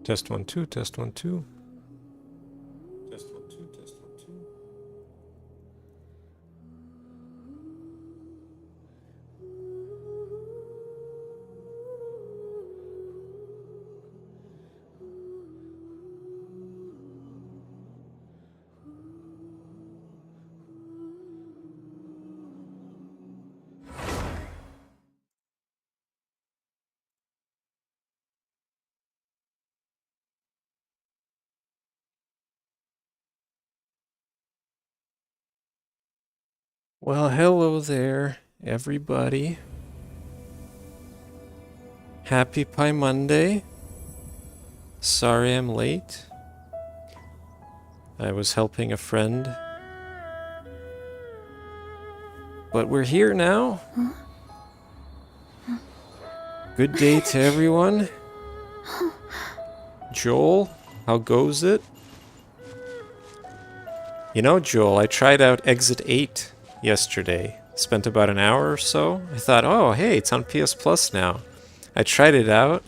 Test 1 2, test 1 2. Test 1 2, test 1 2. Well, hello there, everybody. Happy Paimonday. Sorry I'm late. I was helping a friend. But we're here now. Good day to everyone. Joel, how goes it? You know, Joel, I tried out Exit 8 yesterday. Spent about an hour or so. I thought, oh, hey, it's on PS Plus now. I tried it out.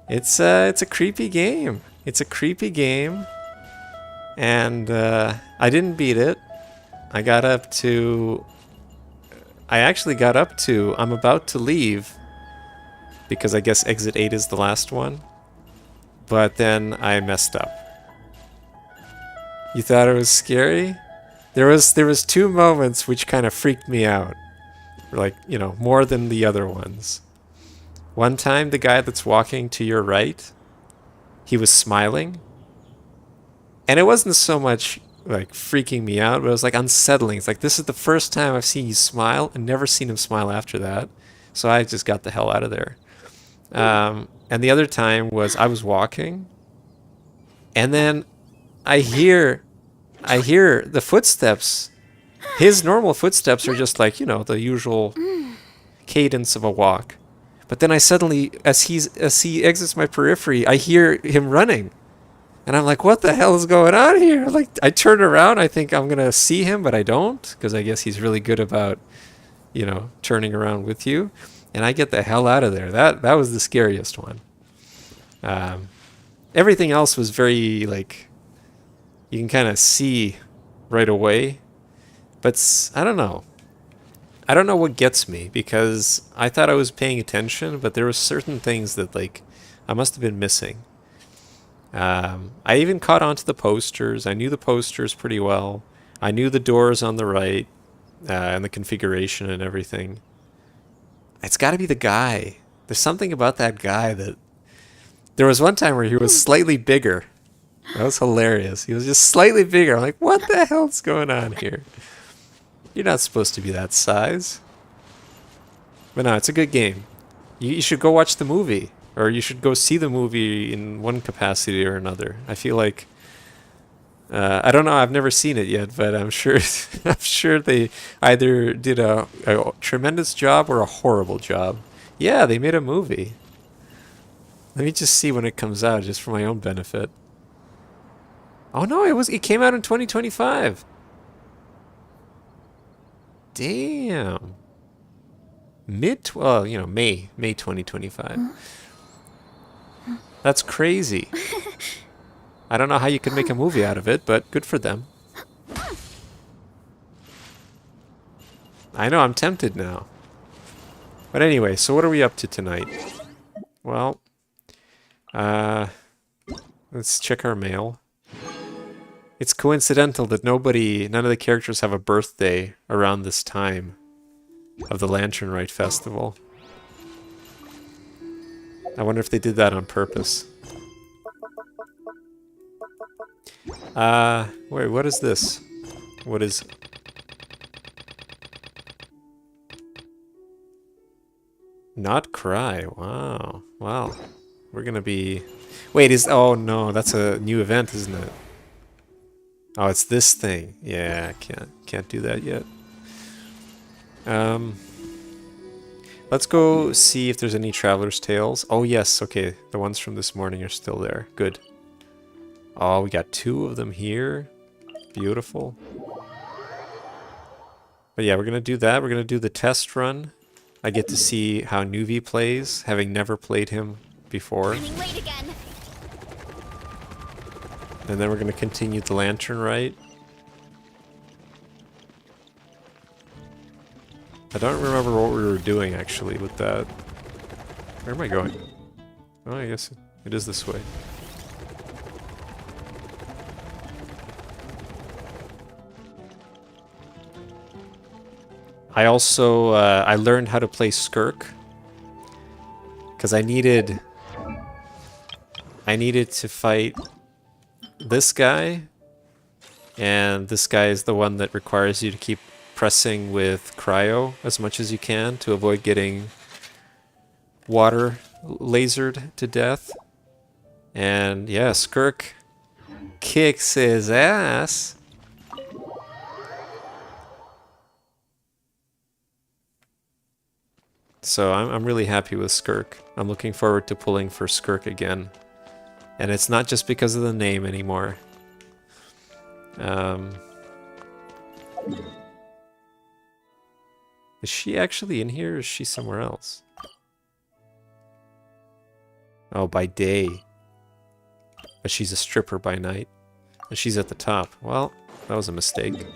It's a creepy game. It's a creepy game. And I didn't beat it. I actually got up to, I'm about to leave. Because I guess Exit 8 is the last one. But then I messed up. You thought it was scary? There was two moments which kind of freaked me out. Like, you know, more than the other ones. One time, the guy that's walking to your right, he was smiling. And it wasn't so much like freaking me out, but it was like unsettling. It's like, this is the first time I've seen you smile and never seen him smile after that. So I just got the hell out of there. And the other time was I was walking, and then I hear the footsteps. His normal footsteps are just like, you know, the usual cadence of a walk. But then I suddenly, as he exits my periphery, I hear him running. And I'm like, what the hell is going on here? Like, I turn around, I think I'm going to see him, but I don't, because I guess he's really good about, you know, turning around with you. And I get the hell out of there. That was the scariest one. Everything else was very, like, you can kind of see right away. But I don't know. I don't know what gets me, because I thought I was paying attention, but there were certain things that, like, I must have been missing. I even caught on to the posters. I knew the posters pretty well. I knew the doors on the right, and the configuration and everything. It's got to be the guy. There's something about that guy that... There was one time where he was slightly bigger. That was hilarious. He was just slightly bigger. I'm like, what the hell's going on here? You're not supposed to be that size. But no, it's a good game. You should go watch the movie. Or you should go see the movie in one capacity or another. I feel like... I don't know, I've never seen it yet, but I'm sure I'm sure they either did a tremendous job or a horrible job. Yeah, they made a movie. Let me just see when it comes out, just for my own benefit. Oh no, it came out in 2025. Damn. Well, you know, May 2025. That's crazy. I don't know how you could make a movie out of it, but good for them. I know, I'm tempted now. But anyway, so what are we up to tonight? Well, let's check our mail. It's coincidental that none of the characters have a birthday around this time of the Lantern Rite Festival. I wonder if they did that on purpose. Wait, what is this? What is... Not cry. Wow. Wow. We're gonna be... Wait, oh no, that's a new event, isn't it? Oh, it's this thing. Yeah, can't do that yet. Let's go see if there's any Traveler's Tales. Oh yes, okay. The ones from this morning are still there. Good. Oh, we got 2 of them here. Beautiful. But yeah, we're gonna do that. We're gonna do the test run. I get to see how Nuvi plays, having never played him before. Running late again. And then we're going to continue the lantern, right? I don't remember what we were doing, actually, with that. Where am I going? Oh, I guess it is this way. I also, I learned how to play Skirk. Because I needed to fight this guy. And this guy is the one that requires you to keep pressing with cryo as much as you can to avoid getting water lasered to death. And yeah, Skirk kicks his ass. So I'm really happy with Skirk. I'm looking forward to pulling for Skirk again. And it's not just because of the name anymore. Is she actually in here or is she somewhere else? Oh, by day. But she's a stripper by night. And she's at the top. Well, that was a mistake.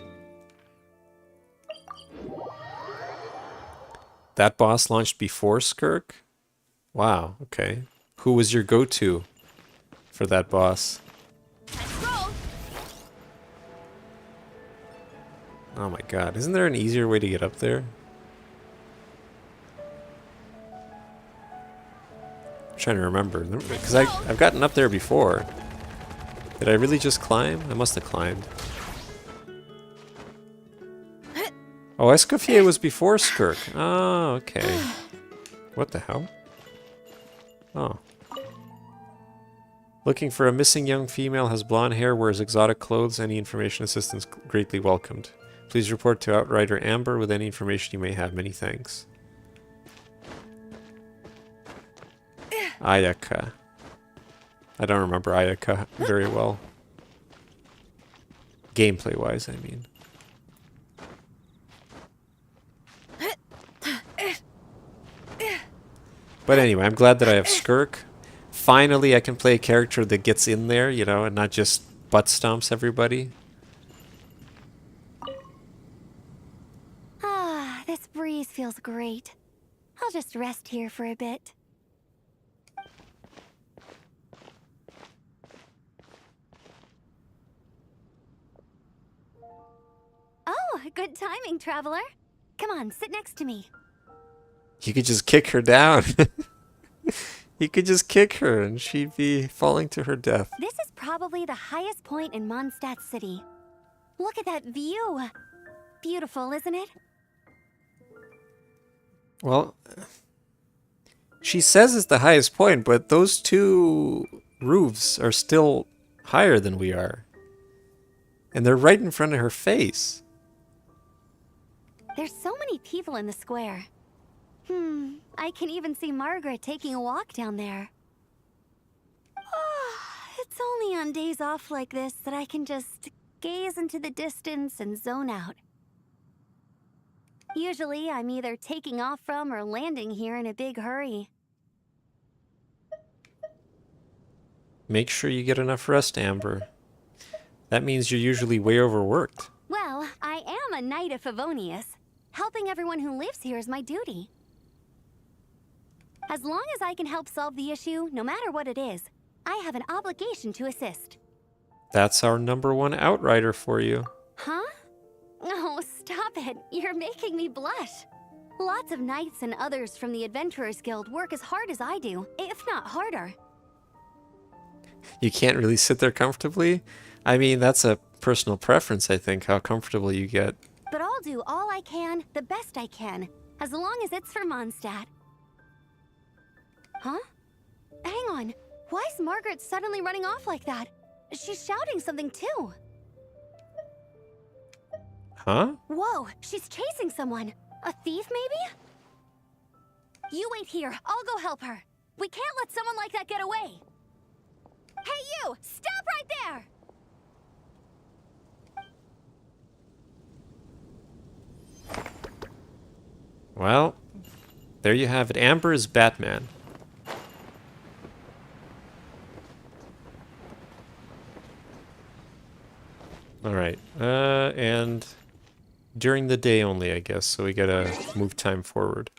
That boss launched before Skirk? Wow, okay. Who was your go-to for that boss? Oh my god, isn't there an easier way to get up there? I'm trying to remember, because I've gotten up there before. Did I really just climb? I must have climbed. Oh, Escoffier was before Skirk. Oh, okay. What the hell? Oh. Looking for a missing young female, has blonde hair, wears exotic clothes. Any information assistance greatly welcomed. Please report to Outrider Amber with any information you may have. Many thanks. Ayaka. I don't remember Ayaka very well. Gameplay-wise, I mean. But anyway, I'm glad that I have Skirk. Finally, I can play a character that gets in there, you know, and not just butt stomps everybody. Ah, this breeze feels great. I'll just rest here for a bit. Oh, good timing, traveler. Come on, sit next to me. You could just kick her down. You could just kick her and she'd be falling to her death. This is probably the highest point in Mondstadt City. Look at that view. Beautiful, isn't it? Well, she says it's the highest point, but those two roofs are still higher than we are. And they're right in front of her face. There's so many people in the square. I can even see Margaret taking a walk down there. It's only on days off like this that I can just gaze into the distance and zone out. Usually, I'm either taking off from or landing here in a big hurry. Make sure you get enough rest, Amber. That means you're usually way overworked. Well, I am a Knight of Favonius. Helping everyone who lives here is my duty. As long as I can help solve the issue, no matter what it is, I have an obligation to assist. That's our #1 outrider for you. Huh? Oh, stop it. You're making me blush. Lots of knights and others from the Adventurers Guild work as hard as I do, if not harder. You can't really sit there comfortably? I mean, that's a personal preference, I think, how comfortable you get. But I'll do all I can, the best I can, as long as it's for Mondstadt. Huh? Hang on. Why is Margaret suddenly running off like that? She's shouting something too. Huh? Whoa, she's chasing someone. A thief, maybe? You wait here. I'll go help her. We can't let someone like that get away. Hey, you! Stop right there! Well, there you have it. Amber is Batman. Alright. And during the day only, I guess, so we gotta move time forward.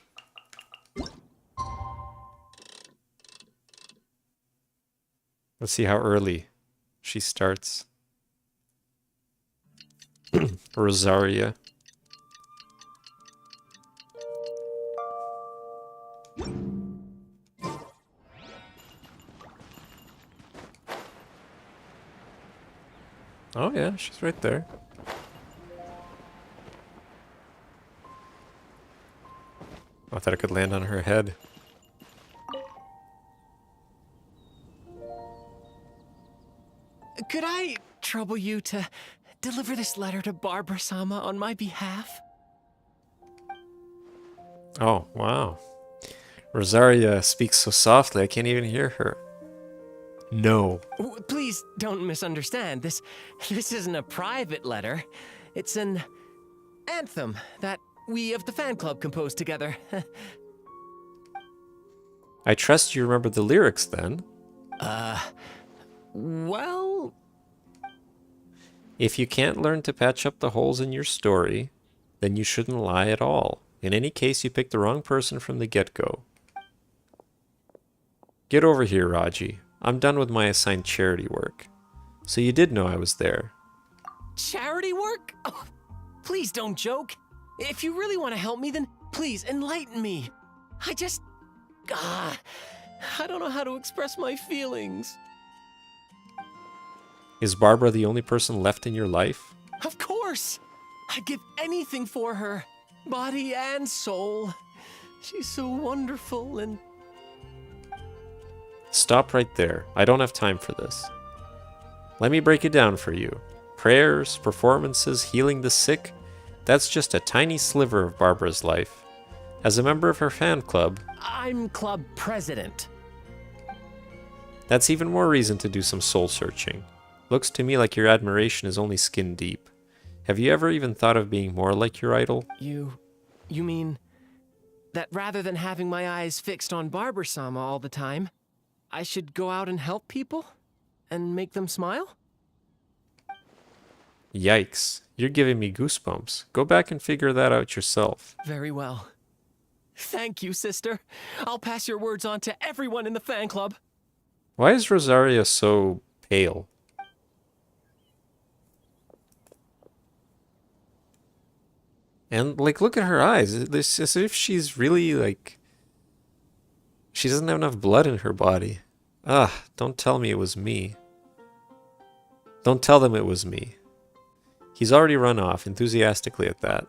Let's see how early she starts. Rosaria. Oh yeah, she's right there. I thought I could land on her head. Could I trouble you to deliver this letter to Barbara-sama on my behalf? Oh, wow. Rosaria speaks so softly I can't even hear her. No. Please don't misunderstand. This isn't a private letter. It's an anthem that we of the fan club composed together. I trust you remember the lyrics then. Well... If you can't learn to patch up the holes in your story, then you shouldn't lie at all. In any case, you picked the wrong person from the get-go. Get over here, Raji. I'm done with my assigned charity work. So you did know I was there. Charity work? Oh, please don't joke. If you really want to help me, then please enlighten me. I just... I don't know how to express my feelings. Is Barbara the only person left in your life? Of course! I'd give anything for her. Body and soul. She's so wonderful and... Stop right there. I don't have time for this. Let me break it down for you. Prayers, performances, healing the sick, that's just a tiny sliver of Barbara's life. As a member of her fan club... I'm club president. That's even more reason to do some soul searching. Looks to me like your admiration is only skin deep. Have you ever even thought of being more like your idol? You mean that rather than having my eyes fixed on Barbara-sama all the time, I should go out and help people? And make them smile? Yikes. You're giving me goosebumps. Go back and figure that out yourself. Very well. Thank you, sister. I'll pass your words on to everyone in the fan club. Why is Rosaria so pale? And, like, look at her eyes. It's as if she's really, like... She doesn't have enough blood in her body. Ah, don't tell me it was me. Don't tell them it was me. He's already run off, enthusiastically at that.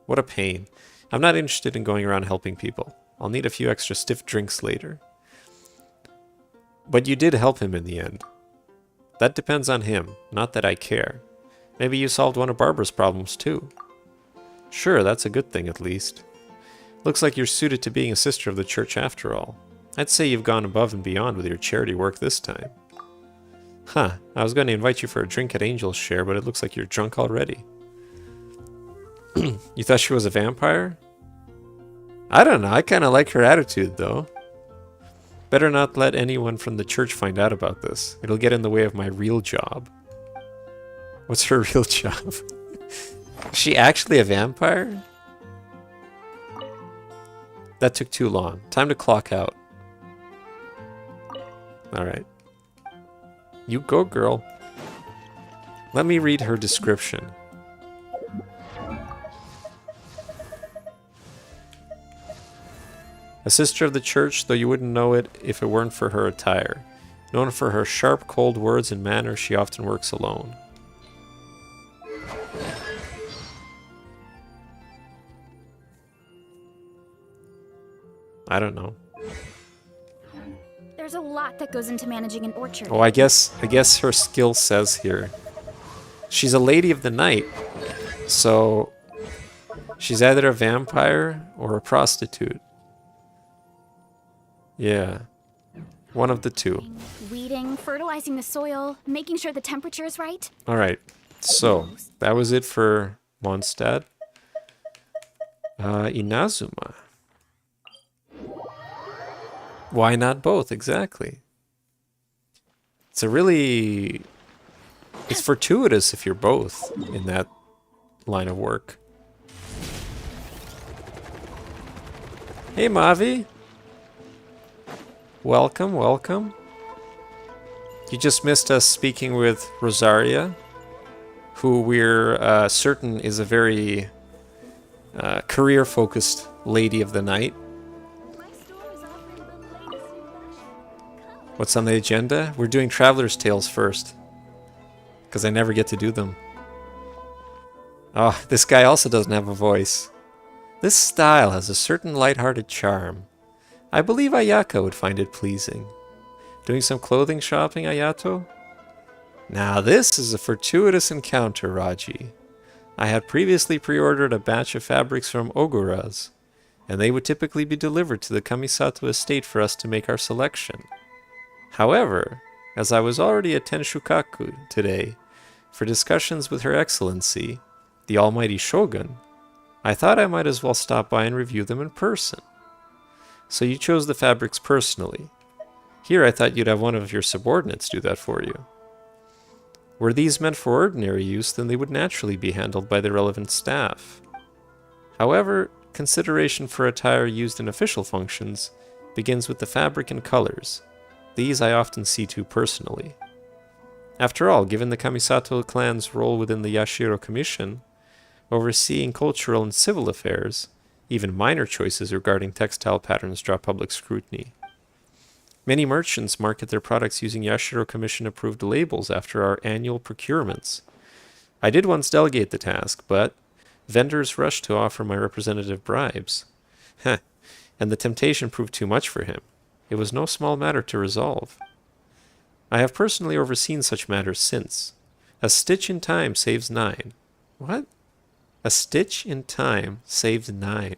What a pain. I'm not interested in going around helping people. I'll need a few extra stiff drinks later. But you did help him in the end. That depends on him, not that I care. Maybe you solved one of Barbara's problems too. Sure, that's a good thing at least. Looks like you're suited to being a sister of the church after all. I'd say you've gone above and beyond with your charity work this time. Huh, I was going to invite you for a drink at Angel's Share, but it looks like you're drunk already. You thought she was a vampire? I don't know, I kind of like her attitude though. Better not let anyone from the church find out about this. It'll get in the way of my real job. What's her real job? Is she actually a vampire? That took too long. Time to clock out. Alright. You go, girl. Let me read her description. A sister of the church, though you wouldn't know it if it weren't for her attire. Known for her sharp, cold words and manner, she often works alone. I don't know. There's a lot that goes into managing an orchard. Oh, I guess her skill says here. She's a lady of the night. So she's either a vampire or a prostitute. Yeah. One of the two. Weeding, fertilizing the soil, making sure the temperature is right. Alright. So, that was it for Mondstadt. Inazuma. Why not both? Exactly. It's a really It's fortuitous if you're both in that line of work. Hey, Mavi. Welcome, welcome. You just missed us speaking with Rosaria, who we're certain is a very career-focused lady of the night. What's on the agenda? We're doing Traveler's Tales first, because I never get to do them. Oh, this guy also doesn't have a voice. This style has a certain light-hearted charm. I believe Ayaka would find it pleasing. Doing some clothing shopping, Ayato? Now this is a fortuitous encounter, Raji. I had previously pre-ordered a batch of fabrics from Ogura's, and they would typically be delivered to the Kamisato estate for us to make our selection. However, as I was already at Tenshukaku today for discussions with Her Excellency, the Almighty Shogun, I thought I might as well stop by and review them in person. So you chose the fabrics personally. Here I thought you'd have one of your subordinates do that for you. Were these meant for ordinary use, then they would naturally be handled by the relevant staff. However, consideration for attire used in official functions begins with the fabric and colors. These I often see to personally. After all, given the Kamisato clan's role within the Yashiro Commission, overseeing cultural and civil affairs, even minor choices regarding textile patterns draw public scrutiny. Many merchants market their products using Yashiro Commission-approved labels after our annual procurements. I did once delegate the task, but vendors rushed to offer my representative bribes. Heh, and the temptation proved too much for him. It was no small matter to resolve. I have personally overseen such matters since. A stitch in time saves 9. What? A stitch in time saved 9.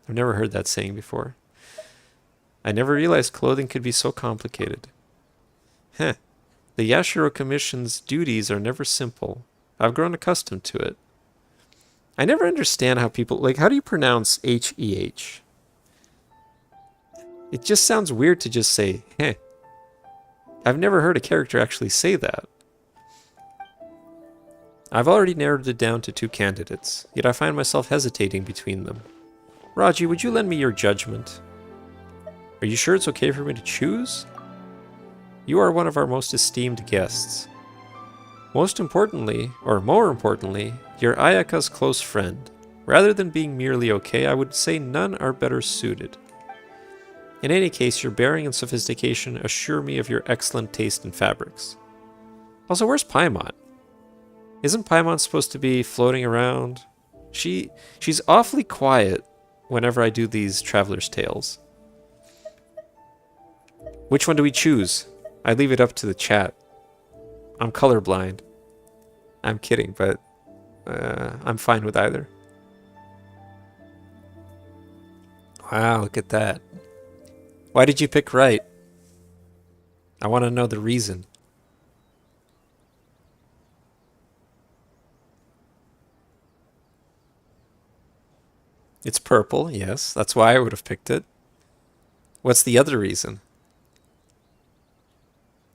I've never heard that saying before. I never realized clothing could be so complicated. Heh. The Yashiro Commission's duties are never simple. I've grown accustomed to it. I never understand how people... Like, how do you pronounce H-E-H? It just sounds weird to just say, heh. I've never heard a character actually say that. I've already narrowed it down to 2 candidates, yet I find myself hesitating between them. Raji, would you lend me your judgment? Are you sure it's okay for me to choose? You are one of our most esteemed guests. Most importantly, or more importantly, you're Ayaka's close friend. Rather than being merely okay, I would say none are better suited. In any case, your bearing and sophistication assure me of your excellent taste in fabrics. Also, where's Paimon? Isn't Paimon supposed to be floating around? She's awfully quiet whenever I do these Traveler's Tales. Which one do we choose? I leave it up to the chat. I'm colorblind. I'm kidding, but I'm fine with either. Wow, look at that. Why did you pick right? I want to know the reason. It's purple, yes. That's why I would have picked it. What's the other reason?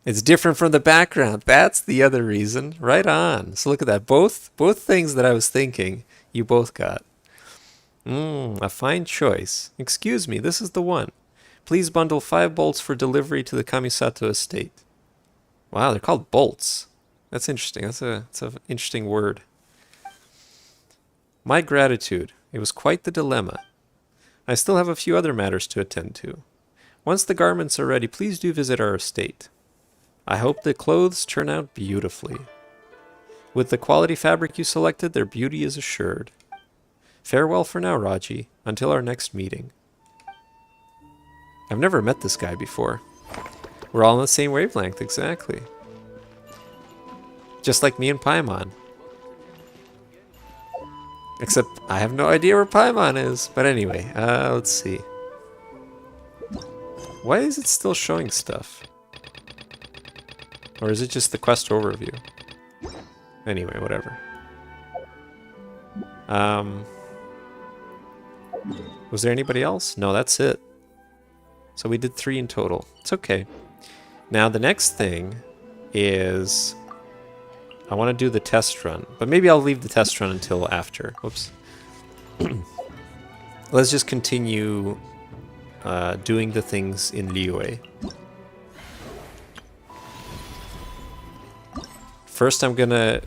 It's different from the background. That's the other reason. Right on. So look at that. Both things that I was thinking, you both got. A fine choice. Excuse me, this is the one. Please bundle 5 bolts for delivery to the Kamisato estate. Wow, they're called bolts. That's interesting. That's an interesting word. My gratitude. It was quite the dilemma. I still have a few other matters to attend to. Once the garments are ready, please do visit our estate. I hope the clothes turn out beautifully. With the quality fabric you selected, their beauty is assured. Farewell for now, Raji, until our next meeting. I've never met this guy before. We're all on the same wavelength, exactly. Just like me and Paimon. Except I have no idea where Paimon is. But anyway, let's see. Why is it still showing stuff? Or is it just the quest overview? Anyway, whatever. Was there anybody else? No, that's it. So we did 3 in total. It's okay. Now the next thing is I want to do the test run, but maybe I'll leave the test run until after. Whoops. Let's just continue doing the things in Liyue. First, I'm gonna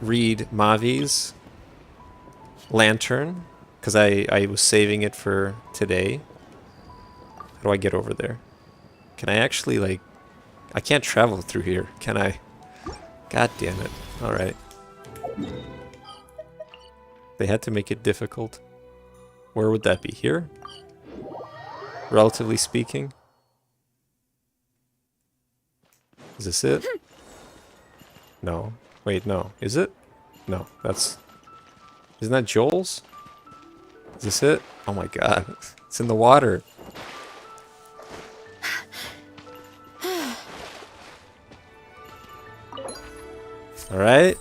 read Mavi's lantern, because I was saving it for today. How do I get over there? Can I actually, like... I can't travel through here, can I? God damn it. Alright. They had to make it difficult. Where would that be? Here? Relatively speaking? Is this it? No. Wait, no. Is it? No, that's... Isn't that Joel's? Is this it? Oh my god. It's in the water. Alright.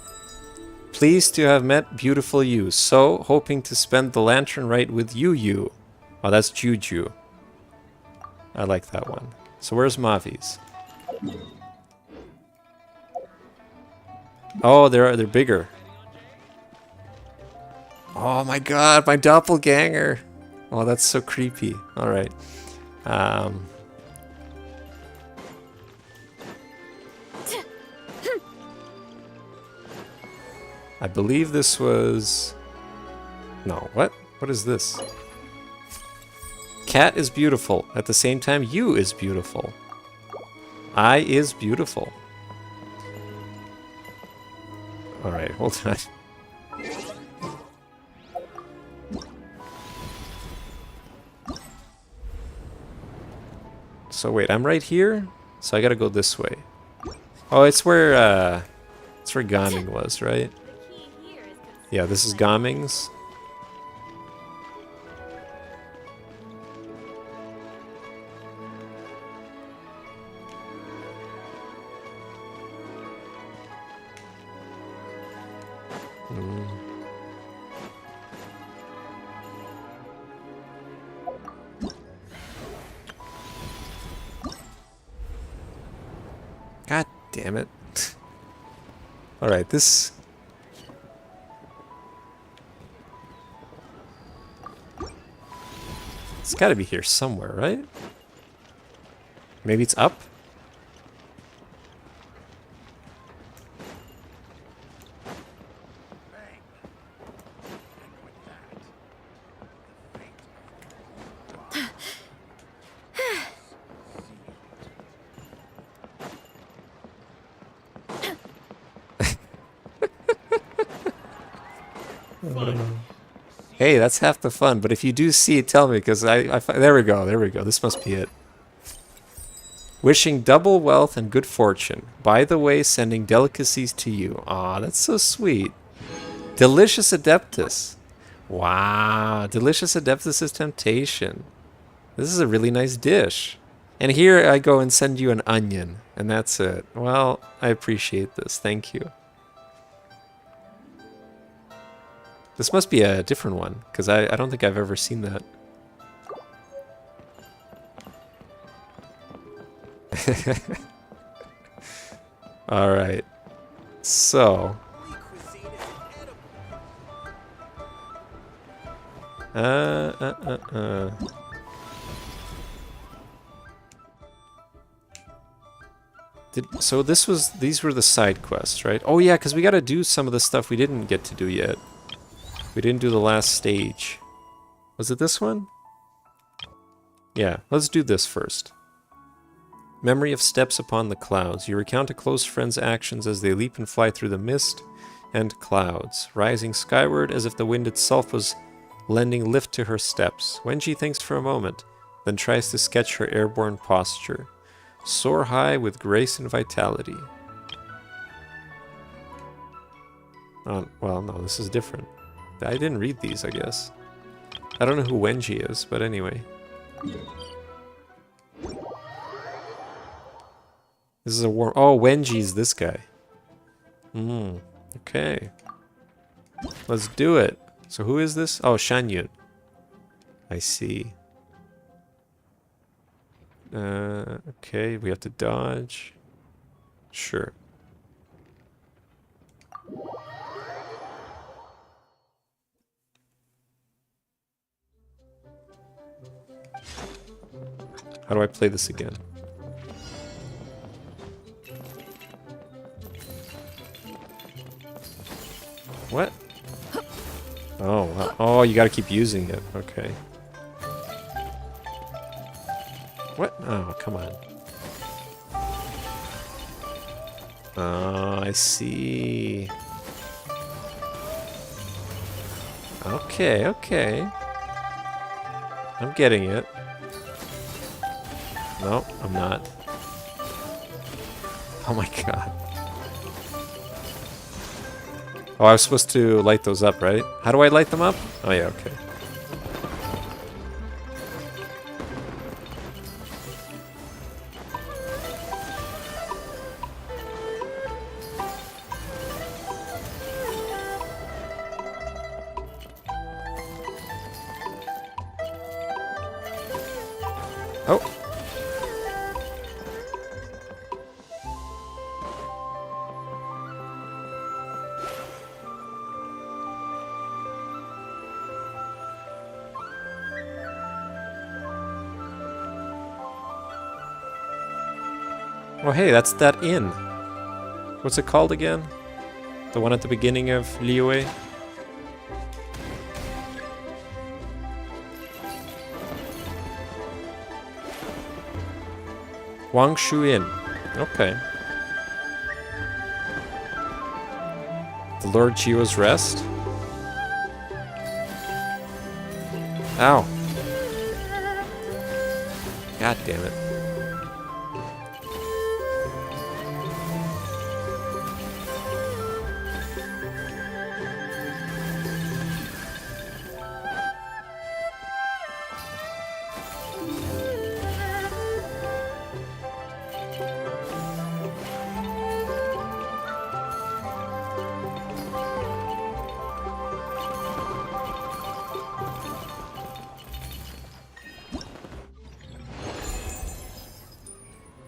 Pleased to have met beautiful you. So, hoping to spend the lantern rite with you. Oh, that's Juju. I like that one. So where's Mavi's? Oh, they're bigger. Oh my god, my doppelganger. Oh, that's so creepy. Alright. I believe this was... No, what? What is this? Cat is beautiful. At the same time, you is beautiful. I is beautiful. Alright, hold on. So wait, I'm right here? So I gotta go this way. Oh, it's where Gaming was, right? Yeah, this is Gaming's. God damn it. Alright, this... It's gotta be here somewhere, right? Maybe it's up? Hey, that's half the fun, but if you do see it, tell me, because there we go, this must be it. Wishing double wealth and good fortune. By the way, sending delicacies to you. Aw, that's so sweet. Delicious Adeptus. Wow, Delicious Adeptus is temptation. This is a really nice dish. And here I go and send you an onion, and that's it. Well, I appreciate this, thank you. This must be a different one, because I don't think I've ever seen that. Alright. So. So these were the side quests, right? Oh yeah, because we gotta do some of the stuff we didn't get to do yet. We didn't do the last stage. Was it this one? Yeah, let's do this first. Memory of steps upon the clouds. You recount a close friend's actions as they leap and fly through the mist and clouds, rising skyward as if the wind itself was lending lift to her steps. Wenji thinks for a moment, then tries to sketch her airborne posture. Soar high with grace and vitality. Well, no, this is different. I didn't read these, I guess. I don't know who Wenji is, but anyway. This is a warm... Oh, Wenji's this guy. Okay. Let's do it. So who is this? Oh, Shanyun. I see. Okay, we have to dodge. Sure. How do I play this again? What? Oh, wow. Oh, you gotta keep using it. Okay. What? Oh, come on. Oh, I see. Okay, okay. I'm getting it. No, I'm not. Oh my god. Oh, I was supposed to light those up, right? How do I light them up? Oh yeah, okay. Oh. Oh hey, that's that inn. What's it called again? The one at the beginning of Liyue? Wangshu Inn. Okay. The Lord Chio's Rest. Ow. God damn it.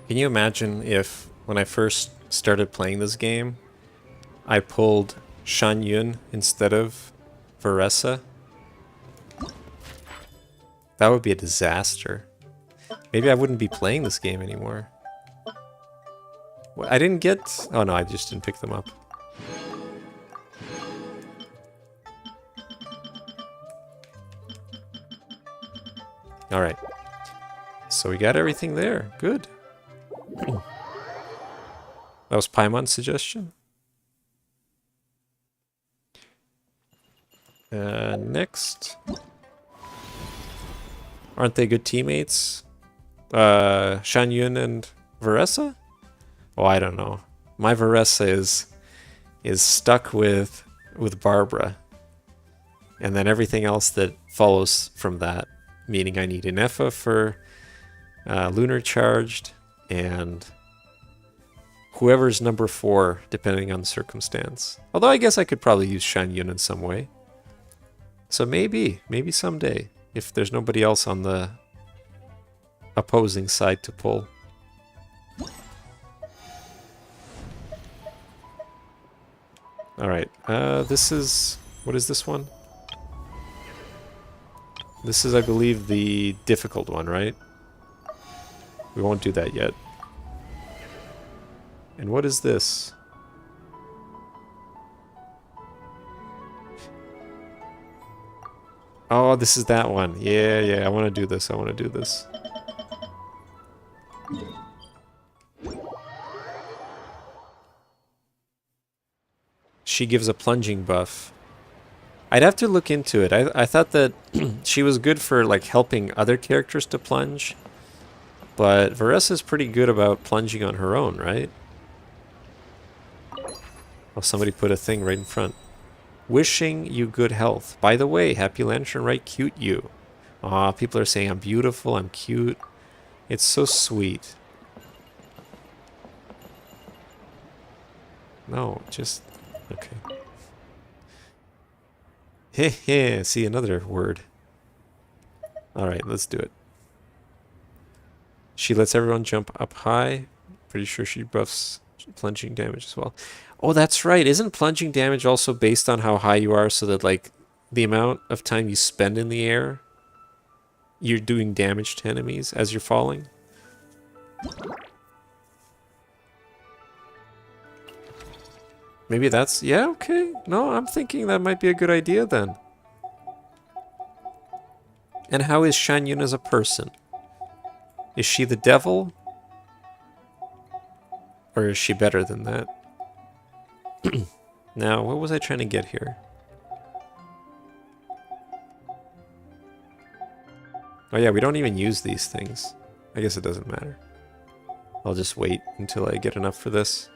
Can you imagine if, when I first started playing this game, I pulled Shan Yun instead of Veressa? That would be a disaster. Maybe I wouldn't be playing this game anymore. What, I didn't get... Oh no, I just didn't pick them up. Alright. So we got everything there. Good. That was Paimon's suggestion. Next. Aren't they good teammates? Shan Yun and Veressa? Oh, I don't know. My Veressa is stuck with Barbara. And then everything else that follows from that. Meaning I need an Effa for Lunar Charged, and whoever's number 4, depending on the circumstance. Although I guess I could probably use Shan Yun in some way. So maybe someday, if there's nobody else on the opposing side to pull. Alright, this is... What is this one? This is, I believe, the difficult one, right? We won't do that yet. And what is this? Oh, this is that one. Yeah, I want to do this. I want to do this. She gives a plunging buff. I'd have to look into it. I thought that she was good for like helping other characters to plunge. But Veressa's pretty good about plunging on her own, right? Oh, somebody put a thing right in front. Wishing you good health. By the way, happy lantern, right? Cute you. Aw, people are saying I'm beautiful, I'm cute. It's so sweet. No, just... Okay. Heh, see, another word. Alright, let's do it. She lets everyone jump up high. Pretty sure she buffs plunging damage as well. Oh, that's right. Isn't plunging damage also based on how high you are, so that, like, the amount of time you spend in the air you're doing damage to enemies as you're falling. Maybe that's... Yeah, okay. No, I'm thinking that might be a good idea then. And how is Shanyun as a person? Is she the devil? Or is she better than that? Now, what was I trying to get here? Oh yeah, we don't even use these things. I guess it doesn't matter. I'll just wait until I get enough for this.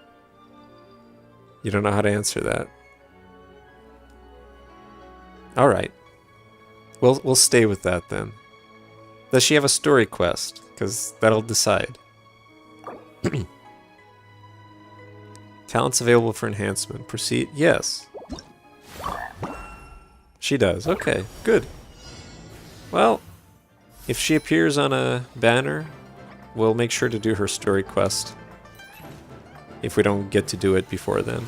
You don't know how to answer that. Alright. We'll stay with that then. Does she have a story quest? Because that'll decide. Talents available for enhancement. Proceed. Yes. She does. Okay, good. Well, if she appears on a banner, we'll make sure to do her story quest. If we don't get to do it before then.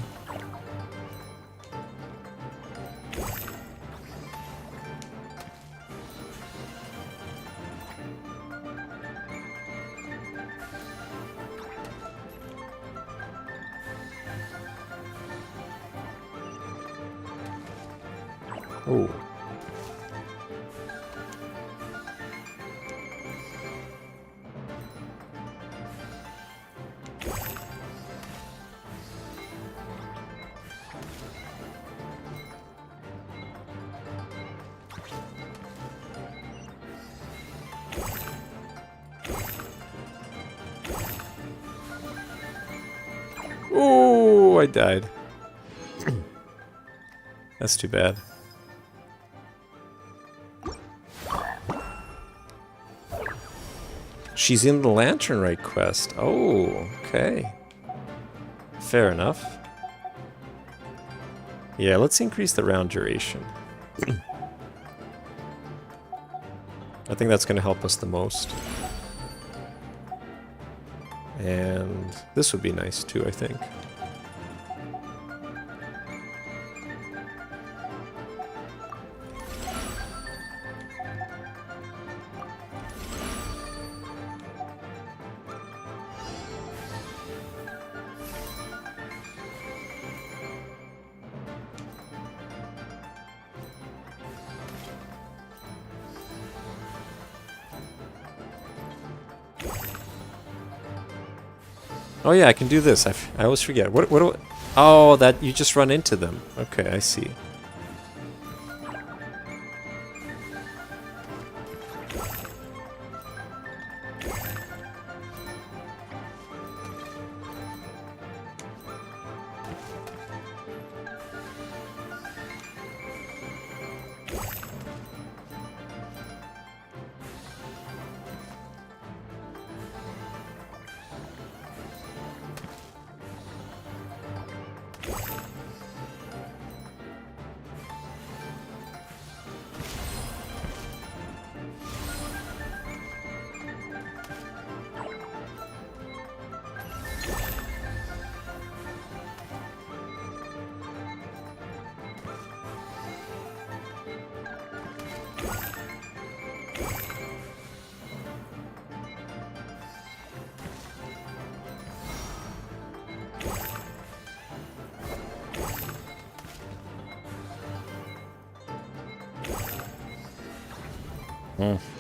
Oh. Oh, I died. That's too bad. She's in the Lantern Rite quest. Oh, okay. Fair enough. Yeah, let's increase the round duration. I think that's going to help us the most. And this would be nice too, I think. Oh yeah, I can do this. I always forget. What do I... Oh, that you just run into them. Okay, I see.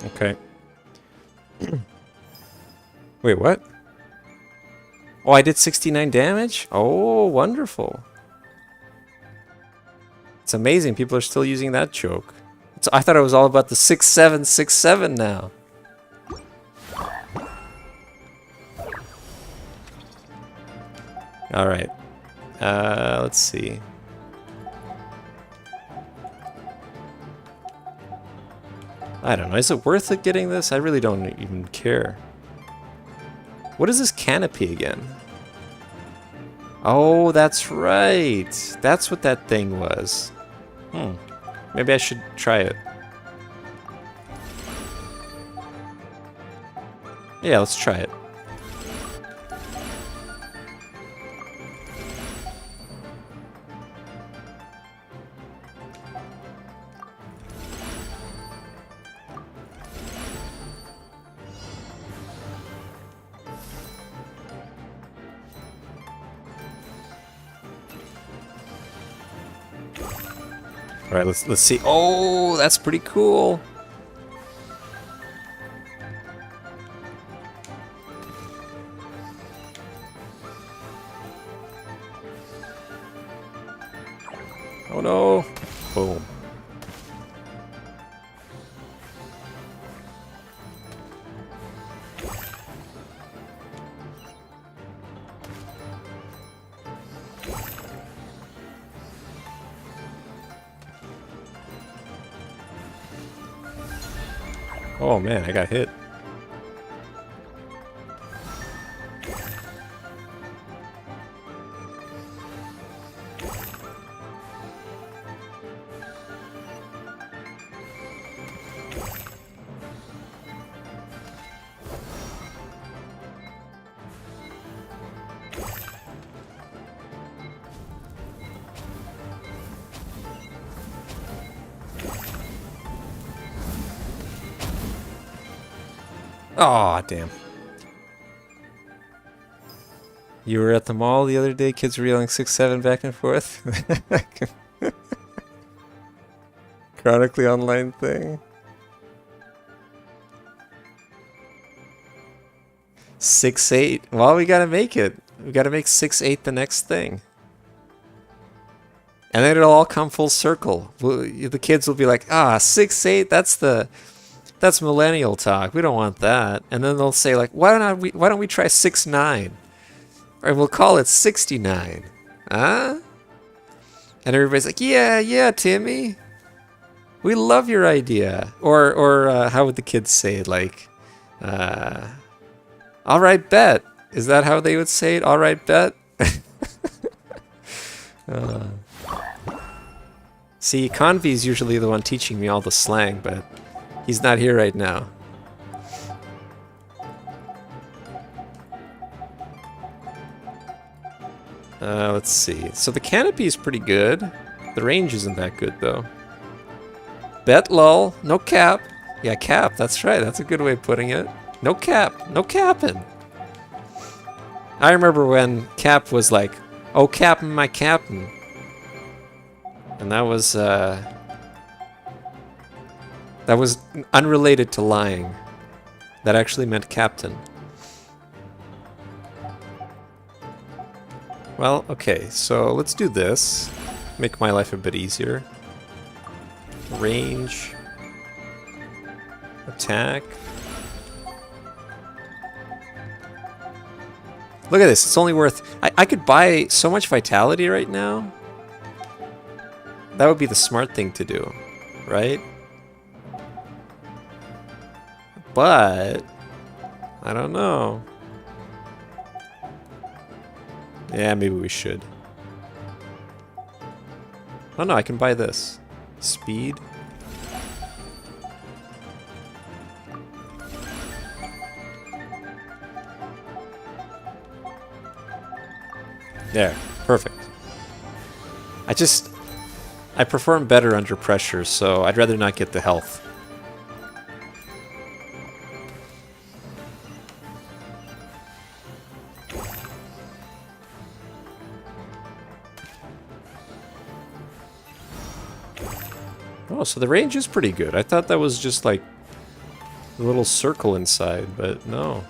Okay. Wait, what? Oh, I did 69 damage? Oh, wonderful. It's amazing people are still using that joke. I thought it was all about the 6767 now. Alright. Let's see. I don't know. Is it worth it getting this? I really don't even care. What is this canopy again? Oh, that's right. That's what that thing was. Maybe I should try it. Yeah, let's try it. All right, let's see. Oh, that's pretty cool. Oh no! Boom. Oh man, I got hit. Aw, damn. You were at the mall the other day, kids were yelling 6-7 back and forth? Chronically online thing. 6-8. Well, we gotta make it. We gotta make 6-8 the next thing. And then it'll all come full circle. The kids will be like, 6-8, that's millennial talk. We don't want that. And then they'll say like, why don't we try 6-9? Or we'll call it 69. Huh? And everybody's like, yeah, Timmy. We love your idea. Or how would the kids say it? Like, all right, bet. Is that how they would say it? All right, bet. See, Convi's usually the one teaching me all the slang, but he's not here right now. Let's see. So the canopy is pretty good. The range isn't that good, though. Bet lol. No cap. Yeah, cap. That's right. That's a good way of putting it. No cap. No capping. I remember when cap was like, oh, cap'n my cap'n. And that was unrelated to lying. That actually meant captain. Well, okay, so let's do this. Make my life a bit easier. Range. Attack. Look at this, it's only worth... I could buy so much vitality right now. That would be the smart thing to do, right? But... I don't know. Yeah, maybe we should. Oh no, I can buy this. Speed. There, perfect. I perform better under pressure, so I'd rather not get the health. Oh, so the range is pretty good. I thought that was just like a little circle inside, but no.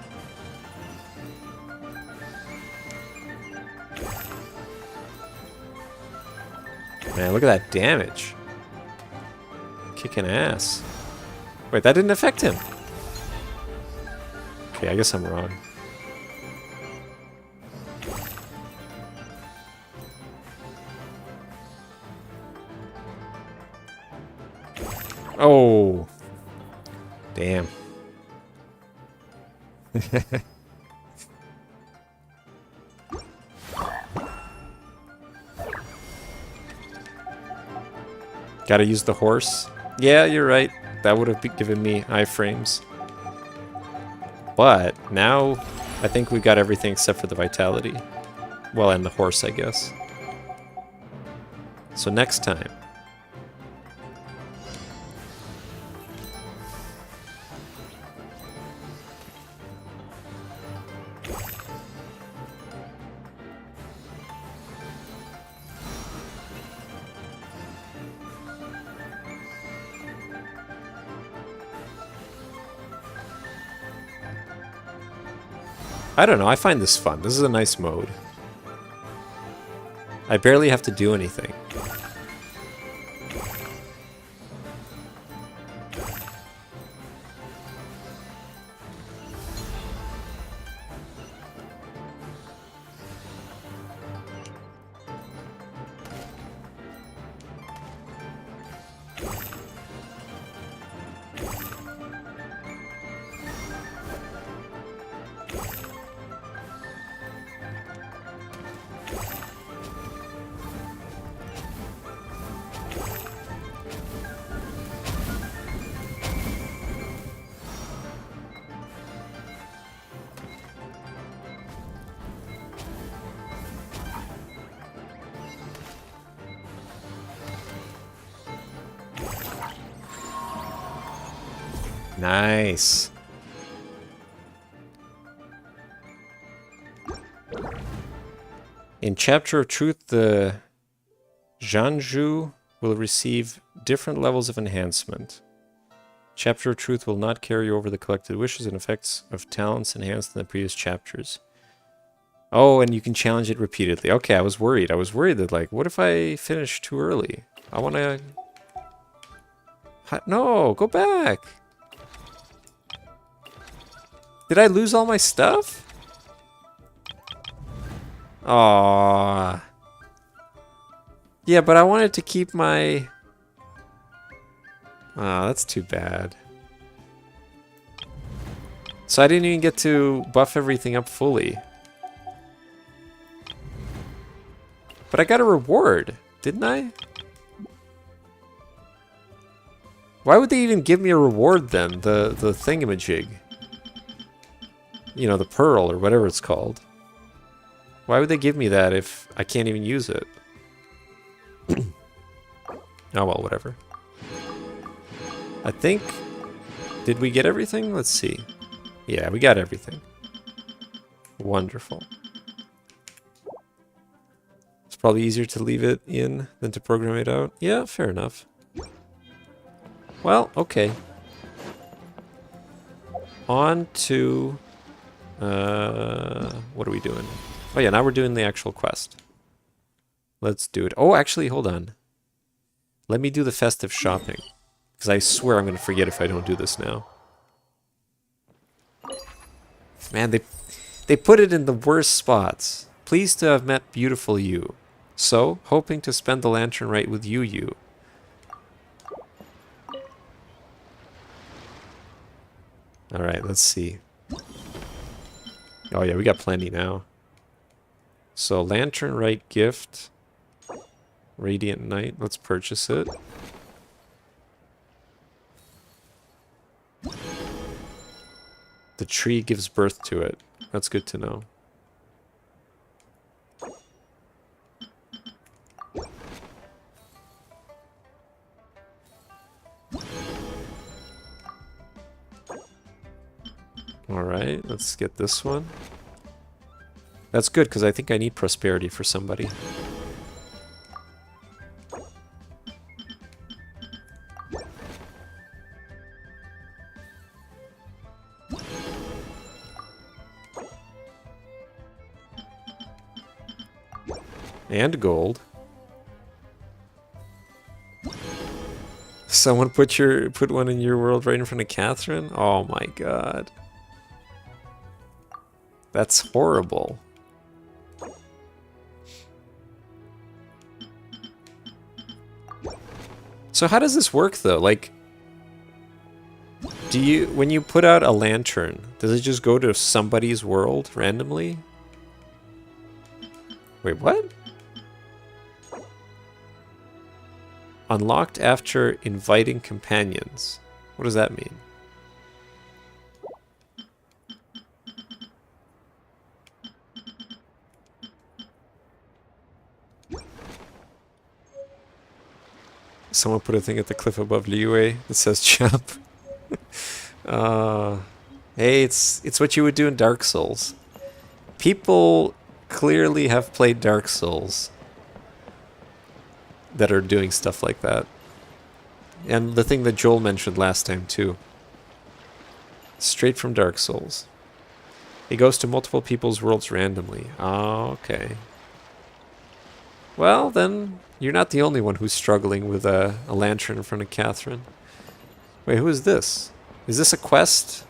Man, look at that damage. Kicking ass. Wait, that didn't affect him. Okay, I guess I'm wrong. Oh. Damn. Gotta use the horse. Yeah, you're right. That would have given me iframes. But now I think we got everything except for the vitality. Well, and the horse, I guess. So next time. I don't know, I find this fun. This is a nice mode. I barely have to do anything. Nice. In Chapter of Truth, the Janju will receive different levels of enhancement. Chapter of Truth will not carry over the collected wishes and effects of talents enhanced in the previous chapters. Oh, and you can challenge it repeatedly. Okay, I was worried. I was worried that, like, what if I finish too early? I want to... No, go back. Did I lose all my stuff? Aww. Yeah, but I wanted to keep my... Ah, that's too bad. So I didn't even get to buff everything up fully. But I got a reward, didn't I? Why would they even give me a reward then? The thingamajig. You know, the pearl or whatever it's called. Why would they give me that if I can't even use it? Oh well, whatever. I think... Did we get everything? Let's see. Yeah, we got everything. Wonderful. It's probably easier to leave it in than to program it out. Yeah, fair enough. Well, okay. On to... what are we doing? Oh yeah, now we're doing the actual quest. Let's do it. Oh, actually, hold on. Let me do the festive shopping. Because I swear I'm going to forget if I don't do this now. Man, they put it in the worst spots. Pleased to have met beautiful you. So, hoping to spend the lantern right with you. Alright, let's see. Oh yeah, we got plenty now. So, lantern right gift. Radiant Night, let's purchase it. The tree gives birth to it. That's good to know. Alright, let's get this one. That's good, because I think I need prosperity for somebody. And gold. Someone put one in your world right in front of Catherine? Oh my god. That's horrible. So how does this work though? Like, when you put out a lantern, does it just go to somebody's world randomly? Wait, what? Unlocked after inviting companions. What does that mean? Someone put a thing at the cliff above Liyue that says jump. Hey, it's what you would do in Dark Souls. People clearly have played Dark Souls that are doing stuff like that. And the thing that Joel mentioned last time too. Straight from Dark Souls. It goes to multiple people's worlds randomly. Oh, okay. Well, then, you're not the only one who's struggling with a lantern in front of Catherine. Wait, who is this? Is this a quest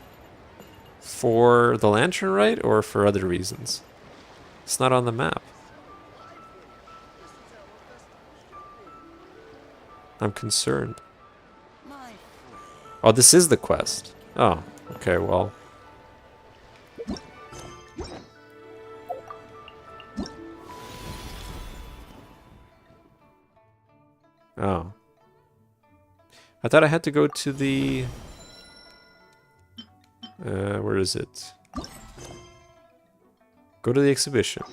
for the lantern, right? Or for other reasons? It's not on the map. I'm concerned. Oh, this is the quest. Oh, okay, well. Oh. I thought I had to go to the... where is it? Go to the exhibition.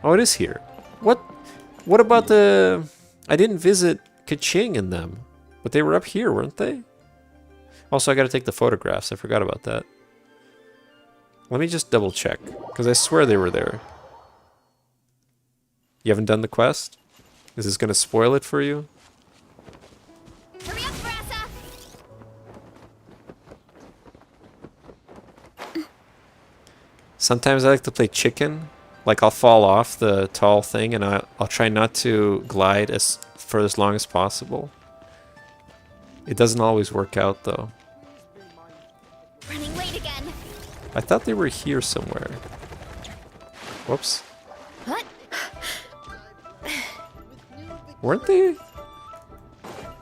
Oh, it is here. What about the... I didn't visit Kaching and them, but they were up here, weren't they? Also, I gotta take the photographs. I forgot about that. Let me just double check, because I swear they were there. You haven't done the quest? Is this gonna spoil it for you? Hurry up, Brassa! Sometimes I like to play chicken. Like, I'll fall off the tall thing, and I'll try not to glide for as long as possible. It doesn't always work out, though. Running late again. I thought they were here somewhere. Whoops. What? Weren't they?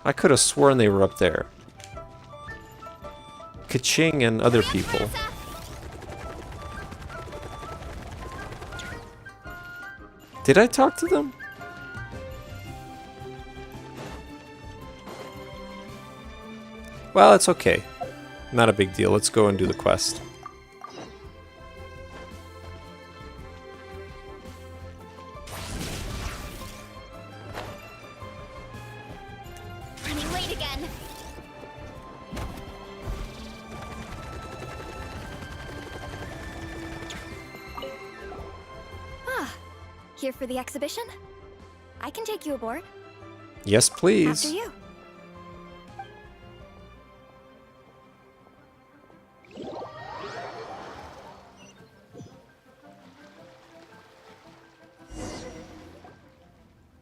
I could have sworn they were up there. Kaching and other people. Did I talk to them? Well, it's okay. Not a big deal. Let's go and do the quest. Running late again. Ah, here for the exhibition? I can take you aboard. Yes, please. After you.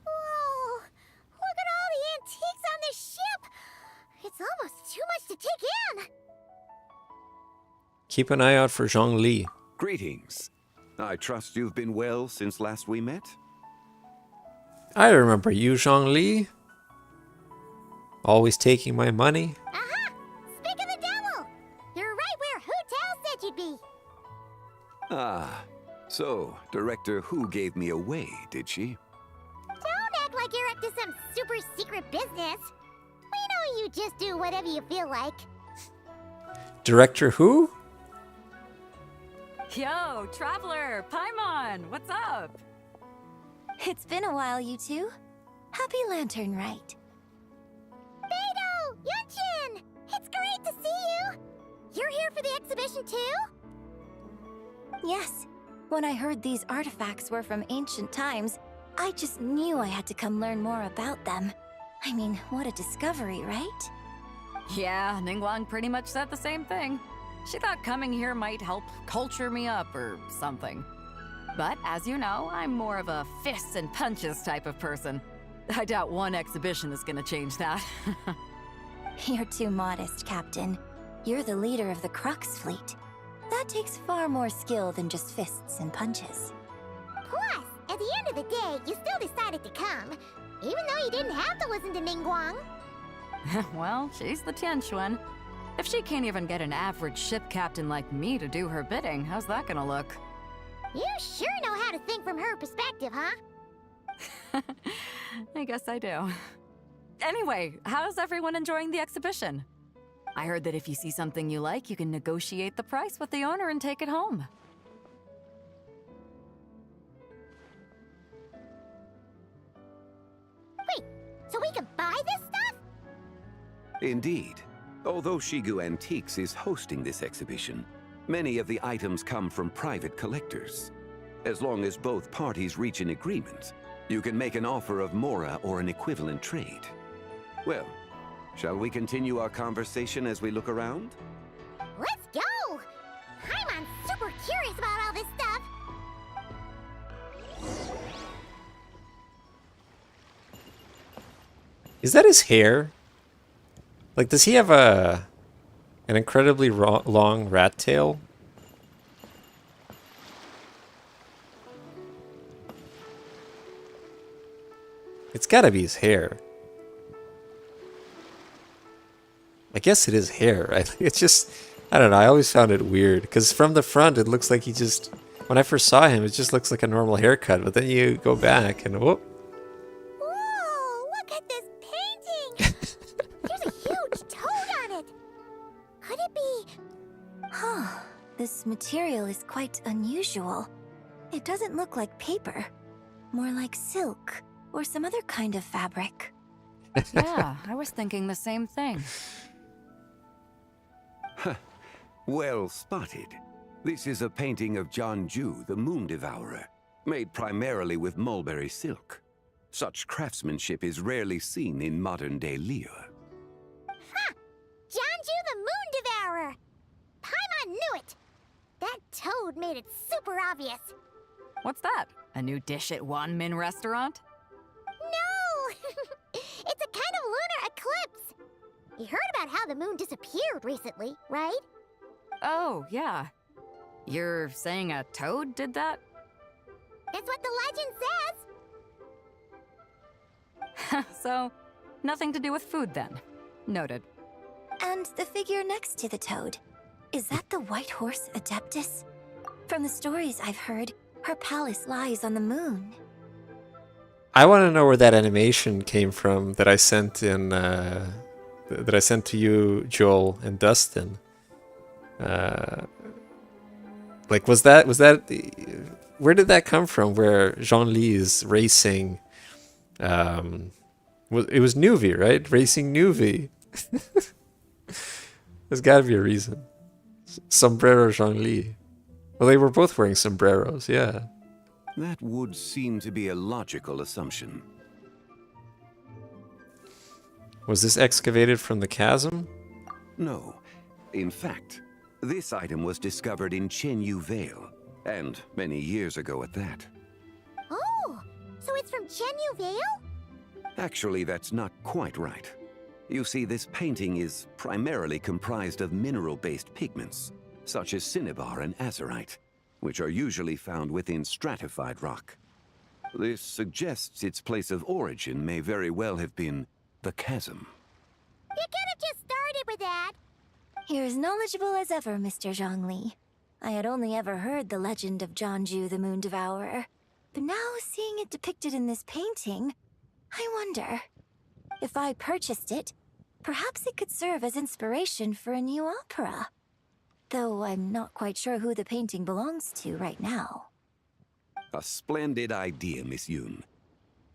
Whoa! Look at all the antiques on this ship! It's almost too much to take in! Keep an eye out for Zhongli. Greetings. I trust you've been well since last we met? I remember you, Zhongli. Always taking my money. Aha! Speak of the devil! You're right where Hu Tao said you'd be. Ah, so Director Hu gave me away, did she? Don't act like you're up to some super secret business. We know you just do whatever you feel like. Director who? Yo, Traveler, Paimon, what's up? It's been a while, you two. Happy Lantern Rite. Beidou! Yunchin! It's great to see you! You're here for the exhibition too? Yes. When I heard these artifacts were from ancient times, I just knew I had to come learn more about them. I mean, what a discovery, right? Yeah, Ningguang pretty much said the same thing. She thought coming here might help culture me up or something. But as you know, I'm more of a fists and punches type of person. I doubt one exhibition is gonna change that. You're too modest, Captain. You're the leader of the Crux fleet. That takes far more skill than just fists and punches. Plus, at the end of the day, you still decided to come, even though you didn't have to listen to Ningguang. Well, she's the Tianquan. If she can't even get an average ship captain like me to do her bidding, how's that gonna look? You sure know how to think from her perspective, huh? I guess I do. Anyway, how's everyone enjoying the exhibition? I heard that if you see something you like, you can negotiate the price with the owner and take it home. Wait, so we can buy this stuff? Indeed. Although Shigu Antiques is hosting this exhibition, many of the items come from private collectors. As long as both parties reach an agreement, you can make an offer of mora or an equivalent trade. Well, shall we continue our conversation as we look around? Let's go! Is that his hair? Like, does he have an incredibly long rat tail? It's gotta be his hair. I guess it is hair. It's just, I don't know, I always found it weird. Because from the front, it looks like he just, when I first saw him, it just looks like a normal haircut. But then you go back and whoop. Whoa, look at this painting! There's a huge toad on it! Could it be... Huh, this material is quite unusual. It doesn't look like paper. More like silk, or some other kind of fabric. Yeah, I was thinking the same thing. Well spotted. This is a painting of Jianju, the Moon Devourer, made primarily with mulberry silk. Such craftsmanship is rarely seen in modern-day Liyue. Ha! Jianju the Moon Devourer! Paimon knew it! That toad made it super obvious. What's that? A new dish at Wanmin restaurant? No! It's a kind of lunar eclipse! You heard about how the moon disappeared recently, right? Oh, yeah. You're saying a toad did that? That's what the legend says! So, nothing to do with food then. Noted. And the figure next to the toad, is that the white horse Adeptus? From the stories I've heard, her palace lies on the moon. I want to know where that animation came from that I sent in, that I sent to you, Joel and Dustin. Like, was that, where did that come from? Where Zhongli is racing, it was Nuvi, right? Racing Nuvi. There's gotta be a reason. Sombrero Zhongli. Well, they were both wearing sombreros, yeah. That would seem to be a logical assumption. Was this excavated from the chasm? No. In fact, this item was discovered in Chenyu Vale, and many years ago at that. Oh, so it's from Chenyu Vale? Actually, that's not quite right. You see, this painting is primarily comprised of mineral-based pigments, such as cinnabar and azurite, which are usually found within stratified rock. This suggests its place of origin may very well have been the chasm. You could have just started with that. You're as knowledgeable as ever, Mr. Zhongli. I had only ever heard the legend of Jianju the Moon Devourer. But now, seeing it depicted in this painting, I wonder... if I purchased it, perhaps it could serve as inspiration for a new opera. Though I'm not quite sure who the painting belongs to right now. A splendid idea, Miss Yoon.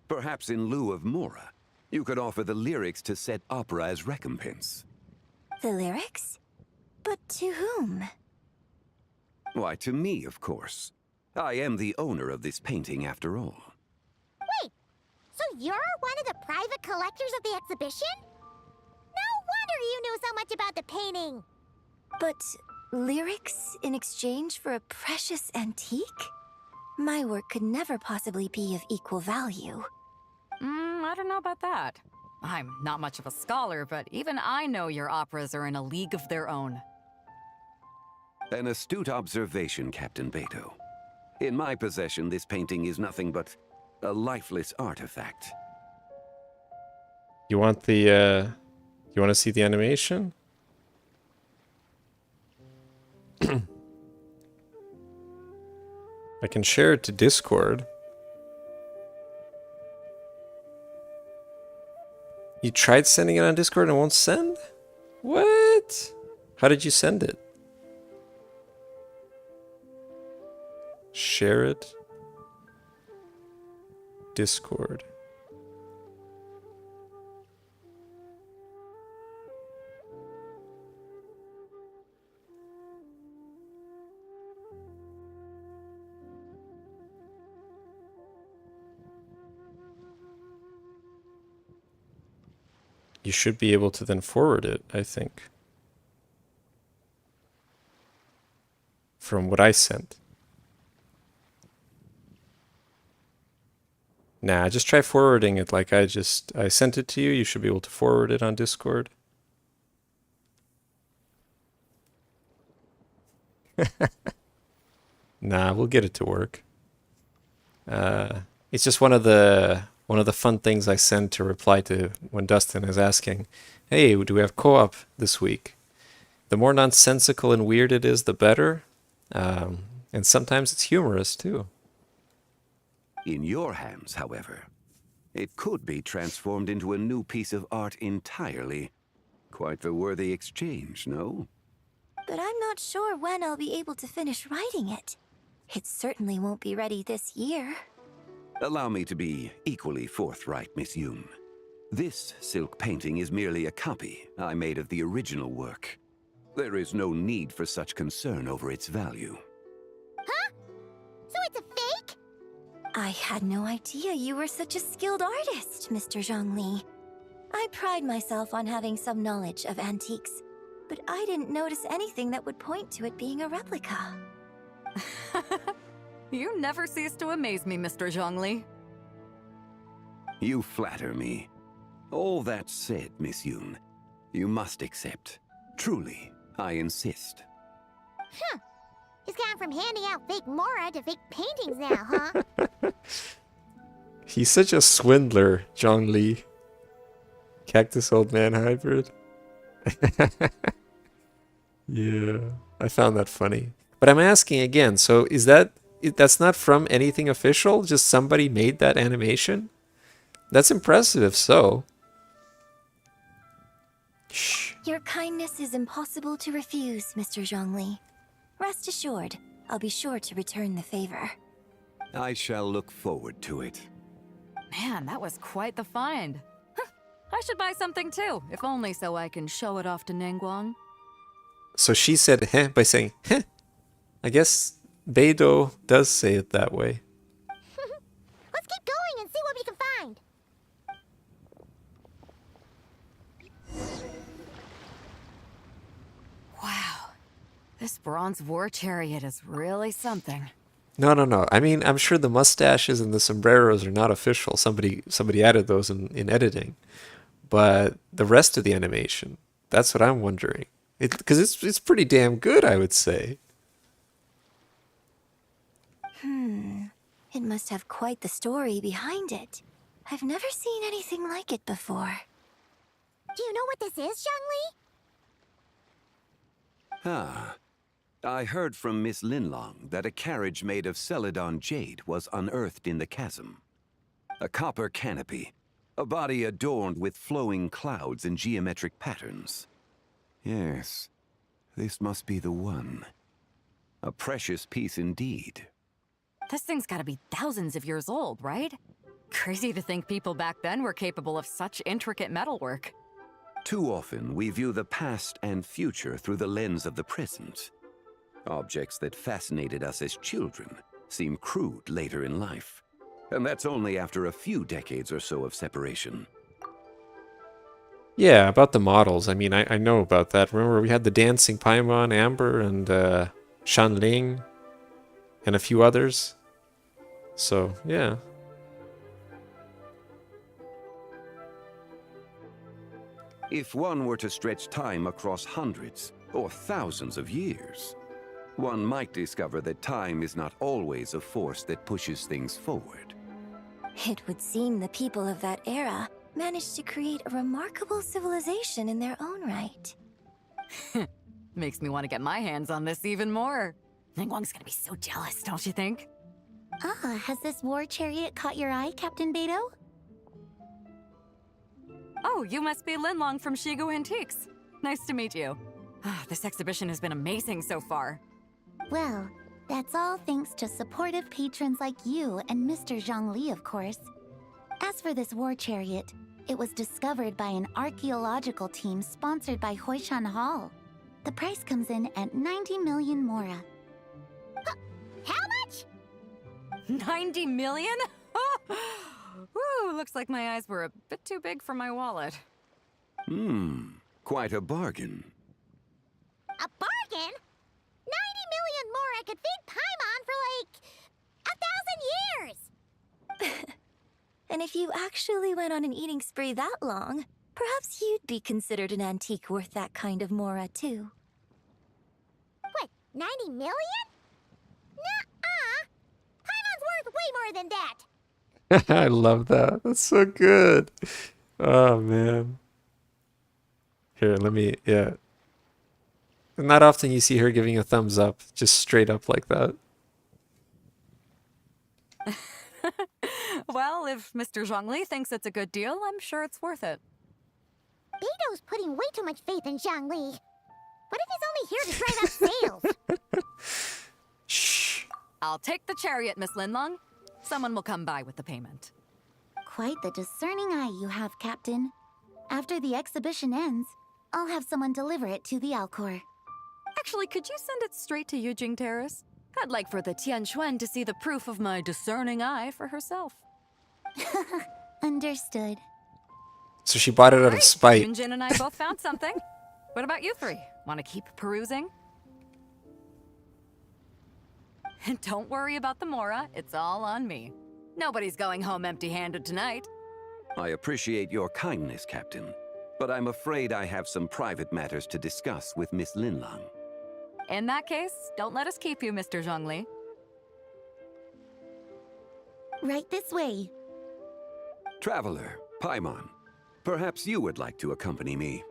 Perhaps in lieu of Mora, you could offer the lyrics to said opera as recompense. The lyrics? But to whom? Why, to me, of course. I am the owner of this painting, after all. Wait, so you're one of the private collectors of the exhibition? No wonder you knew so much about the painting! But lyrics in exchange for a precious antique? My work could never possibly be of equal value. I don't know about that. I'm not much of a scholar, but even I know your operas are in a league of their own. An astute observation, Captain Beto. In my possession, this painting is nothing but a lifeless artifact. You want the, you want to see the animation? I can share it to Discord. You tried sending it on Discord and it won't send? What? How did you send it? Share it. Discord. You should be able to then forward it, I think. From what I sent. Nah, just try forwarding it like I sent it to you. You should be able to forward it on Discord. Nah, we'll get it to work. It's just one of the fun things I send to reply to when Dustin is asking, "Hey, do we have co-op this week?" The more nonsensical and weird it is, the better. And sometimes it's humorous too. In your hands, however, it could be transformed into a new piece of art entirely. Quite the worthy exchange, no? But I'm not sure when I'll be able to finish writing it. It certainly won't be ready this year. Allow me to be equally forthright, Miss Yoon. This silk painting is merely a copy I made of the original work. There is no need for such concern over its value. Huh? So it's a fake? I had no idea you were such a skilled artist, Mr. Zhongli. I pride myself on having some knowledge of antiques, but I didn't notice anything that would point to it being a replica. You never cease to amaze me, Mr. Zhongli. You flatter me. All that said, Miss Yoon, you must accept. Truly, I insist. Huh. He's gone from handing out fake Mora to fake paintings now, huh? He's such a swindler, Zhong Li. Cactus old man hybrid. Yeah, I found that funny. But I'm asking again, so is that's not from anything official? Just somebody made that animation? That's impressive if so. Shh. Your kindness is impossible to refuse, Mr. Zhongli. Rest assured, I'll be sure to return the favor. I shall look forward to it. Man, that was quite the find. Huh, I should buy something too, if only so I can show it off to Ningguang. So she said heh by saying heh. I guess Beidou does say it that way. Let's keep going and see what we can find. Wow, this bronze war chariot is really something. No. I mean, I'm sure the mustaches and the sombreros are not official. Somebody added those in editing. But the rest of the animation, that's what I'm wondering. Because it's pretty damn good, I would say. It must have quite the story behind it. I've never seen anything like it before. Do you know what this is, Zhongli? Ah. I heard from Miss Linlong that a carriage made of Celadon jade was unearthed in the chasm. A copper canopy, a body adorned with flowing clouds and geometric patterns. Yes, this must be the one. A precious piece indeed. This thing's gotta be thousands of years old, right? Crazy to think people back then were capable of such intricate metalwork. Too often, we view the past and future through the lens of the present. Objects that fascinated us as children seem crude later in life. And that's only after a few decades or so of separation. Yeah, about the models. I mean, I know about that. Remember, we had the dancing Paimon, Amber, and Shanling, and a few others. So, yeah. If one were to stretch time across hundreds or thousands of years, one might discover that time is not always a force that pushes things forward. It would seem the people of that era managed to create a remarkable civilization in their own right. Makes me want to get my hands on this even more. Ningguang's gonna be so jealous, don't you think? Ah, has this war chariot caught your eye, Captain Beidou? Oh, you must be Linlong from Shigu Antiques. Nice to meet you. This exhibition has been amazing so far. Well, that's all thanks to supportive patrons like you and Mr. Zhongli, of course. As for this war chariot, it was discovered by an archaeological team sponsored by Hoishan Hall. The price comes in at 90 million Mora. How much? 90 million? Woo, looks like my eyes were a bit too big for my wallet. Quite a bargain. A bargain? 90 million Mora could feed Paimon for like 1,000 years! And if you actually went on an eating spree that long, perhaps you'd be considered an antique worth that kind of mora, too. What, 90 million? Nuh-uh! Paimon's worth way more than that! I love that. That's so good. Oh, man. Here, let me, yeah. Not often you see her giving a thumbs up, just straight up like that. Well, if Mr. Zhongli thinks it's a good deal, I'm sure it's worth it. Beto's putting way too much faith in Zhongli. What if he's only here to drive up sales? Shh. I'll take the chariot, Miss Linlong. Someone will come by with the payment. Quite the discerning eye you have, Captain. After the exhibition ends, I'll have someone deliver it to the Alcor. Actually, could you send it straight to Yujing Terrace? I'd like for the Tianquan to see the proof of my discerning eye for herself. Understood. So she bought it out of Great. spite. Yunjin and I both found something. What about you three? Want to keep perusing? And don't worry about the mora. It's all on me. Nobody's going home empty-handed tonight. I appreciate your kindness, Captain, but I'm afraid I have some private matters to discuss with Miss Linlong. In that case, don't let us keep you, Mr. Zhongli. Right this way. Traveler, Paimon, perhaps you would like to accompany me.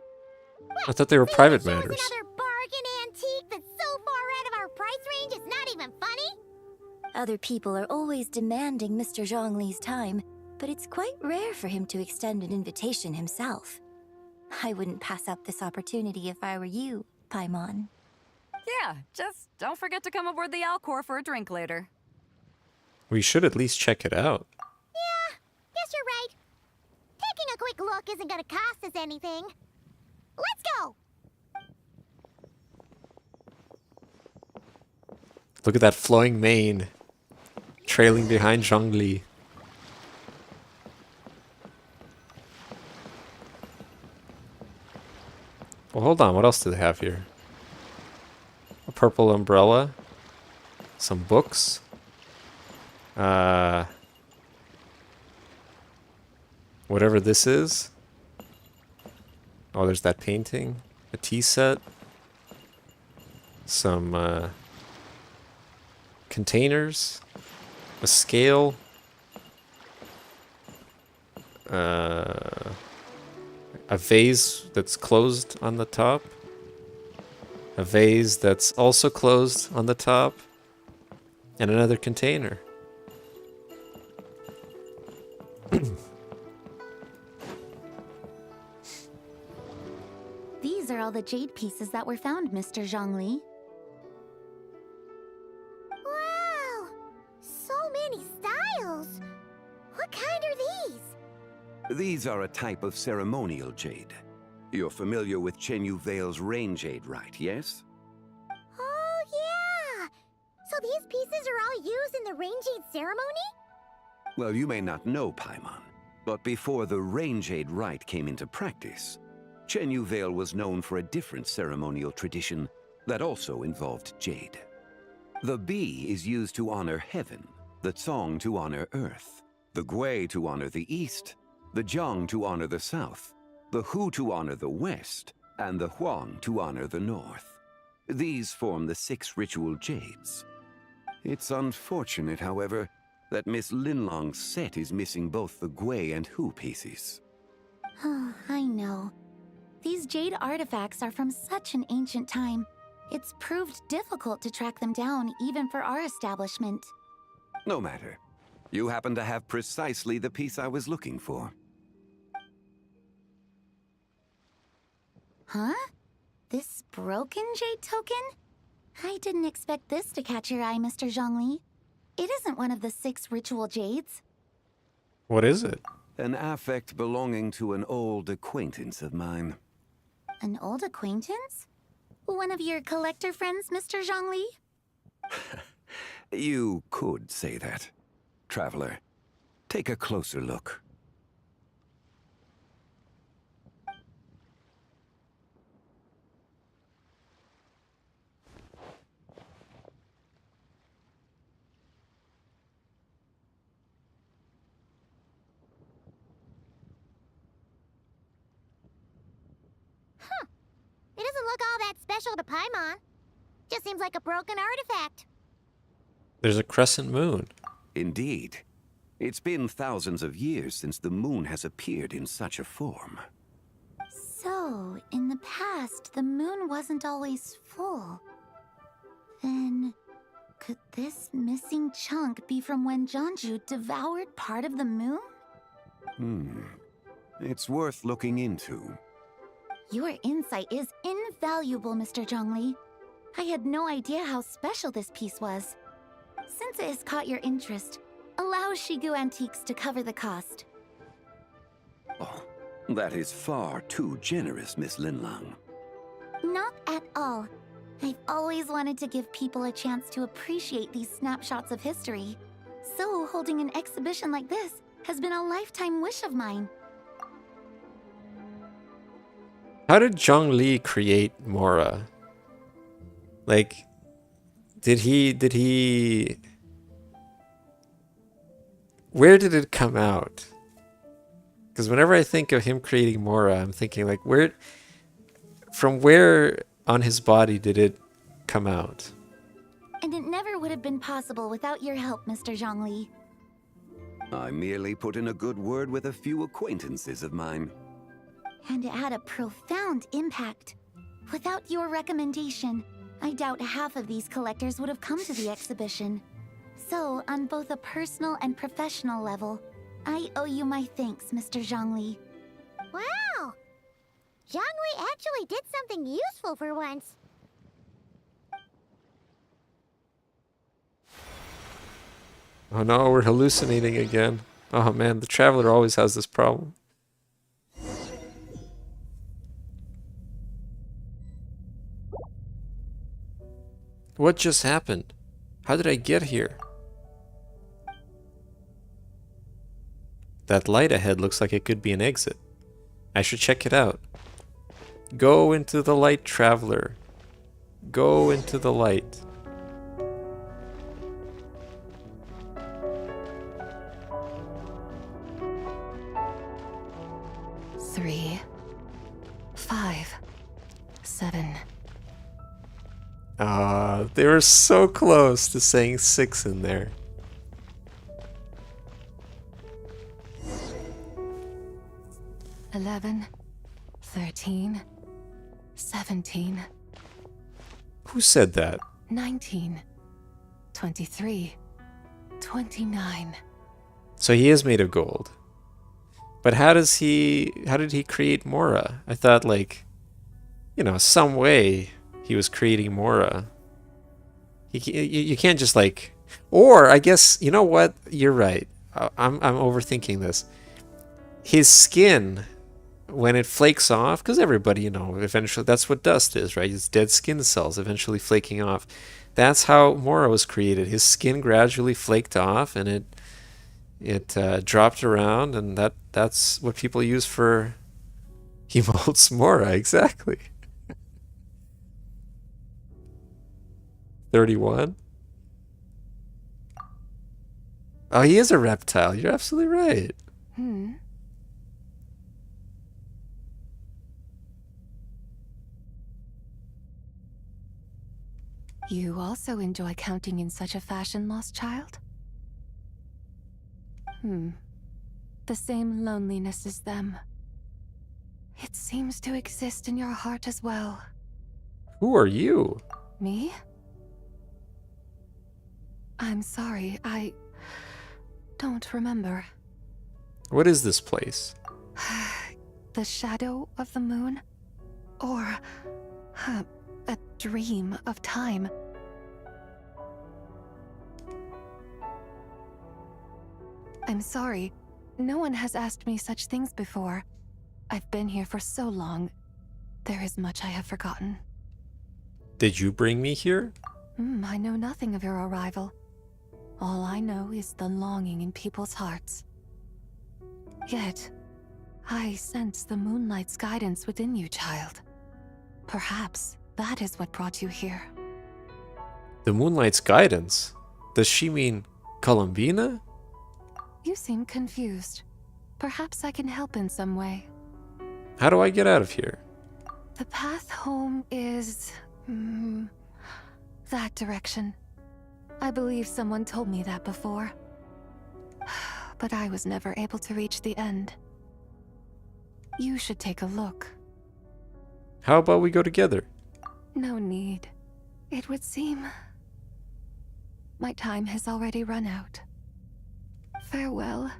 I thought they were private Show us matters. another bargain antique that's so far out of our price range it's not even funny? Other people are always demanding Mr. Zhongli's time, but it's quite rare for him to extend an invitation himself. I wouldn't pass up this opportunity if I were you, Paimon. Yeah, just don't forget to come aboard the Alcor for a drink later. We should at least check it out. Yeah, guess you're right. Taking a quick look isn't gonna cost us anything. Let's go! Look at that flowing mane trailing behind Zhongli. Well, hold on. What else do they have here? A purple umbrella. Some books. Whatever this is. Oh, there's that painting. A tea set. Some containers. A scale. A vase that's closed on the top. A vase that's also closed on the top. And another container. These are all the jade pieces that were found, Mr. Zhongli. Wow! So many styles! What kind are these? These are a type of ceremonial jade. You're familiar with Chen Yu Vale's rain jade, right, yes? Oh, yeah! So these pieces are all used in the rain jade ceremony? Well, you may not know, Paimon, but before the rain jade rite came into practice, Chen Yu Vale was known for a different ceremonial tradition that also involved jade. The bee is used to honor heaven, the Tsong to honor earth, the Gui to honor the east, the Jiang to honor the south, the Hu to honor the west, and the Huang to honor the north. These form the 6 ritual jades. It's unfortunate, however, that Miss Linlong's set is missing both the Gui and Hu pieces. Oh, I know. These jade artifacts are from such an ancient time. It's proved difficult to track them down, even for our establishment. No matter. You happen to have precisely the piece I was looking for. Huh? This broken jade token? I didn't expect this to catch your eye, Mr. Zhongli. It isn't one of the 6 ritual jades. What is it? An affect belonging to an old acquaintance of mine. An old acquaintance? One of your collector friends, Mr. Zhongli? You could say that. Traveler, take a closer look. call that special to Paimon. Just seems like a broken artifact. There's a crescent moon. Indeed. It's been thousands of years since the moon has appeared in such a form. So, in the past, the moon wasn't always full. Then, could this missing chunk be from when Jeonju devoured part of the moon? It's worth looking into. Your insight is invaluable, Mr. Zhongli. I had no idea how special this piece was. Since it has caught your interest, allow Shigu Antiques to cover the cost. Oh, that is far too generous, Miss Linlang. Not at all. I've always wanted to give people a chance to appreciate these snapshots of history. So, holding an exhibition like this has been a lifetime wish of mine. How did Zhongli create Mora? Like, did he... Where did it come out? Because whenever I think of him creating Mora, I'm thinking like, from where on his body did it come out? And it never would have been possible without your help, Mr. Zhongli. I merely put in a good word with a few acquaintances of mine. And it had a profound impact. Without your recommendation, I doubt half of these collectors would have come to the exhibition. So, on both a personal and professional level, I owe you my thanks, Mr. Zhongli. Wow! Zhongli actually did something useful for once. Oh no, we're hallucinating again. Oh man, the Traveler always has this problem. What just happened? How did I get here? That light ahead looks like it could be an exit. I should check it out. Go into the light, Traveler. Go into the light. Three, 5, 7. They were so close to saying 6 in there. $11, 13, 17, Who said that? 19, 23, 29. So he is made of gold. But how did he create Mora? I thought like, some way he was creating Mora. You can't just like, or I guess, you know what? You're right. I'm overthinking this. His skin, when it flakes off, because everybody, eventually that's what dust is, right? It's dead skin cells eventually flaking off. That's how Mora was created. His skin gradually flaked off, and it dropped around, and that's what people use for he molds Mora, exactly. 31. Oh, he is a reptile. You're absolutely right. You also enjoy counting in such a fashion, lost child? The same loneliness as them. It seems to exist in your heart as well. Who are you? Me? I'm sorry, I don't remember. What is this place? The shadow of the moon? Or a dream of time? I'm sorry. No one has asked me such things before. I've been here for so long. There is much I have forgotten. Did you bring me here? I know nothing of your arrival. All I know is the longing in people's hearts. Yet, I sense the moonlight's guidance within you, child. Perhaps that is what brought you here. The moonlight's guidance? Does she mean Columbina? You seem confused. Perhaps I can help in some way. How do I get out of here? The path home is... that direction. I believe someone told me that before. But I was never able to reach the end. You should take a look. How about we go together? No need. It would seem... my time has already run out. Farewell.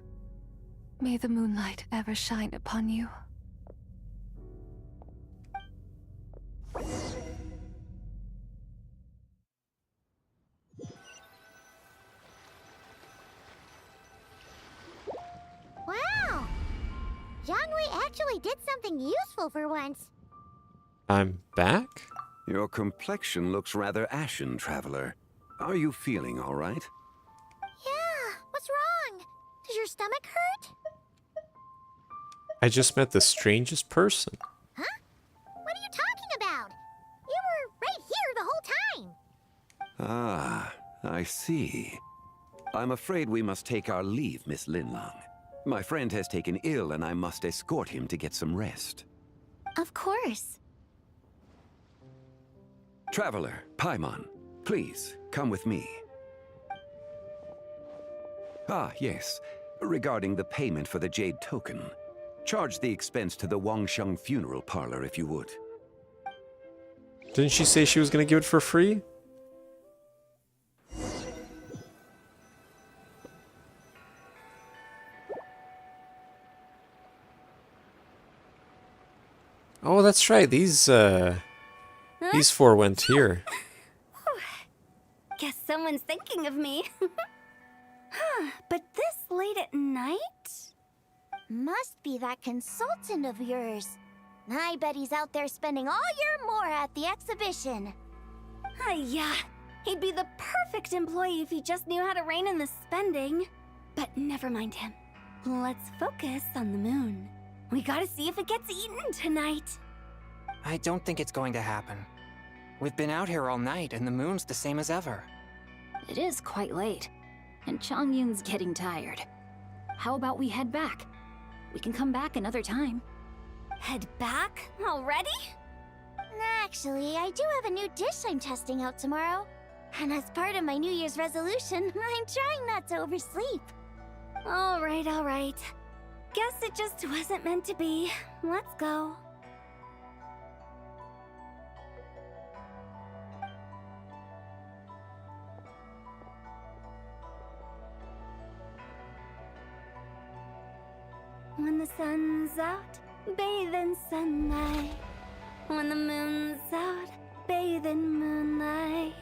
May the moonlight ever shine upon you. Wow! Zhongli actually did something useful for once. I'm back? Your complexion looks rather ashen, Traveler. Are you feeling all right? Yeah, what's wrong? Does your stomach hurt? I just met the strangest person. Huh? What are you talking about? You were right here the whole time. Ah, I see. I'm afraid we must take our leave, Miss Linlang. My friend has taken ill and I must escort him to get some rest. Of course. Traveler, Paimon, please, come with me. Ah, yes. Regarding the payment for the Jade Token. Charge the expense to the Wangsheng Funeral Parlor if you would. Didn't she say she was gonna give it for free? Oh, that's right. These four went here. Guess someone's thinking of me. But this late at night? Must be that consultant of yours. I bet he's out there spending all year more at the exhibition. Yeah, he'd be the perfect employee if he just knew how to rein in the spending. But never mind him. Let's focus on the moon. We gotta see if it gets eaten tonight. I don't think it's going to happen. We've been out here all night, and the moon's the same as ever. It is quite late, and Chongyun's getting tired. How about we head back? We can come back another time. Head back already? Actually, I do have a new dish I'm testing out tomorrow. And as part of my New Year's resolution, I'm trying not to oversleep. All right. Guess it just wasn't meant to be. Let's go. When the sun's out, bathe in sunlight. When the moon's out, bathe in moonlight.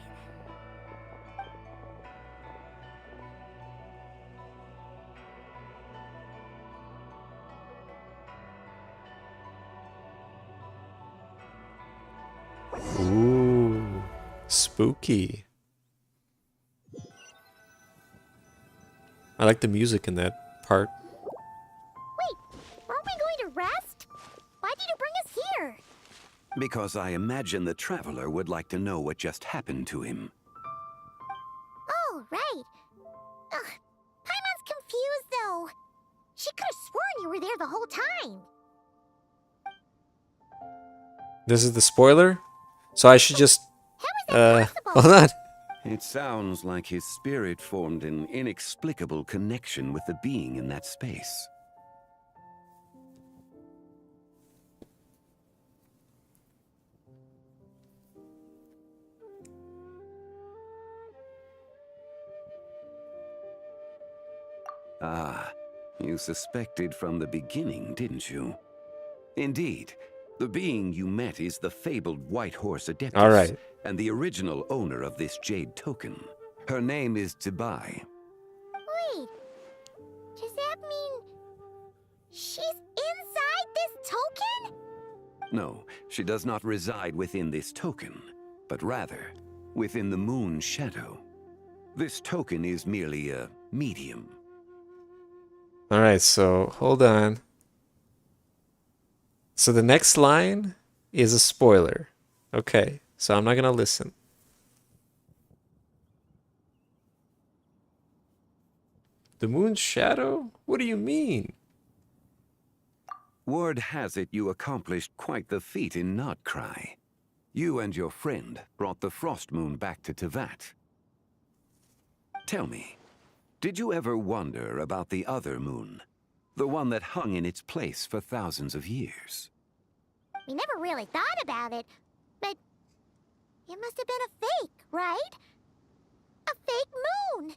Ooh, spooky. I like the music in that part. Wait, aren't we going to rest? Why did you bring us here? Because I imagine the Traveler would like to know what just happened to him. Oh, right. Ugh, Paimon's confused, though. She could have sworn you were there the whole time. This is the spoiler? So I should just... How is that possible? hold on. It sounds like his spirit formed an inexplicable connection with the being in that space. Ah, you suspected from the beginning, didn't you? Indeed. The being you met is the fabled White Horse Adeptus, All right. and the original owner of this Jade Token. Her name is Zibai. Wait, does that mean she's inside this token? No, she does not reside within this token, but rather within the moon's shadow. This token is merely a medium. All right, so hold on. So the next line is a spoiler. Okay, so I'm not going to listen. The moon's shadow? What do you mean? Word has it you accomplished quite the feat in Notcry. You and your friend brought the Frost Moon back to Tevat. Tell me, did you ever wonder about the other moon? The one that hung in its place for thousands of years? We never really thought about it, but it must have been a fake, right? A fake moon!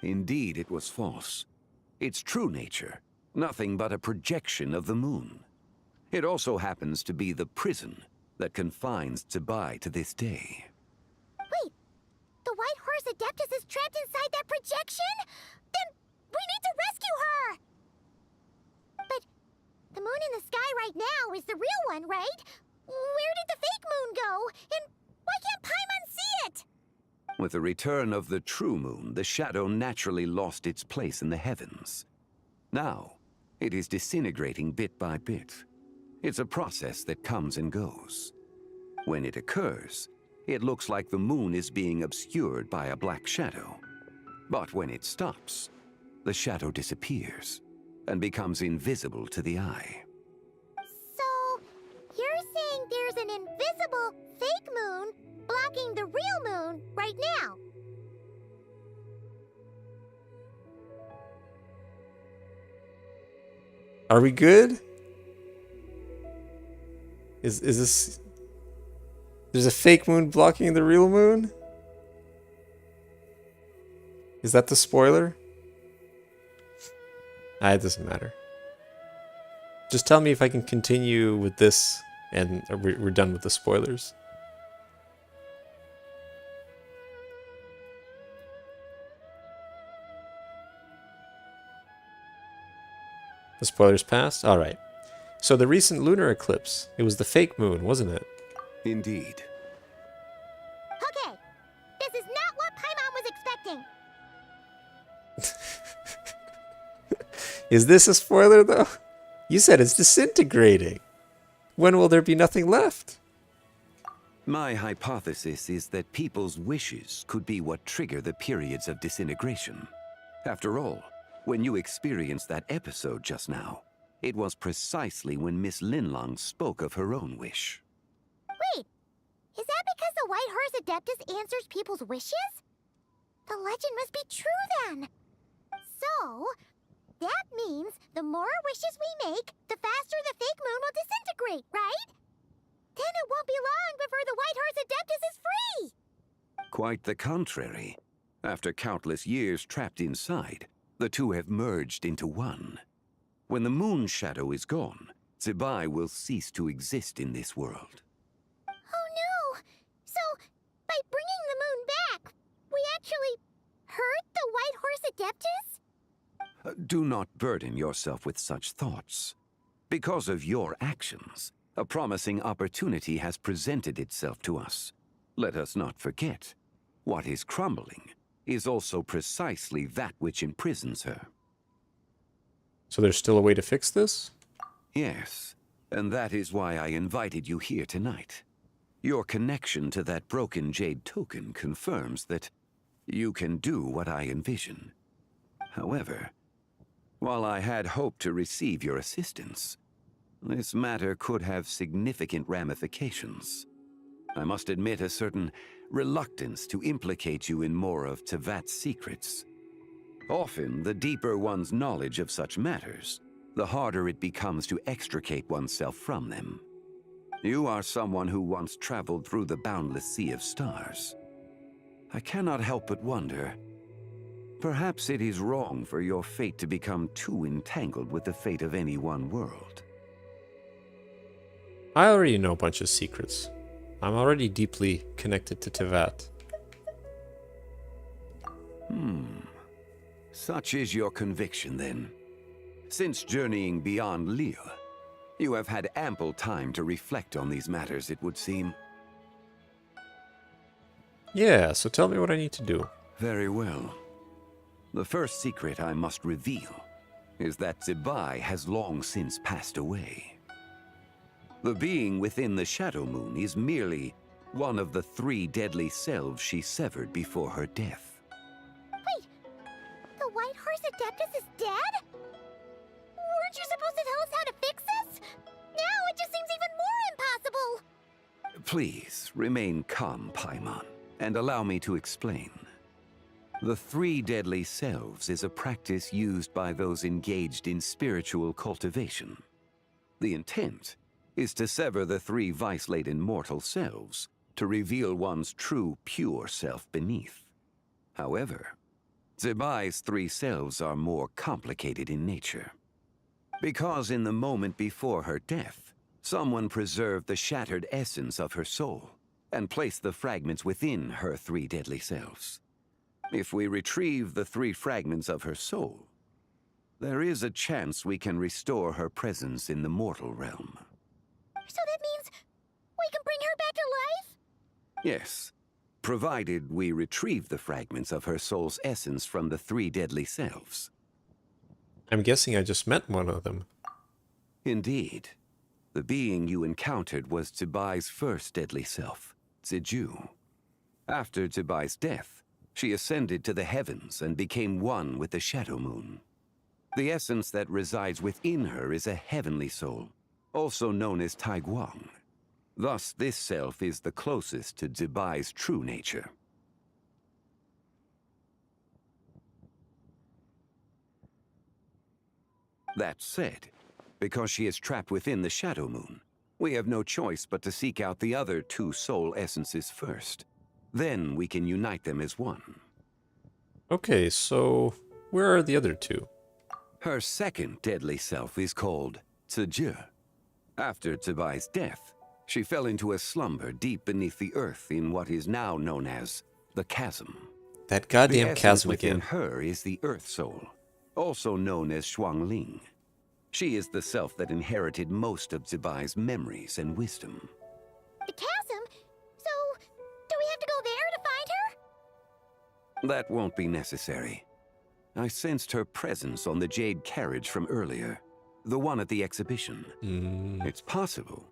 Indeed, it was false. Its true nature, nothing but a projection of the moon. It also happens to be the prison that confines Tsibai to this day. Wait, the White Horse Adeptus is trapped inside that projection? Then we need to rescue her! But the moon in the sky right now is the real one, right? Where did the fake moon go? And why can't Paimon see it? With the return of the true moon, the shadow naturally lost its place in the heavens. Now, it is disintegrating bit by bit. It's a process that comes and goes. When it occurs, it looks like the moon is being obscured by a black shadow. But when it stops, the shadow disappears and becomes invisible to the eye. So, you're saying there's an invisible fake moon blocking the real moon right now? Are we good? Is this... There's a fake moon blocking the real moon? Is that the spoiler? It doesn't matter. Just tell me if I can continue with this and we're done with the spoilers. The spoilers passed? Alright. So the recent lunar eclipse, it was the fake moon, wasn't it? Indeed. Okay, this is not what Paimon was expecting. Is this a spoiler though? You said it's disintegrating. When will there be nothing left? My hypothesis is that people's wishes could be what trigger the periods of disintegration. After all, when you experienced that episode just now, it was precisely when Miss Linlong spoke of her own wish. Wait, is that because the White Horse Adeptus answers people's wishes? The legend must be true then. So, that means the more wishes we make, the faster the fake moon will disintegrate, right? Then it won't be long before the White Horse Adeptus is free! Quite the contrary. After countless years trapped inside, the two have merged into one. When the moon shadow is gone, Tsibai will cease to exist in this world. Oh no! So, by bringing the moon back, we actually hurt the White Horse Adeptus? Do not burden yourself with such thoughts. Because of your actions, a promising opportunity has presented itself to us. Let us not forget, what is crumbling is also precisely that which imprisons her. So there's still a way to fix this? Yes, and that is why I invited you here tonight. Your connection to that broken jade token confirms that you can do what I envision. However, while I had hoped to receive your assistance, this matter could have significant ramifications. I must admit a certain reluctance to implicate you in more of Tevat's secrets. Often, the deeper one's knowledge of such matters, the harder it becomes to extricate oneself from them. You are someone who once traveled through the boundless sea of stars. I cannot help but wonder, perhaps it is wrong for your fate to become too entangled with the fate of any one world. I already know a bunch of secrets. I'm already deeply connected to Tevat. Such is your conviction, then. Since journeying beyond Lille, you have had ample time to reflect on these matters, it would seem. Yeah, so tell me what I need to do. Very well. The first secret I must reveal is that Tsibai has long since passed away. The being within the Shadow Moon is merely one of the 3 deadly selves she severed before her death. Wait, the White Horse Adeptus is dead? Weren't you supposed to tell us how to fix this? Please remain calm, Paimon, and allow me to explain. The three deadly selves is a practice used by those engaged in spiritual cultivation. The intent is to sever the three vice-laden mortal selves to reveal one's true, pure self beneath. However, Zibai's three selves are more complicated in nature. Because in the moment before her death, someone preserved the shattered essence of her soul and placed the fragments within her three deadly selves. If we retrieve the three fragments of her soul, there is a chance we can restore her presence in the mortal realm. So that means we can bring her back to life? Yes, provided we retrieve the fragments of her soul's essence from the three deadly selves. I'm guessing I just met one of them. Indeed. The being you encountered was Zibai's first deadly self, Ziju. After Zibai's death, she ascended to the heavens and became one with the Shadow Moon. The essence that resides within her is a heavenly soul, also known as Taiguang. Thus, this self is the closest to Zibai's true nature. That said, because she is trapped within the Shadow Moon, we have no choice but to seek out the other two soul essences first. Then we can unite them as one. Okay, so where are the other two? Her second deadly self is called Ziji. After Zibai's death, she fell into a slumber deep beneath the earth in what is now known as the Chasm. That goddamn The chasm essence within again. her is the Earth Soul, also known as Shuangling. She is the self that inherited most of Zibai's memories and wisdom. The chasm? So, do we have to go there to find her? That won't be necessary. I sensed her presence on the jade carriage from earlier, the one at the exhibition. It's possible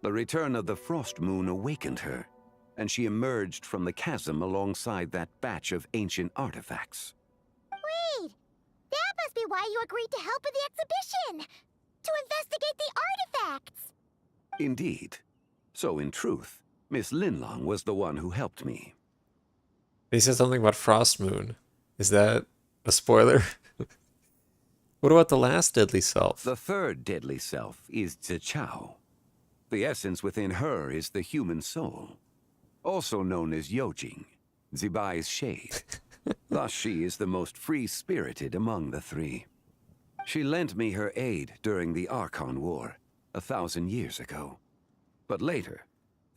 the return of the Frost Moon awakened her, and she emerged from the chasm alongside that batch of ancient artifacts. Wait! That must be why you agreed to help with the exhibition! To investigate the artifacts! Indeed. So in truth, Miss Linlong was the one who helped me. They said something about Frost Moon. Is that a spoiler? What about the last deadly self? The third deadly self is Zichao. The essence within her is the human soul, also known as Yojing, Zibai's shade. Thus she is the most free-spirited among the three. She lent me her aid during the Archon War, 1,000 years ago. But later,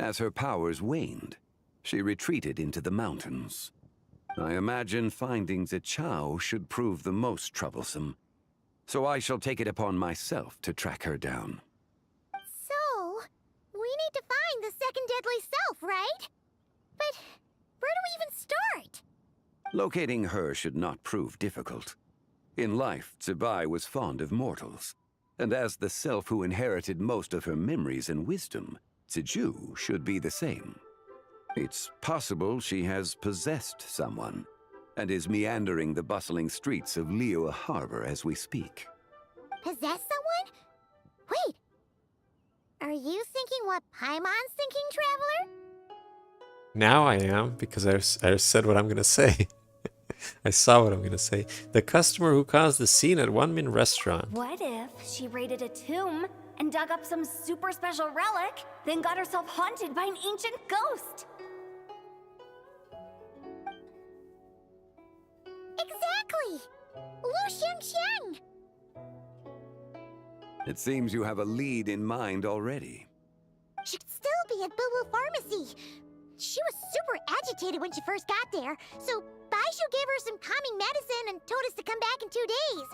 as her powers waned, she retreated into the mountains. I imagine finding Zichao should prove the most troublesome, so I shall take it upon myself to track her down. So, we need to find the second deadly self, right? But where do we even start? Locating her should not prove difficult. In life, Zibai was fond of mortals, and as the self who inherited most of her memories and wisdom, Ziju should be the same. It's possible she has possessed someone, and is meandering the bustling streets of Liyue Harbor as we speak. Possess someone? Wait! Are you thinking what Paimon's thinking, Traveler? Now I am, because I said what I'm going to say. I saw what I'm going to say. The customer who caused the scene at One Min Restaurant. What if she raided a tomb and dug up some super special relic, then got herself haunted by an ancient ghost? Exactly! Lu Xiangxiang! It seems you have a lead in mind already. She could still be at Boo Boo Pharmacy. She was super agitated when she first got there, so Baishu gave her some calming medicine and told us to come back in 2 days.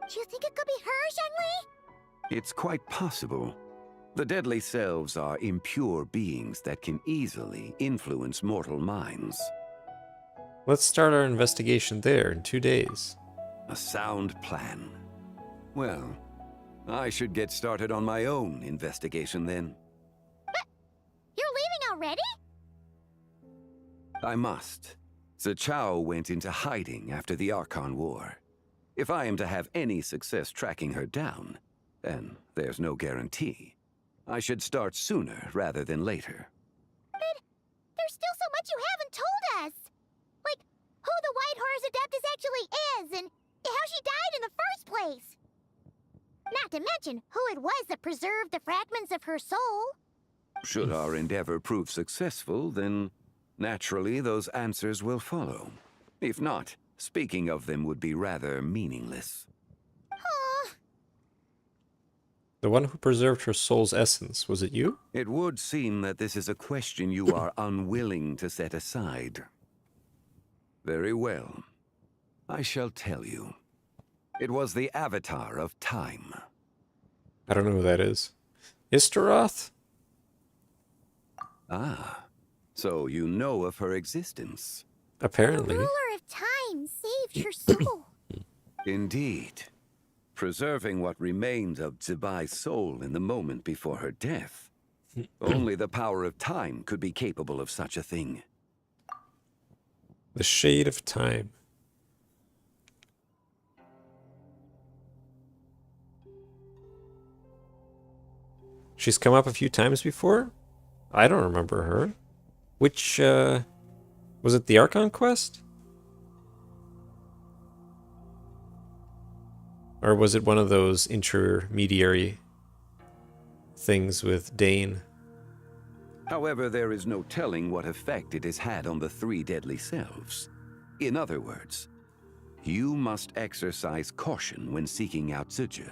Do you think it could be her, Zhengli? It's quite possible. The deadly selves are impure beings that can easily influence mortal minds. Let's start our investigation there in 2 days. A sound plan. Well, I should get started on my own investigation then. You're leaving already? I must. Zichao went into hiding after the Archon War. If I am to have any success tracking her down, and there's no guarantee, I should start sooner rather than later. Ars Adeptus actually is, and how she died in the first place. Not to mention who it was that preserved the fragments of her soul. Should our endeavor prove successful, then naturally those answers will follow. If not, speaking of them would be rather meaningless. The one who preserved her soul's essence, was it you? It would seem that this is a question you are unwilling to set aside. Very well. I shall tell you. It was the Avatar of Time. I don't know who that is. Istaroth? Ah, so you know of her existence. Apparently. The ruler of time saved her soul. Indeed. Preserving what remained of Zibai's soul in the moment before her death. Only the power of time could be capable of such a thing. The Shade of Time. She's come up a few times before? I don't remember her. Which, was it the Archon quest? Or was it one of those intermediary things with Dane? However, there is no telling what effect it has had on the three deadly selves. In other words, you must exercise caution when seeking out Zhuge.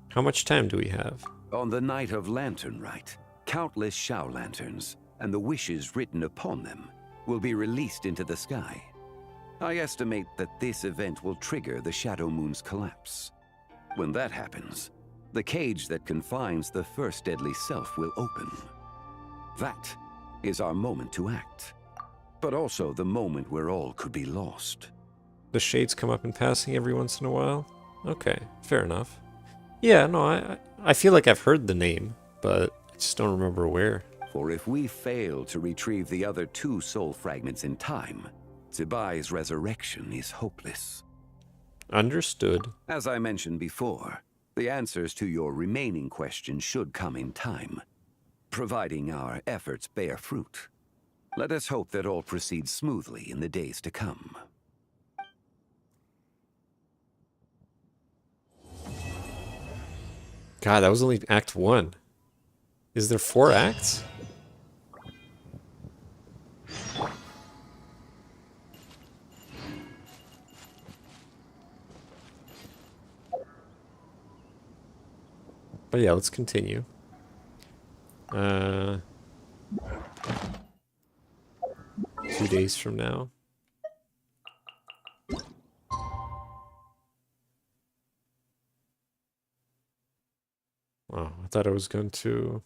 How much time do we have? On the night of Lantern Rite, countless Shao lanterns and the wishes written upon them will be released into the sky. I estimate that this event will trigger the Shadow Moon's collapse. When that happens, the cage that confines the first deadly self will open. That is our moment to act, but also the moment where all could be lost. The shades come up in passing every once in a while? Okay, fair enough. Yeah, no, I feel like I've heard the name, but I just don't remember where. For if we fail to retrieve the other two soul fragments in time, Zibai's resurrection is hopeless. Understood. As I mentioned before, the answers to your remaining questions should come in time, providing our efforts bear fruit. Let us hope that all proceeds smoothly in the days to come. God, that was only Act 1. Is there 4 acts? But yeah, let's continue. 2 days from now. Oh, I thought I was going to...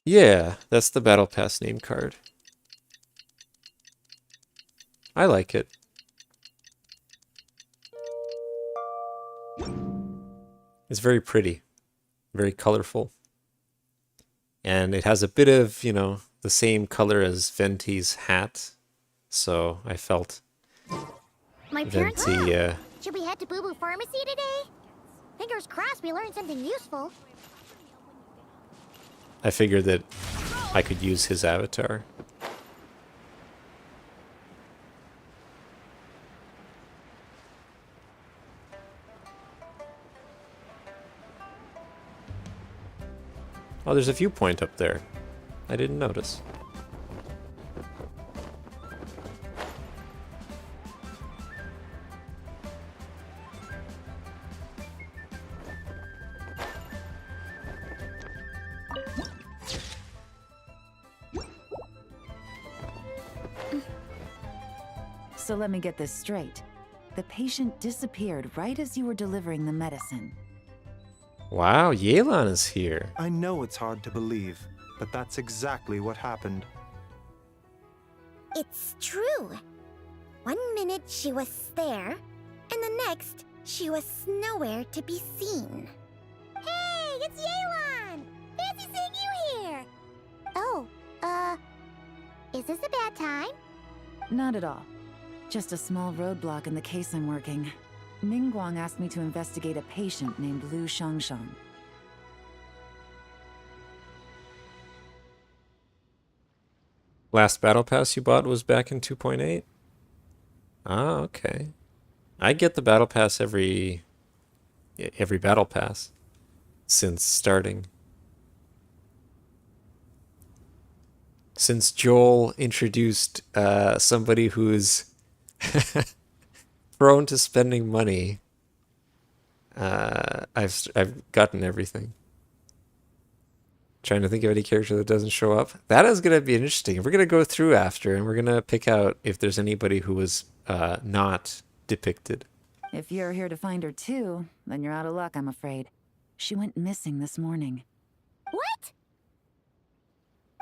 Yeah, that's the Battle Pass name card. I like it. It's very pretty, very colorful. And it has a bit of, you know, the same color as Venti's hat. So I felt My parents. Venti, Should we head to Boo Boo Pharmacy today? Fingers crossed we learned something useful. I figured that I could use his avatar. Oh, there's a viewpoint up there. I didn't notice. So let me get this straight. The patient disappeared right as you were delivering the medicine. Wow, Yelan is here. I know it's hard to believe, but that's exactly what happened. It's true. 1 minute she was there, and the next she was nowhere to be seen. Hey, it's Yelan! Fancy seeing you here! Oh, is this a bad time? Not at all. Just a small roadblock in the case I'm working. Ningguang asked me to investigate a patient named Lu Shangshang. Last battle pass you bought was back in 2.8? Ah, okay. I get the battle pass every battle pass since starting. Since Joel introduced somebody who's prone to spending money, I've gotten everything. Trying to think of any character that doesn't show up. That is going to be interesting. We're going to go through after, and we're going to pick out if there's anybody who was not depicted. If you're here to find her too, then you're out of luck, I'm afraid. She went missing this morning. What?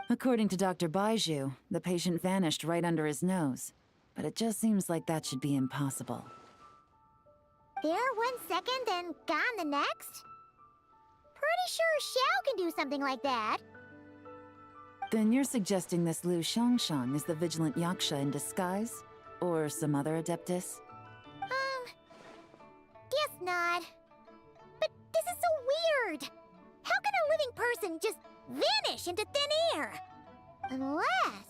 According to Dr. Baiju, the patient vanished right under his nose. But it just seems like that should be impossible. There 1 second and gone the next? Pretty sure Xiao can do something like that. Then you're suggesting this Lu Shangshang is the vigilant Yaksha in disguise? Or some other adeptus? Guess not. But this is so weird. How can a living person just vanish into thin air? Unless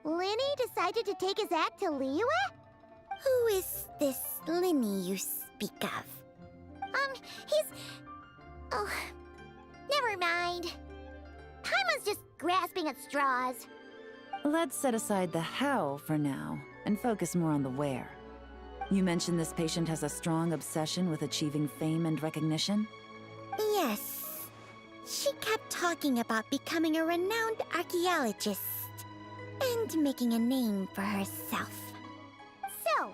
Linny decided to take his act to Liyue? Who is this Linny you speak of? He's... Oh, never mind. Paimon's just grasping at straws. Let's set aside the how for now, and focus more on the where. You mentioned this patient has a strong obsession with achieving fame and recognition? Yes. She kept talking about becoming a renowned archaeologist and making a name for herself. So,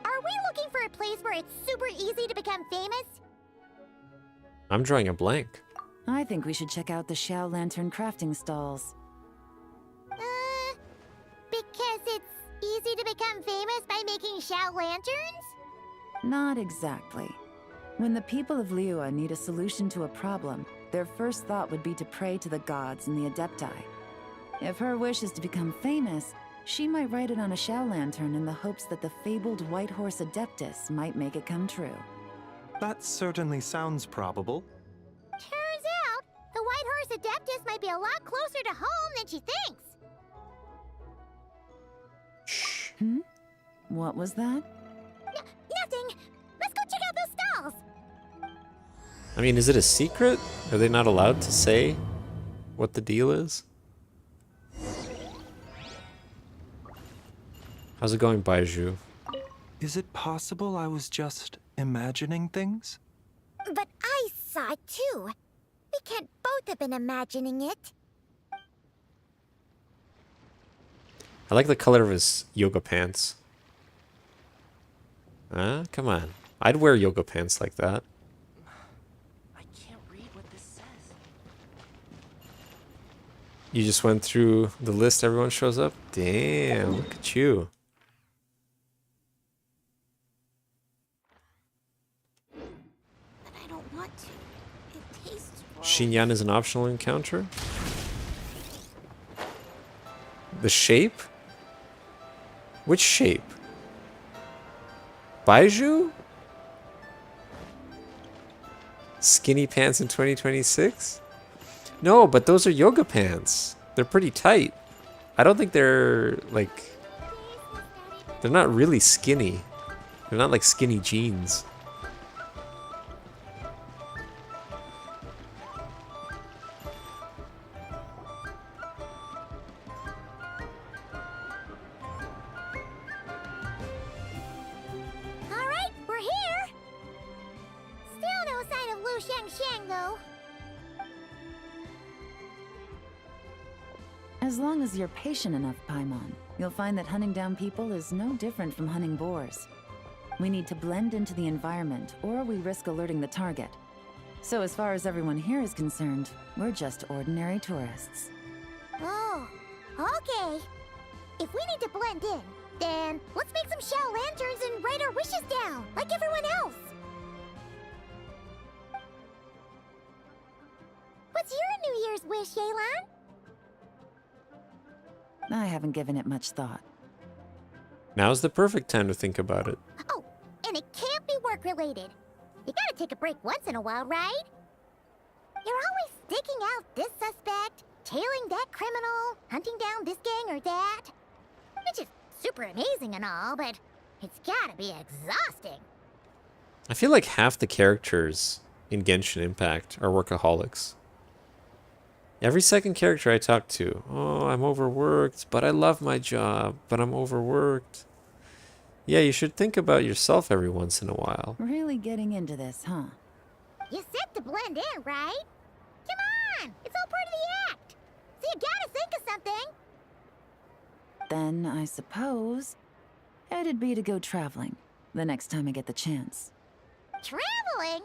are we looking for a place where it's super easy to become famous? I'm drawing a blank. I think we should check out the Xiao Lantern crafting stalls. Because it's easy to become famous by making Xiao lanterns? Not exactly. When the people of Liyue need a solution to a problem, their first thought would be to pray to the gods and the Adepti. If her wish is to become famous, she might write it on a Xiao lantern in the hopes that the fabled White Horse Adeptus might make it come true. That certainly sounds probable. Turns out, the White Horse Adeptus might be a lot closer to home than she thinks. Hmm? What was that? Nothing. Let's go check out those stalls. I mean, is it a secret? Are they not allowed to say what the deal is? How's it going, Baiju? Is it possible I was just imagining things? But I saw it too. We can't both have been imagining it. I like the color of his yoga pants. Come on. I'd wear yoga pants like that. I can't read what this says. You just went through the list, everyone shows up? Damn, look at you. But I don't want to. It tastes wrong. Xinyan is an optional encounter? The shape? Which shape? Baiju? Skinny pants in 2026? No, but those are yoga pants. They're pretty tight. I don't think they're like... They're not really skinny. They're not like skinny jeans. Alright, we're here. Still no sign of Lu Shangshang, though. As long as you're patient enough, Paimon, you'll find that hunting down people is no different from hunting boars. We need to blend into the environment, or we risk alerting the target. So as far as everyone here is concerned, we're just ordinary tourists. Oh, okay. If we need to blend in, then let's make some Xiao lanterns and write our wishes down, like everyone else. What's your New Year's wish, Yelan? I haven't given it much thought. Now's the perfect time to think about it. Oh, and it can't be work-related. You gotta take a break once in a while, right? You're always staking out this suspect, tailing that criminal, hunting down this gang or that. Which is super amazing and all, but it's gotta be exhausting. I feel like half the characters in Genshin Impact are workaholics. Every second character I talk to, oh, I'm overworked, but I love my job, but I'm overworked. Yeah, you should think about yourself every once in a while. Really getting into this, huh? You said to blend in, right? Come on, it's all part of the act. So you gotta think of something. Then I suppose it'd be to go traveling the next time I get the chance. Traveling?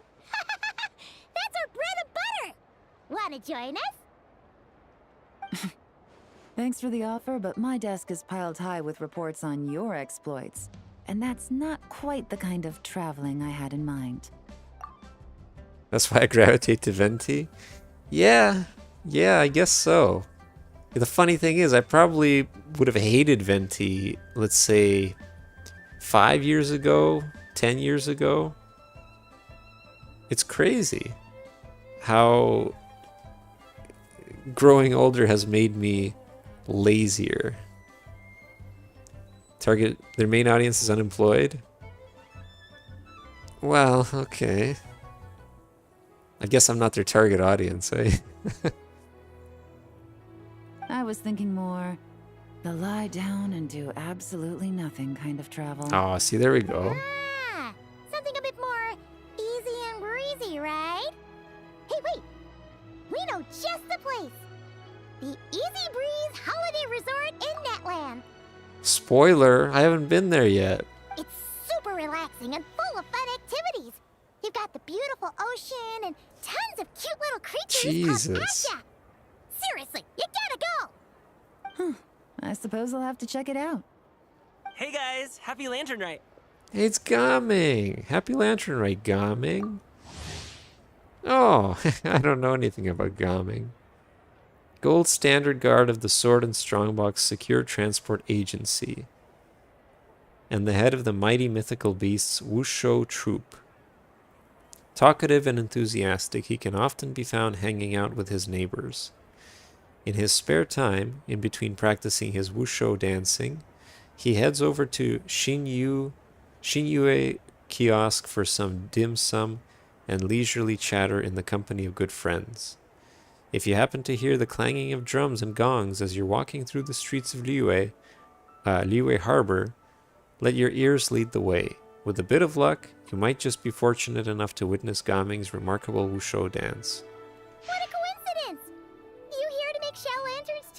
That's our bread and butter. Wanna join us? Thanks for the offer, but my desk is piled high with reports on your exploits. And that's not quite the kind of traveling I had in mind. That's why I gravitate to Venti? Yeah, I guess so. The funny thing is, I probably would have hated Venti, let's say, 5 years ago, 10 years ago. It's crazy how growing older has made me lazier. Target, their main audience is unemployed? Well, okay. I guess I'm not their target audience, eh? I was thinking more the lie down and do absolutely nothing kind of travel. Oh, see, there we go. Ah, something a bit more easy and breezy, right? Hey, wait. We know just the place. The Easy Breeze Holiday Resort in Netland. Spoiler, I haven't been there yet. It's super relaxing and full of fun activities. You've got the beautiful ocean and tons of cute little creatures Jesus. called Asha. Seriously, you gotta go. I suppose I'll have to check it out. Hey guys, happy Lantern Rite. Hey, it's Gaming. Happy Lantern Rite, Gaming. Oh, I don't know anything about Gaming. Gold Standard Guard of the Sword and Strongbox Secure Transport Agency. And the head of the mighty mythical beasts Wusho Troop. Talkative and enthusiastic, he can often be found hanging out with his neighbors. In his spare time, in between practicing his Wusho dancing, he heads over to Shinyue kiosk for some dim sum and leisurely chatter in the company of good friends. If you happen to hear the clanging of drums and gongs as you're walking through the streets of Liyue Harbor, let your ears lead the way. With a bit of luck, you might just be fortunate enough to witness Gaming's remarkable Wusho dance. What a coincidence! You here to make shell lanterns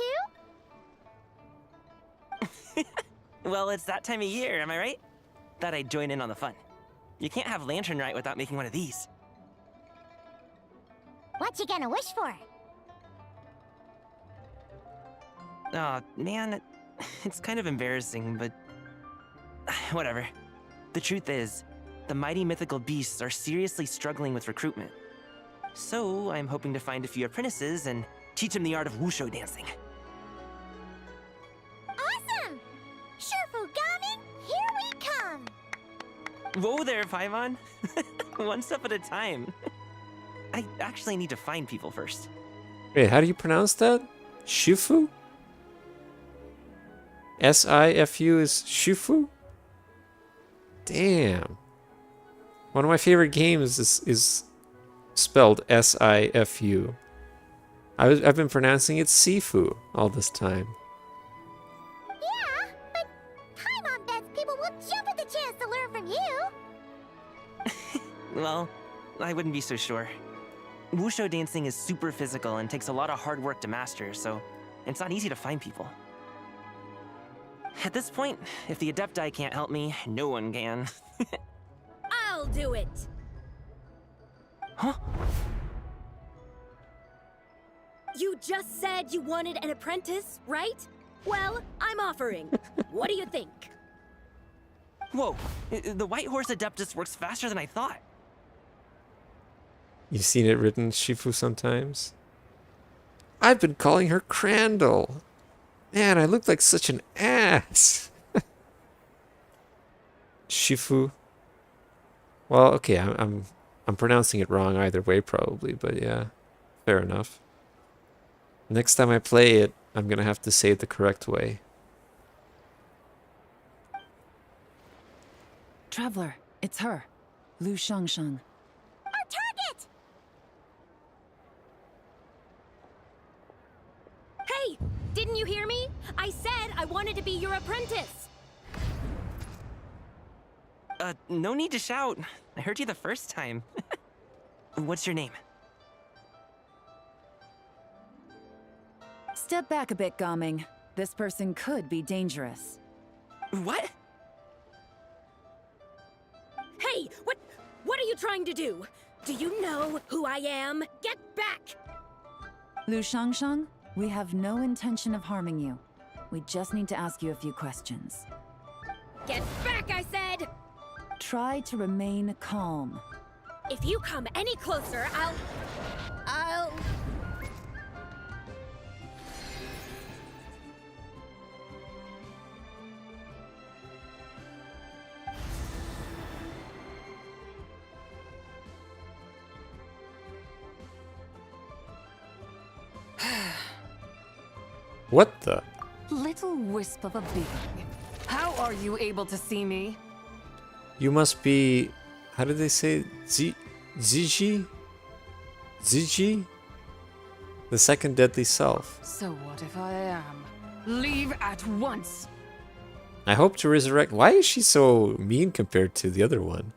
too? Well, it's that time of year, am I right? Thought I'd join in on the fun. You can't have Lantern Rite without making one of these. What you gonna wish for? Aw, man, it's kind of embarrassing, but whatever. The truth is, the mighty mythical beasts are seriously struggling with recruitment. So I'm hoping to find a few apprentices and teach them the art of Wusho dancing. Awesome! Shurfugami, here we come! Whoa there, Paimon. One step at a time. I actually need to find people first. Wait, how do you pronounce that? Shifu? S-I-F-U is Shifu? Damn. One of my favorite games is spelled S-I-F-U. I've been pronouncing it Sifu all this time. Yeah, but Paimon bets people will jump at the chance to learn from you. Well, I wouldn't be so sure. Wusho dancing is super physical and takes a lot of hard work to master, so it's not easy to find people. At this point, if the Adepti can't help me, no one can. I'll do it! Huh? You just said you wanted an apprentice, right? Well, I'm offering. What do you think? Whoa, the White Horse Adeptus works faster than I thought. You've seen it written Shifu sometimes? I've been calling her Crandall. Man, I look like such an ass. Shifu. Well, okay, I'm pronouncing it wrong either way probably, but yeah, fair enough. Next time I play it, I'm gonna have to say it the correct way. Traveler, it's her. Lu Shangshang. Our target! Hey! Didn't you hear me? I said I wanted to be your apprentice! No need to shout. I heard you the first time. What's your name? Step back a bit, Gaming. This person could be dangerous. What? Hey! What are you trying to do? Do you know who I am? Get back! Lu Shangshang, we have no intention of harming you. We just need to ask you a few questions. Get back, I said! Try to remain calm. If you come any closer, I'll... What the? Little wisp of a being. How are you able to see me? You must be... How did they say? Ziji? Ziji? The second deadly self. So what if I am? Leave at once! I hope to resurrect... Why is she so mean compared to the other one?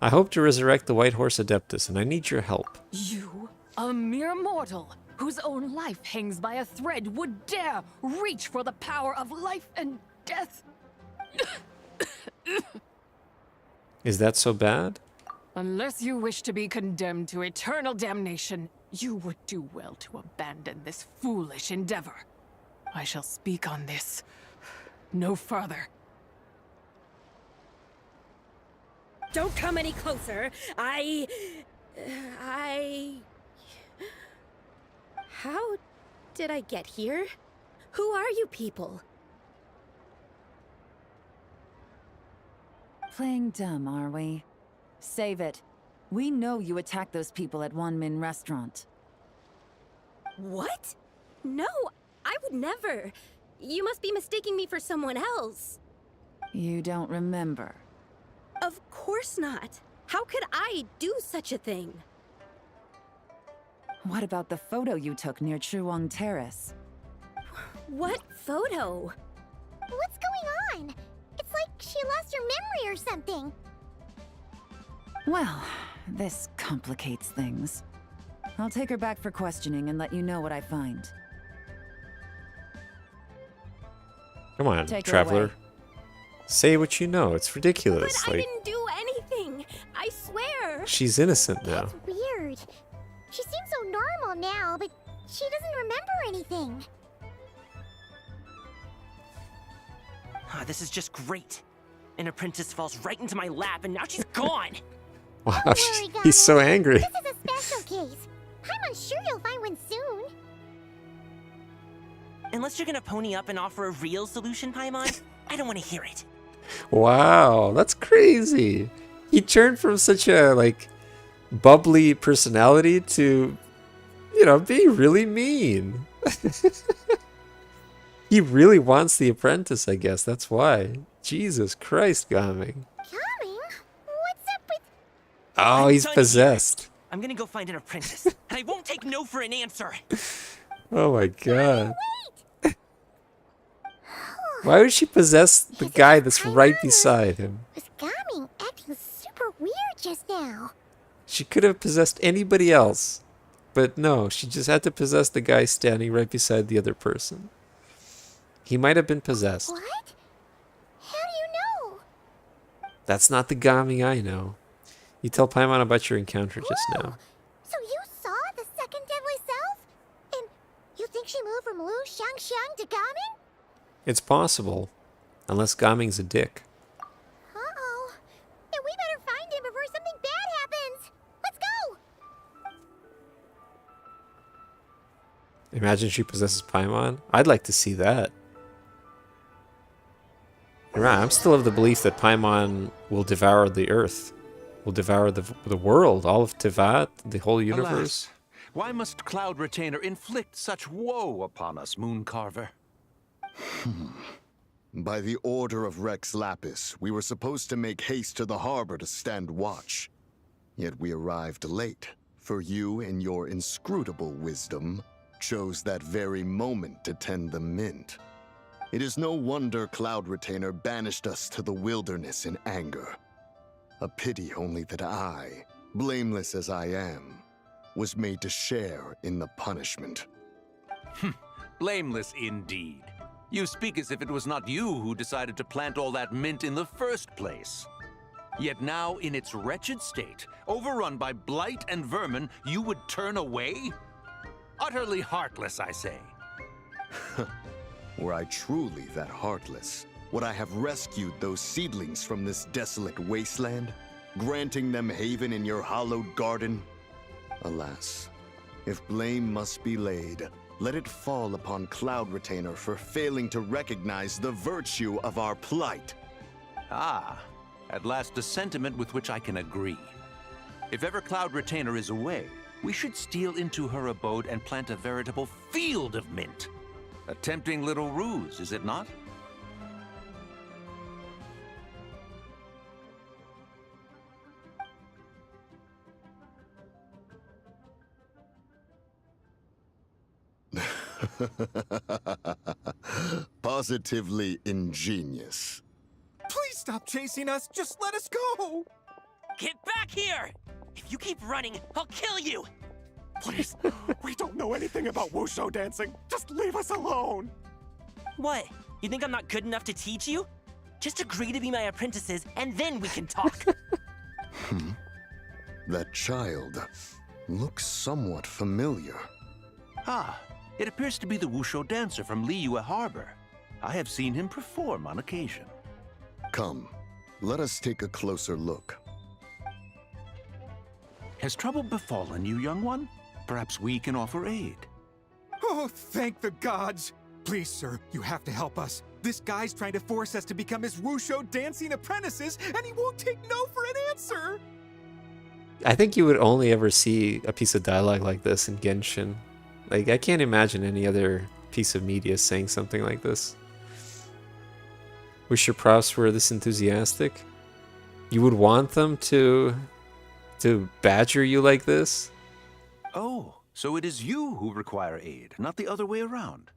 I hope to resurrect the White Horse Adeptus, and I need your help. You, a mere mortal, whose own life hangs by a thread, would dare reach for the power of life and death? Is that so bad? Unless you wish to be condemned to eternal damnation, you would do well to abandon this foolish endeavor. I shall speak on this no further. Don't come any closer. How did I get here? Who are you people? Playing dumb, are we? Save it. We know you attacked those people at Wanmin Restaurant. What? No, I would never. You must be mistaking me for someone else. You don't remember. Of course not. How could I do such a thing? What about the photo you took near Chuang Terrace? What photo? What's going on? It's like she lost her memory or something. Well, this complicates things. I'll take her back for questioning and let you know what I find. Come on, Take her traveler. away. Say what you know. It's ridiculous. But I Like, didn't do anything. I swear. she's innocent now. It's weird. She seems so normal now, but she doesn't remember anything. This is just great. An apprentice falls right into my lap and now she's gone! Wow, Don't worry, he's so Gabi. angry. This is a special case. I'm sure you'll find one soon. Unless you're gonna pony up and offer a real solution, Paimon, I don't want to hear it. Wow, that's crazy. He turned from such a, like, bubbly personality to, you know, being really mean. He really wants the apprentice, I guess. That's why. Jesus Christ, Gaming. Coming? What's up with... Oh, I'm he's done possessed. I'm gonna go find an apprentice, and I won't take no for an answer. Oh my god. Why would she possess the guy that's right beside him? Was Gaming acting super weird just now? She could have possessed anybody else. But no, she just had to possess the guy standing right beside the other person. He might have been possessed. What? How do you know? That's not the Gaming I know. You tell Paimon about your encounter just Whoa. now. So you saw the second deadly self? And you think she moved from Lu Shangxiang to Gaming? It's possible. Unless Gaming's a dick. Uh-oh. Then we better find him before something bad happens. Let's go! Imagine she possesses Paimon. I'd like to see that. I'm still of the belief that Paimon will devour the earth. Will devour the world, all of Tevat, the whole universe. Alas, why must Cloud Retainer inflict such woe upon us, Mooncarver? By the order of Rex Lapis, we were supposed to make haste to the harbor to stand watch. Yet we arrived late, for you, in your inscrutable wisdom, chose that very moment to tend the mint. It is no wonder Cloud Retainer banished us to the wilderness in anger. A pity only that I, blameless as I am, was made to share in the punishment. Blameless indeed. You speak as if it was not you who decided to plant all that mint in the first place. Yet now, in its wretched state, overrun by blight and vermin, you would turn away? Utterly heartless, I say. Were I truly that heartless, would I have rescued those seedlings from this desolate wasteland, granting them haven in your hallowed garden? Alas, if blame must be laid, let it fall upon Cloud Retainer for failing to recognize the virtue of our plight. Ah, at last a sentiment with which I can agree. If ever Cloud Retainer is away, we should steal into her abode and plant a veritable field of mint. A tempting little ruse, is it not? Positively ingenious. Please stop chasing us. Just let us go. Get back here! If you keep running, I'll kill you! Please, we don't know anything about wushu dancing. Just leave us alone. What? You think I'm not good enough to teach you? Just agree to be my apprentices, and then we can talk. That child looks somewhat familiar. Ah, it appears to be the wushu dancer from Liyue Harbor. I have seen him perform on occasion. Come, let us take a closer look. Has trouble befallen you, young one? Perhaps we can offer aid. Oh, thank the gods. Please, sir, you have to help us. This guy's trying to force us to become his wushu dancing apprentices, and he won't take no for an answer. I think you would only ever see a piece of dialogue like this in Genshin. Like, I can't imagine any other piece of media saying something like this. Wish your profs were this enthusiastic. You would want them to badger you like this? Oh, so it is you who require aid, not the other way around.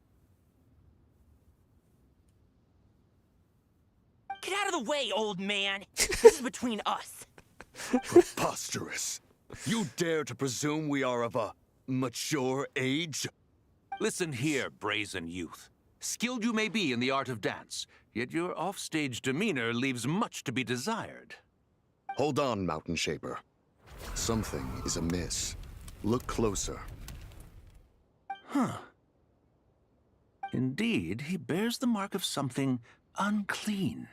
Get out of the way, old man! This is between us. Preposterous. You dare to presume we are of a mature age? Listen here, brazen youth. Skilled you may be in the art of dance, yet your offstage demeanor leaves much to be desired. Hold on, Mountain Shaper. Something is amiss. Look closer. Huh. Indeed, he bears the mark of something unclean.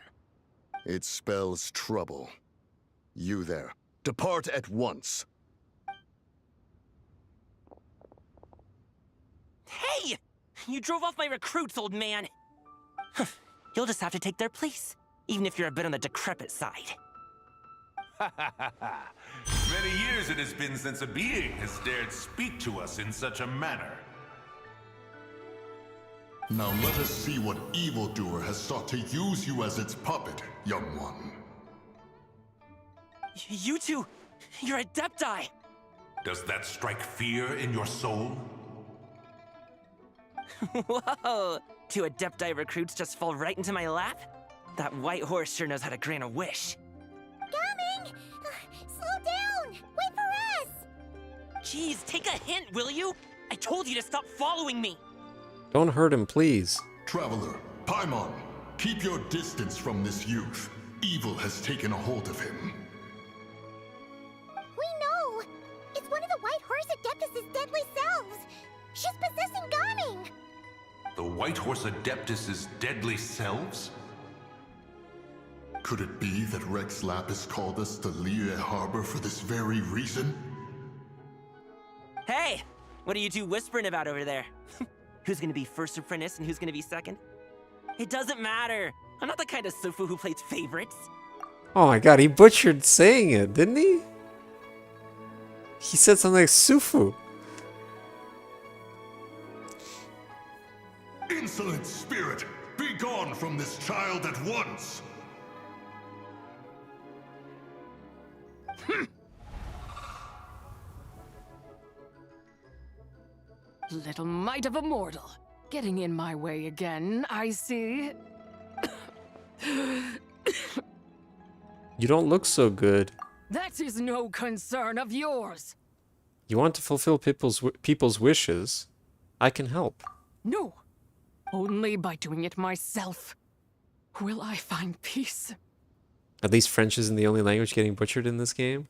It spells trouble. You there, depart at once. Hey! You drove off my recruits, old man! You'll just have to take their place, even if you're a bit on the decrepit side. Many years it has been since a being has dared speak to us in such a manner. Now let us see what evildoer has sought to use you as its puppet, young one. You two, you're Adepti! Does that strike fear in your soul? Whoa! Two Adepti recruits just fall right into my lap? That white horse sure knows how to grant a wish. Coming! Slow down! Wait for us! Jeez, take a hint, will you? I told you to stop following me! Don't hurt him, please. Traveler, Paimon, keep your distance from this youth. Evil has taken a hold of him. We know! It's one of the White Horse Adeptus' deadly selves! She's possessing Gaming! The White Horse Adeptus' deadly selves? Could it be that Rex Lapis called us to Liyue Harbor for this very reason? Hey! What are you two whispering about over there? Who's gonna be first apprentice and who's gonna be second? It doesn't matter! I'm not the kind of Sufu who plays favorites. Oh my god, he butchered saying it, didn't he? He said something like Sufu. Insolent spirit, be gone from this child at once! Little mite of a mortal. Getting in my way again, I see. You don't look so good. That is no concern of yours. You want to fulfill people's wishes. I can help. No. Only by doing it myself will I find peace. At least French isn't the only language getting butchered in this game.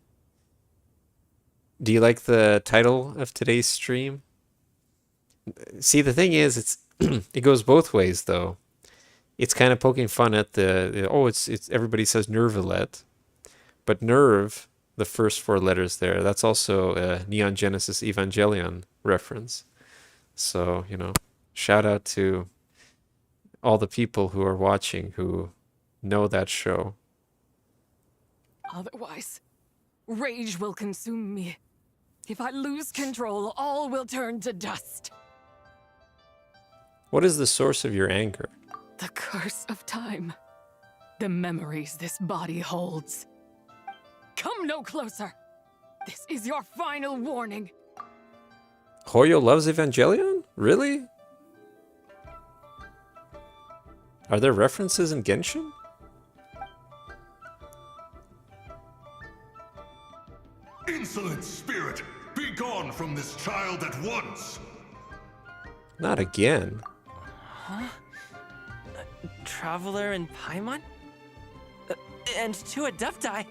Do you like the title of today's stream? See, the thing is, it's it goes both ways though. It's kind of poking fun at it's everybody says NERV-ilette, but NERV, the first 4 letters there, that's also a Neon Genesis Evangelion reference. So, you know, shout out to all the people who are watching who know that show. Otherwise, rage will consume me. If I lose control, all will turn to dust. What is the source of your anger? The curse of time. The memories this body holds. Come no closer. This is your final warning. Hoyo loves Evangelion? Really? Are there references in Genshin? Insolent spirit, be gone from this child at once! Not again. Huh? Traveler and Paimon? And 2 Adepti?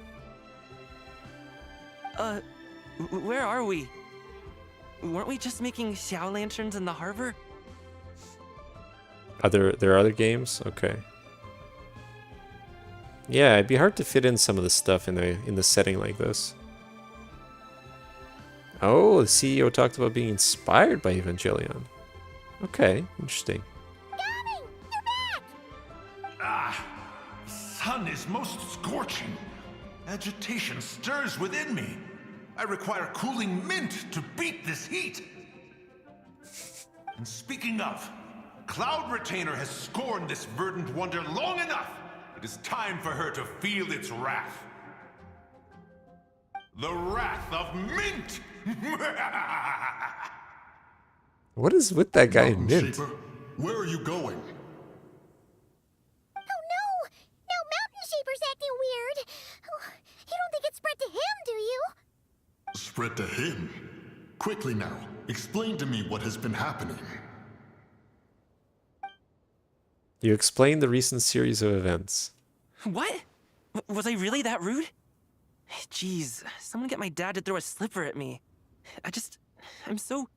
Where are we? Weren't we just making Xiao lanterns in the harbor? There are other games? Okay. Yeah, it'd be hard to fit in some of the stuff in the setting like this. Oh, the CEO talked about being inspired by Evangelion. Okay, interesting. Sun is most scorching. Agitation stirs within me. I require cooling mint to beat this heat. And speaking of, Cloud Retainer has scorned this verdant wonder long enough. It is time for her to feel its wrath. The wrath of mint! What is with that guy in mint? Shaper, where are you going? Oh no! No, Mountain Shaper's acting weird! Oh, you don't think it spread to him, do you? Spread to him? Quickly now, explain to me what has been happening. You explained the recent series of events. What? Was I really that rude? Jeez, someone get my dad to throw a slipper at me. I'm so...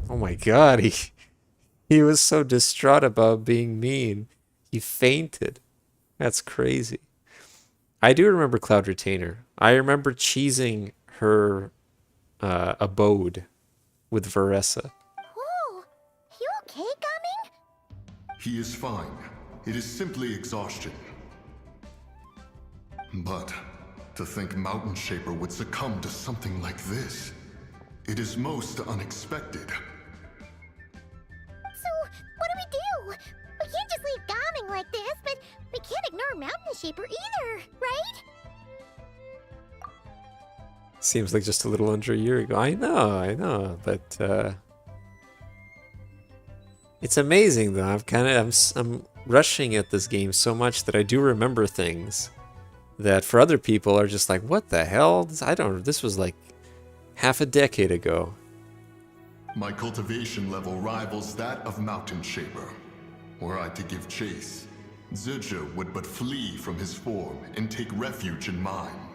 Oh my god, he was so distraught about being mean. He fainted. That's crazy. I do remember Cloud Retainer. I remember cheesing her abode with Veressa. Whoa! You okay, Gaming? He is fine. It is simply exhaustion. But to think Mountain Shaper would succumb to something like this, it is most unexpected. So, what do? We can't just leave Gaming like this, but we can't ignore Mountain Shaper either, right? Seems like just a little under a year ago. I know, but it's amazing though. I'm rushing at this game so much that I do remember things that for other people are just like, what the hell? This was like half a decade ago. My cultivation level rivals that of Mountain Shaper. Were I to give chase, Zizha would but flee from his form and take refuge in mine.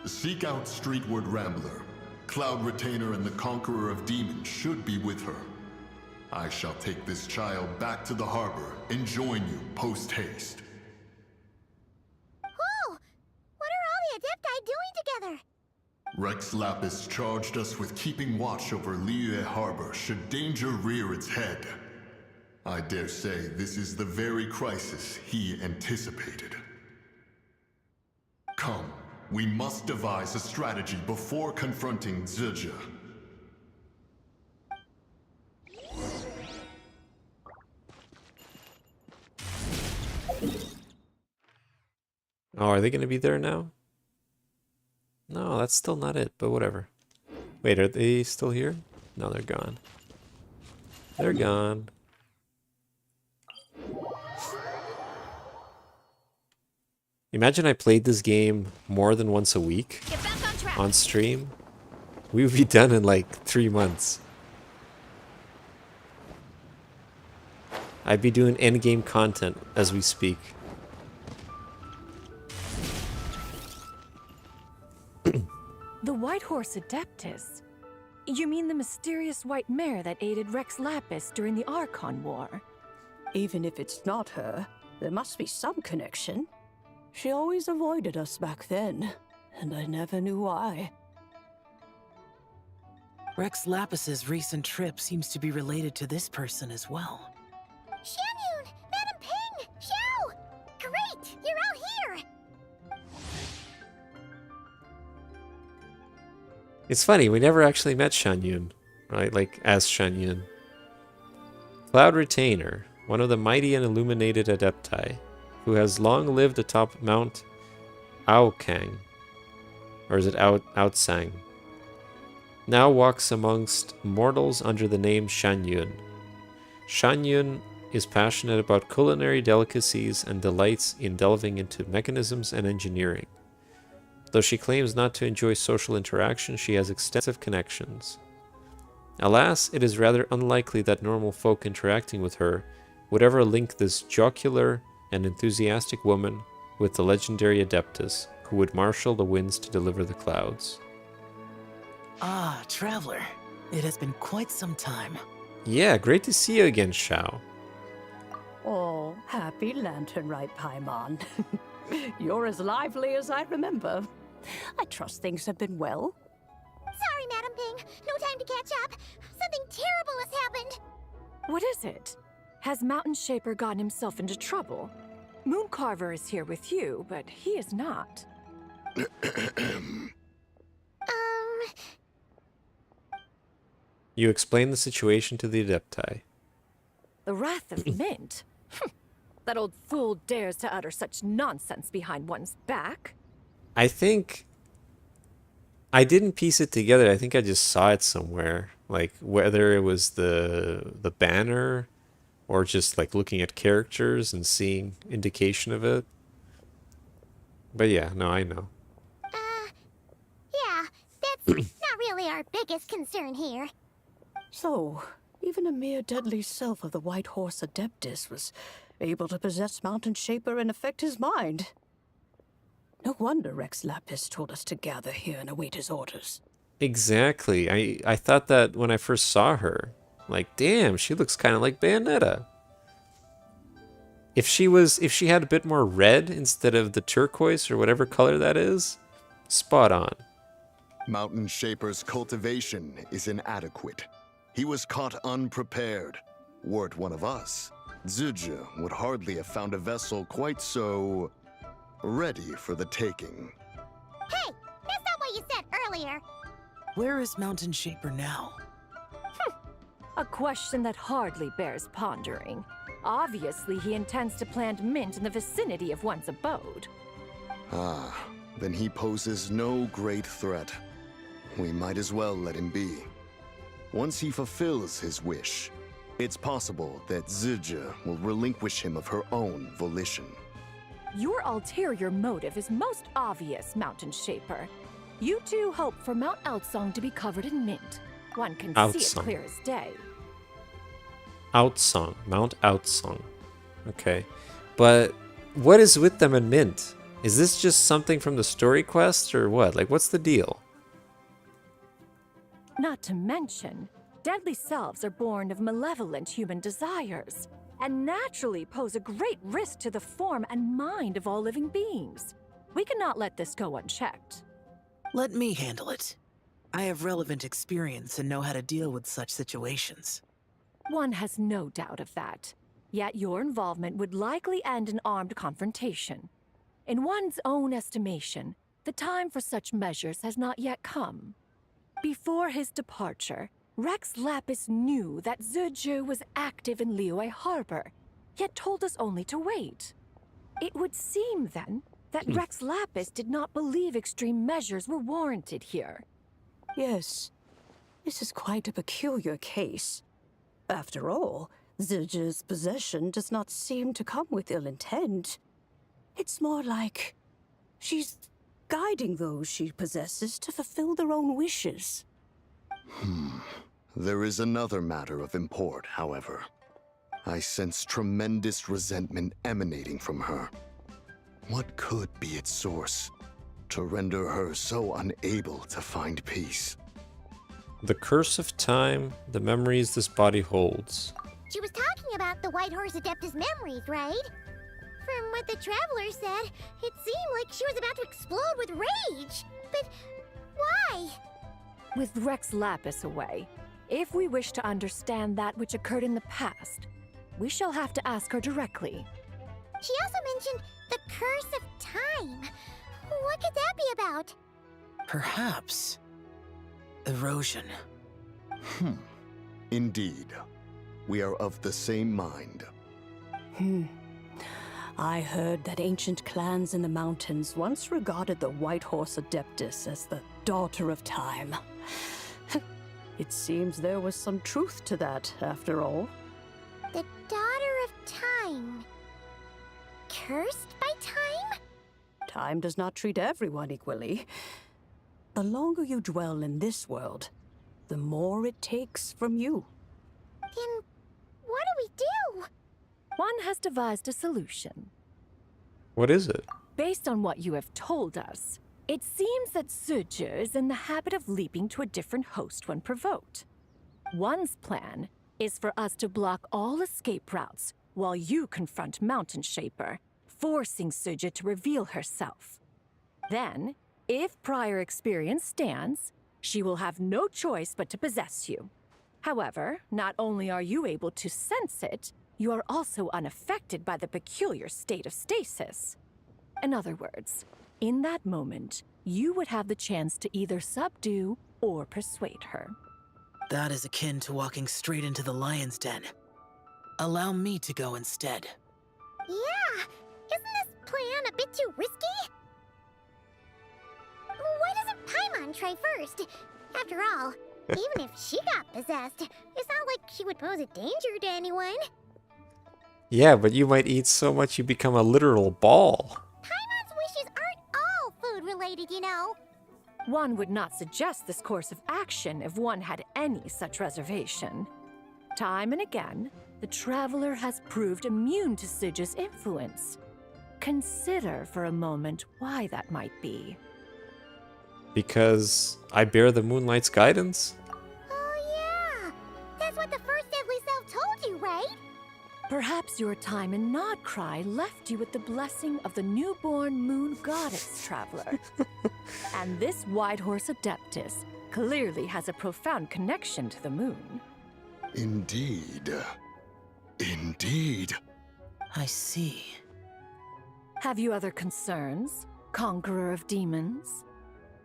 Seek out Streetward Rambler. Cloud Retainer and the Conqueror of Demons should be with her. I shall take this child back to the harbor and join you post-haste. Whoa! What are all the Adepti doing together? Rex Lapis charged us with keeping watch over Liyue Harbor should danger rear its head. I dare say this is the very crisis he anticipated. Come, we must devise a strategy before confronting Zizia. Oh, are they going to be there now? No, that's still not it, but whatever. Wait, are they still here? No, they're gone. They're gone. Imagine I played this game more than once a week on stream. We would be done in like 3 months. I'd be doing endgame content as we speak. The White Horse Adeptus? You mean the mysterious white mare that aided Rex Lapis during the Archon War? Even if it's not her, there must be some connection. She always avoided us back then, and I never knew why. Rex Lapis's recent trip seems to be related to this person as well. Xianyun! Madam Ping! Xiao! Great! You're out here! It's funny, we never actually met Xianyun, right? Like, as Xianyun. Cloud Retainer, one of the mighty and illuminated Adepti, who has long lived atop Mount Aokang. Or is it Outsang? Now walks amongst mortals under the name Xianyun. Xianyun is passionate about culinary delicacies and delights in delving into mechanisms and engineering. Though she claims not to enjoy social interaction, she has extensive connections. Alas, it is rather unlikely that normal folk interacting with her would ever link this jocular and enthusiastic woman with the legendary Adeptus, who would marshal the winds to deliver the clouds. Ah, Traveler. It has been quite some time. Yeah, great to see you again, Xiao. Oh, happy lantern rite, Paimon. You're as lively as I remember. I trust things have been well. Sorry, Madam Ping. No time to catch up. Something terrible has happened. What is it? Has Mountain Shaper gotten himself into trouble? Mooncarver is here with you, but he is not. You explain the situation to the Adepti. The Wrath of Mint? That old fool dares to utter such nonsense behind one's back. I think I didn't piece it together. I think I just saw it somewhere. Like whether it was the banner or just like looking at characters and seeing indication of it. But yeah, no, I know. Yeah, that's not really our biggest concern here. So, even a mere deadly self of the White Horse Adeptus was able to possess Mountain Shaper and affect his mind. No wonder Rex Lapis told us to gather here and await his orders. Exactly. I thought that when I first saw her. Like, damn, she looks kind of like Bayonetta. If she had a bit more red instead of the turquoise or whatever color that is, spot on. Mountain Shaper's cultivation is inadequate. He was caught unprepared. Were it one of us, Zizia would hardly have found a vessel quite so ready for the taking. Hey, that's not what you said earlier. Where is Mountain Shaper now? A question that hardly bears pondering. Obviously, he intends to plant mint in the vicinity of one's abode. Ah, then he poses no great threat. We might as well let him be. Once he fulfills his wish, it's possible that Zizia will relinquish him of her own volition. Your ulterior motive is most obvious, Mountain Shaper. You two hope for Mount Outsong to be covered in mint. One can see it clear as day. Outsong. Mount Outsong. Okay. But what is with them and mint? Is this just something from the story quest or what? Like, what's the deal? Not to mention, deadly selves are born of malevolent human desires, and naturally pose a great risk to the form and mind of all living beings. We cannot let this go unchecked. Let me handle it. I have relevant experience and know how to deal with such situations. One has no doubt of that. Yet your involvement would likely end in armed confrontation. In one's own estimation, the time for such measures has not yet come. Before his departure, Rex Lapis knew that Zizhu was active in Liyue Harbor, yet told us only to wait. It would seem, then, that Rex Lapis did not believe extreme measures were warranted here. Yes, this is quite a peculiar case. After all, Zizhu's possession does not seem to come with ill intent. It's more like she's guiding those she possesses to fulfill their own wishes. There is another matter of import, however. I sense tremendous resentment emanating from her. What could be its source to render her so unable to find peace? The curse of time, the memories this body holds. She was talking about the White Horse Adeptus memories, right? From what the Traveler said, it seemed like she was about to explode with rage. But why? With Rex Lapis away, if we wish to understand that which occurred in the past, we shall have to ask her directly. She also mentioned the curse of time. What could that be about? Perhaps erosion. Indeed. We are of the same mind. I heard that ancient clans in the mountains once regarded the White Horse Adeptus as the daughter of time. It seems there was some truth to that, after all. The daughter of time. Cursed by time? Time does not treat everyone equally. The longer you dwell in this world, the more it takes from you. Then what do we do? One has devised a solution. What is it? Based on what you have told us, it seems that Zizhu is in the habit of leaping to a different host when provoked. One's plan is for us to block all escape routes while you confront Mountain Shaper, forcing Zizhu to reveal herself. Then, if prior experience stands, she will have no choice but to possess you. However, not only are you able to sense it, you are also unaffected by the peculiar state of stasis. In other words, in that moment, you would have the chance to either subdue or persuade her. That is akin to walking straight into the lion's den. Allow me to go instead. Yeah, isn't this plan a bit too risky? Why doesn't Paimon try first? After all, even if she got possessed, it's not like she would pose a danger to anyone. Yeah, but you might eat so much you become a literal ball. Paimon's wishes aren't all food-related, you know. One would not suggest this course of action if one had any such reservation. Time and again, the Traveler has proved immune to Zizhu's influence. Consider for a moment why that might be. Because I bear the moonlight's guidance? Oh yeah, that's what the first deadly self told you, right? Perhaps your time in Nod Cry left you with the blessing of the newborn moon goddess, Traveler. And this White Horse Adeptus clearly has a profound connection to the moon. Indeed. Indeed. I see. Have you other concerns, Conqueror of Demons?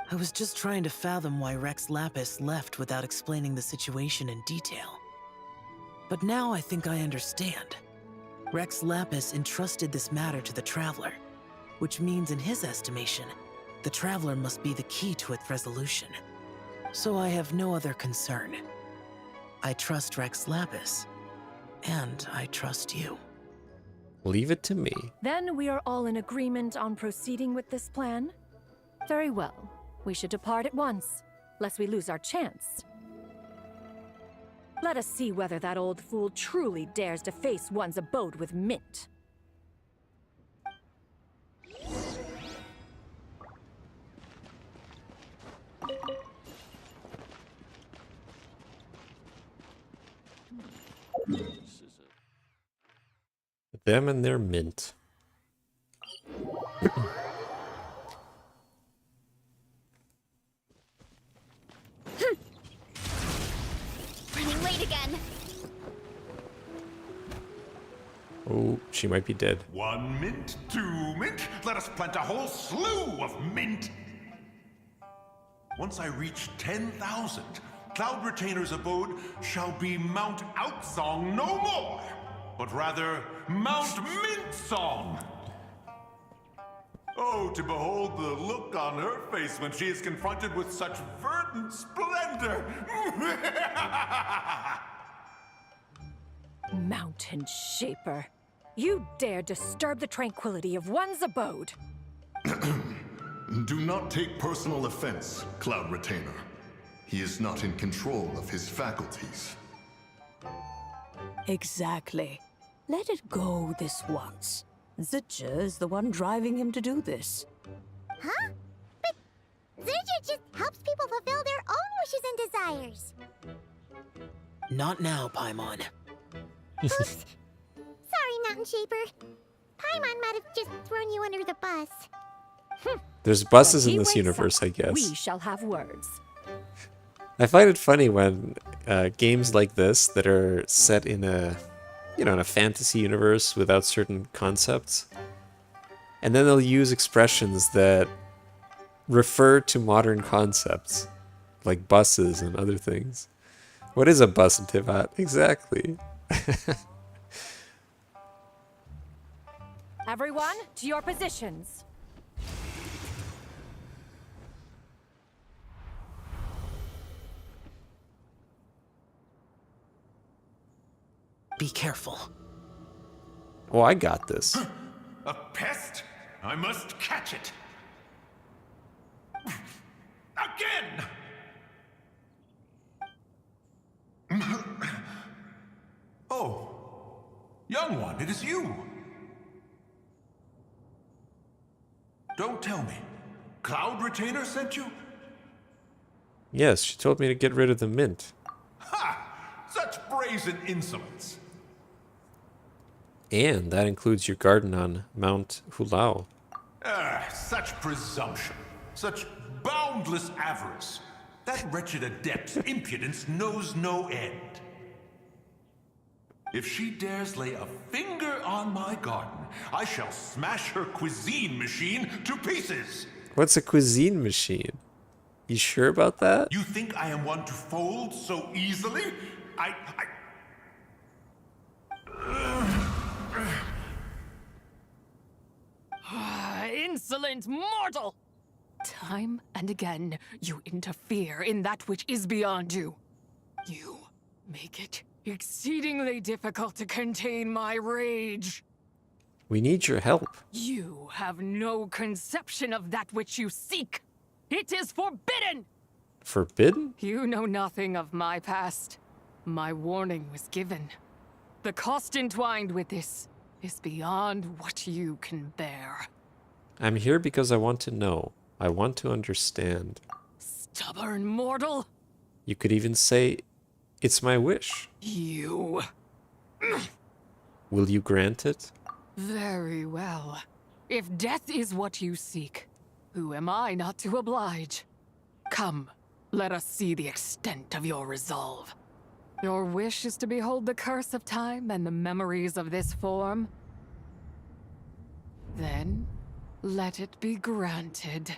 I was just trying to fathom why Rex Lapis left without explaining the situation in detail. But now I think I understand. Rex Lapis entrusted this matter to the Traveler, which means in his estimation, the Traveler must be the key to its resolution. So I have no other concern. I trust Rex Lapis, and I trust you. Leave it to me. Then we are all in agreement on proceeding with this plan? Very well. We should depart at once, lest we lose our chance. Let us see whether that old fool truly dares to face one's abode with Mint. Them and their mint. Running late again. Oh, she might be dead. 1 mint, 2 mint. Let us plant a whole slew of mint. Once I reach 10,000, Cloud Retainer's abode shall be Mount Outsong no more, but rather Mount Mintsong. Oh, to behold the look on her face when she is confronted with such verdant splendor! Mountain Shaper, you dare disturb the tranquility of one's abode. Do not take personal offense, Cloud Retainer. He is not in control of his faculties. Exactly. Let it go this once. Zitja is the one driving him to do this. Huh? But Zitja just helps people fulfill their own wishes and desires. Not now, Paimon. Oops. Sorry, Mountain Shaper. Paimon might have just thrown you under the bus. There's buses When in he this wakes universe, up, I guess. We shall have words. I find it funny when games like this that are set in a, in a fantasy universe without certain concepts, and then they'll use expressions that refer to modern concepts, like buses and other things. What is a bus in Tivat? Exactly. Everyone, to your positions. Be careful. Oh, I got this. A pest? I must catch it. Again! Oh, young one, it is you. Don't tell me. Cloud Retainer sent you? Yes, she told me to get rid of the mint. Ha! Such brazen insolence. And that includes your garden on Mount Hulao. Such presumption. Such boundless avarice. That wretched adept's impudence knows no end. If she dares lay a finger on my garden, I shall smash her cuisine machine to pieces. What's a cuisine machine? You sure about that? You think I am one to fold so easily? Insolent mortal! Time and again, you interfere in that which is beyond you. You make it exceedingly difficult to contain my rage. We need your help. You have no conception of that which you seek. It is forbidden! Forbidden? You know nothing of my past. My warning was given. The cost entwined with this is beyond what you can bear. I'm here because I want to know. I want to understand. Stubborn mortal! You could even say, it's my wish. You... Will you grant it? Very well. If death is what you seek, who am I not to oblige? Come, let us see the extent of your resolve. Your wish is to behold the curse of time and the memories of this form? Then, let it be granted.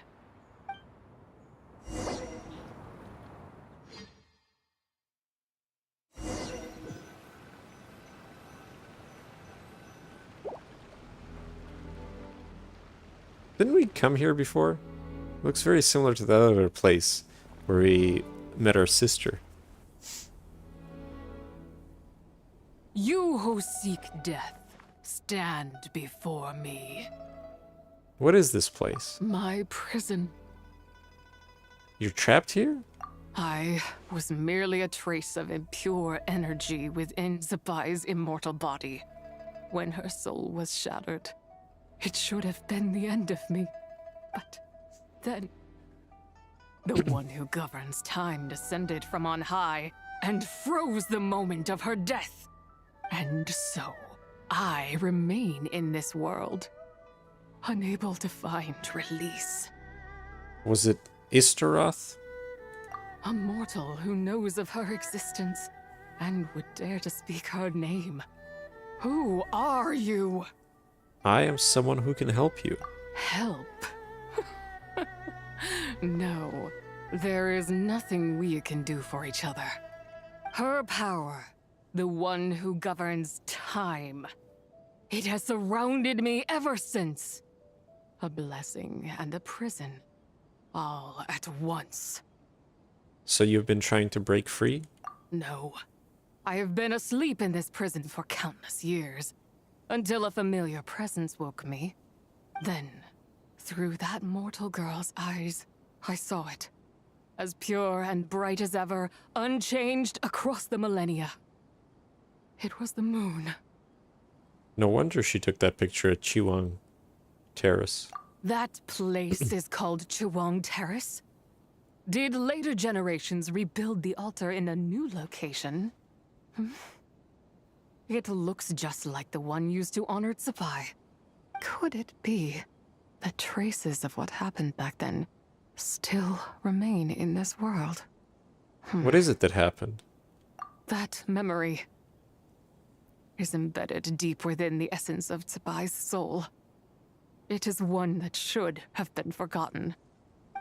Didn't we come here before? Looks very similar to the other place where we met our sister. You who seek death, stand before me. What is this place? My prison. You're trapped here? I was merely a trace of impure energy within Zapai's immortal body. When her soul was shattered, it should have been the end of me. But then, the one who governs time descended from on high and froze the moment of her death. And so, I remain in this world, unable to find release. Was it Istaroth? A mortal who knows of her existence and would dare to speak her name. Who are you? I am someone who can help you. Help? No, there is nothing we can do for each other. Her power, the one who governs time, it has surrounded me ever since. A blessing and a prison, all at once. So you've been trying to break free? No. I have been asleep in this prison for countless years, until a familiar presence woke me. Then, through that mortal girl's eyes, I saw it. As pure and bright as ever, unchanged across the millennia. It was the moon. No wonder she took that picture at Chiwang Terrace. That place is called Chiwang Terrace? Did later generations rebuild the altar in a new location? It looks just like the one used to honor Tsupai. Could it be that traces of what happened back then still remain in this world? What is it that happened? That memory is embedded deep within the essence of Tsubai's soul. It is one that should have been forgotten.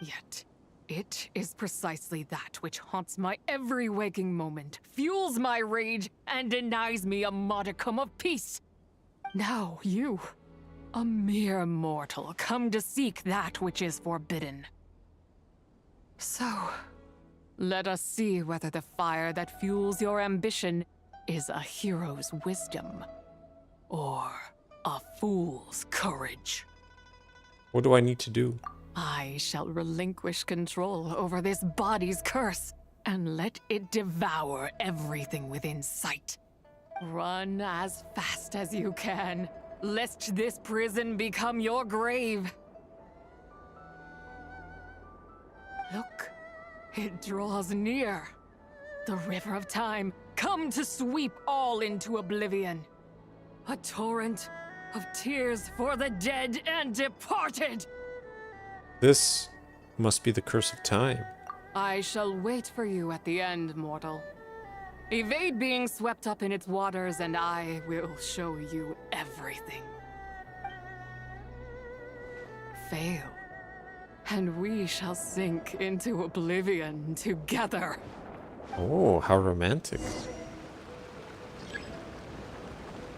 Yet, it is precisely that which haunts my every waking moment, fuels my rage, and denies me a modicum of peace. Now you, a mere mortal, come to seek that which is forbidden. So, let us see whether the fire that fuels your ambition is a hero's wisdom, or a fool's courage. What do I need to do? I shall relinquish control over this body's curse, and let it devour everything within sight. Run as fast as you can, lest this prison become your grave. Look, it draws near. The river of time, come to sweep all into oblivion. A torrent of tears for the dead and departed. This must be the curse of time. I shall wait for you at the end, mortal. Evade being swept up in its waters, and I will show you everything. Fail, and we shall sink into oblivion together. Oh, how romantic.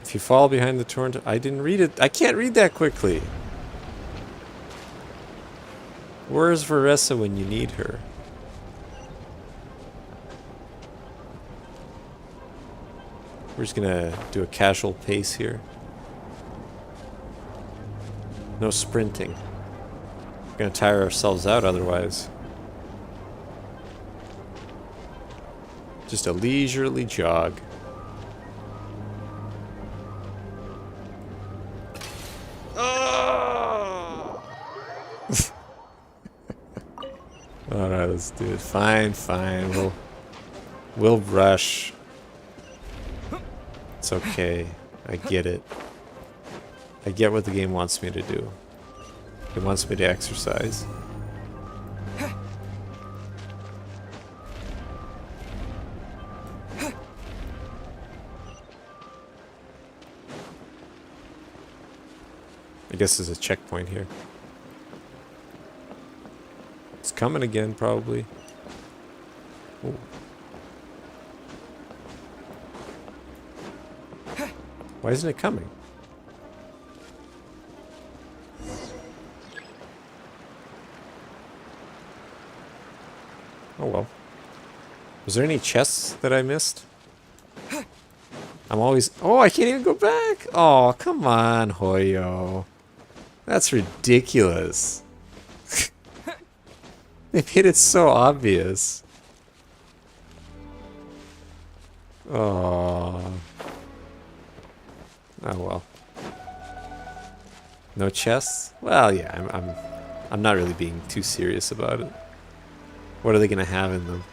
If you fall behind the torrent... I didn't read it. I can't read that quickly. Where's Veressa when you need her? We're just gonna do a casual pace here. No sprinting. We're gonna tire ourselves out otherwise. Just a leisurely jog. Alright, let's do it. Fine, fine. We'll rush. It's okay. I get it. I get what the game wants me to do. It wants me to exercise. I guess there's a checkpoint here. It's coming again, probably. Ooh. Why isn't it coming? Oh well. Was there any chests that I missed? I'm always... Oh, I can't even go back! Oh, come on, Hoyo. That's ridiculous. They made it so obvious. Oh. Oh well. No chests? Well, yeah, I'm not really being too serious about it. What are they gonna have in them?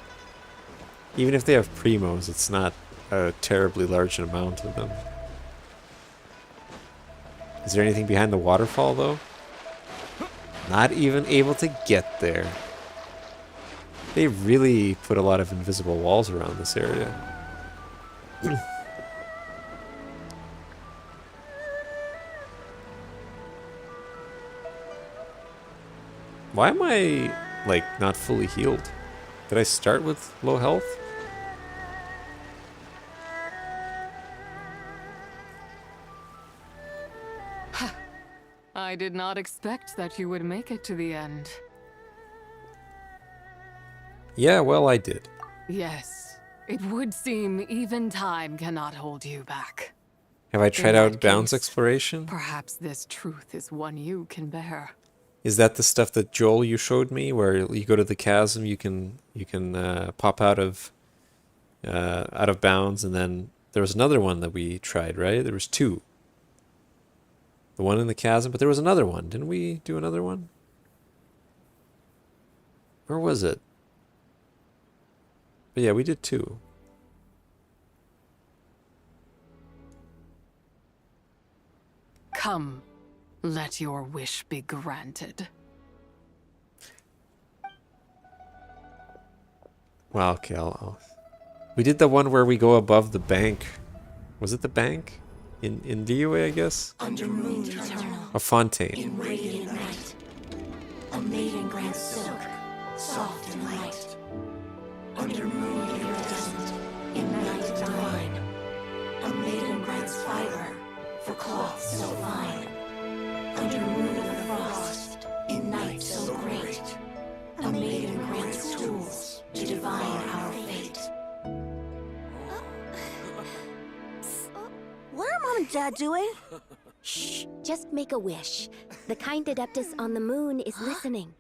Even if they have primos, it's not a terribly large amount of them. Is there anything behind the waterfall, though? Not even able to get there. They really put a lot of invisible walls around this area. Why am I, like, not fully healed? Did I start with low health? I did not expect that you would make it to the end. Yeah, well, I did. Yes, it would seem even time cannot hold you back. Have I tried In out that bounds case, exploration? Perhaps this truth is one you can bear. Is that the stuff that Joel you showed me, where you go to the chasm, you can pop out of bounds, and then there was another one that we tried, right? There was two. The one in the chasm, but there was another one. Didn't we do another one? Where was it? But yeah, we did two. Come, let your wish be granted. Well, okay, we did the one where we go above the bank. Was it the bank? In Liyue, I guess? Under moon eternal. A fontaine. In radiant night. A maiden grants silk, soft and light. Under moon iridescent, in night divine. A maiden grants fiber, for cloth so fine. Under moon of the frost, in night so great. A maiden grants tools, to divine our fate. What are Mom and Dad doing? Shh, just make a wish. The kind Adeptus on the moon is listening.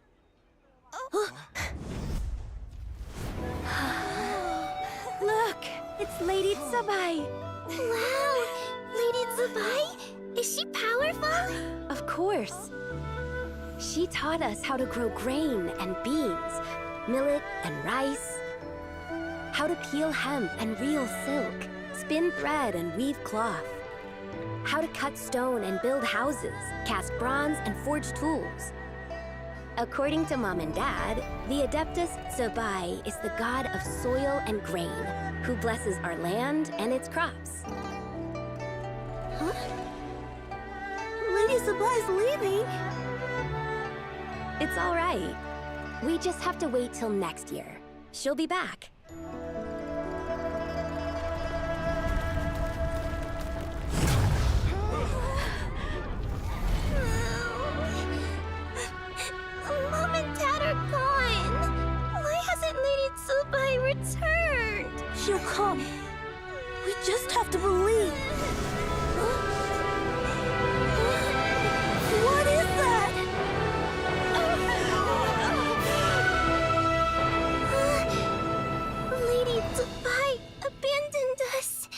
Look, it's Lady Tsubai. Wow, Lady Tsubai? Is she powerful? Of course. She taught us how to grow grain and beans, millet and rice, how to peel hemp and reel silk, spin thread and weave cloth, how to cut stone and build houses, cast bronze and forge tools. According to Mom and Dad, the Adeptus Tsubai is the god of soil and grain, who blesses our land and its crops. Huh? Lady Tsubai's leaving. It's all right. We just have to wait till next year. She'll be back. Mom and Dad are gone. Why hasn't Lady Tsubai returned? She'll come. We just have to believe. What is that? Lady Tsubai abandoned us.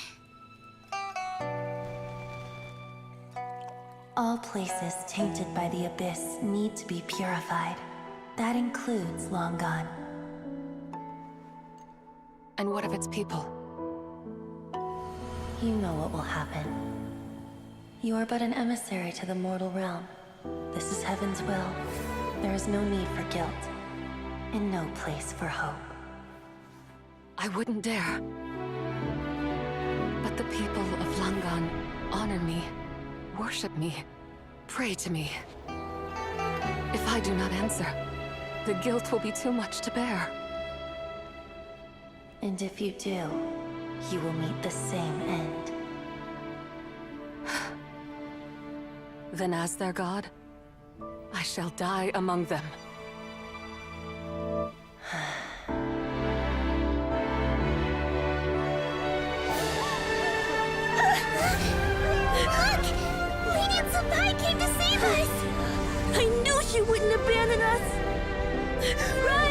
All places tainted by the abyss need to be purified. That includes Long Gone. And what of its people? You know what will happen. You are but an emissary to the mortal realm. This is Heaven's will. There is no need for guilt, and no place for hope. I wouldn't dare. But the people of Langan honor me, worship me, pray to me. If I do not answer, the guilt will be too much to bear. And if you do, you will meet the same end. Then as their god, I shall die among them. Look! Lady Tsubai came to save us! I knew she wouldn't abandon us! Run!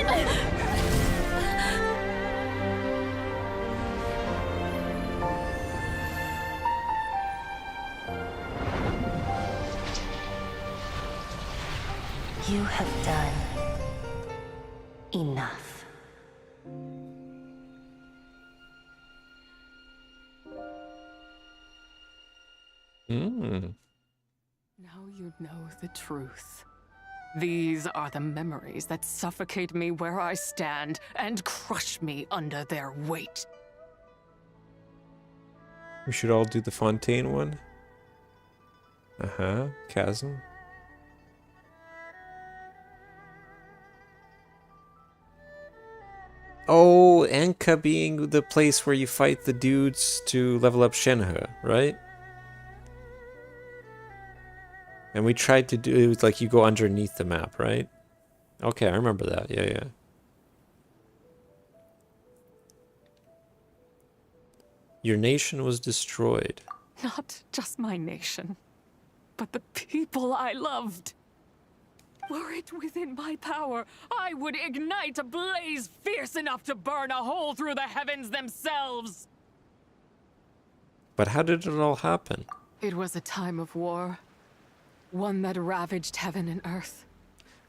You have done enough. Now you know the truth. These are the memories that suffocate me where I stand and crush me under their weight. We should all do the fontaine one. Chasm. Oh, Anka being the place where you fight the dudes to level up Shenhe, right? And we tried to do it, like you go underneath the map, right? Okay, I remember that. Yeah, yeah. Your nation was destroyed. Not just my nation, but the people I loved. Were it within my power, I would ignite a blaze fierce enough to burn a hole through the heavens themselves. But how did it all happen? It was a time of war, one that ravaged heaven and earth.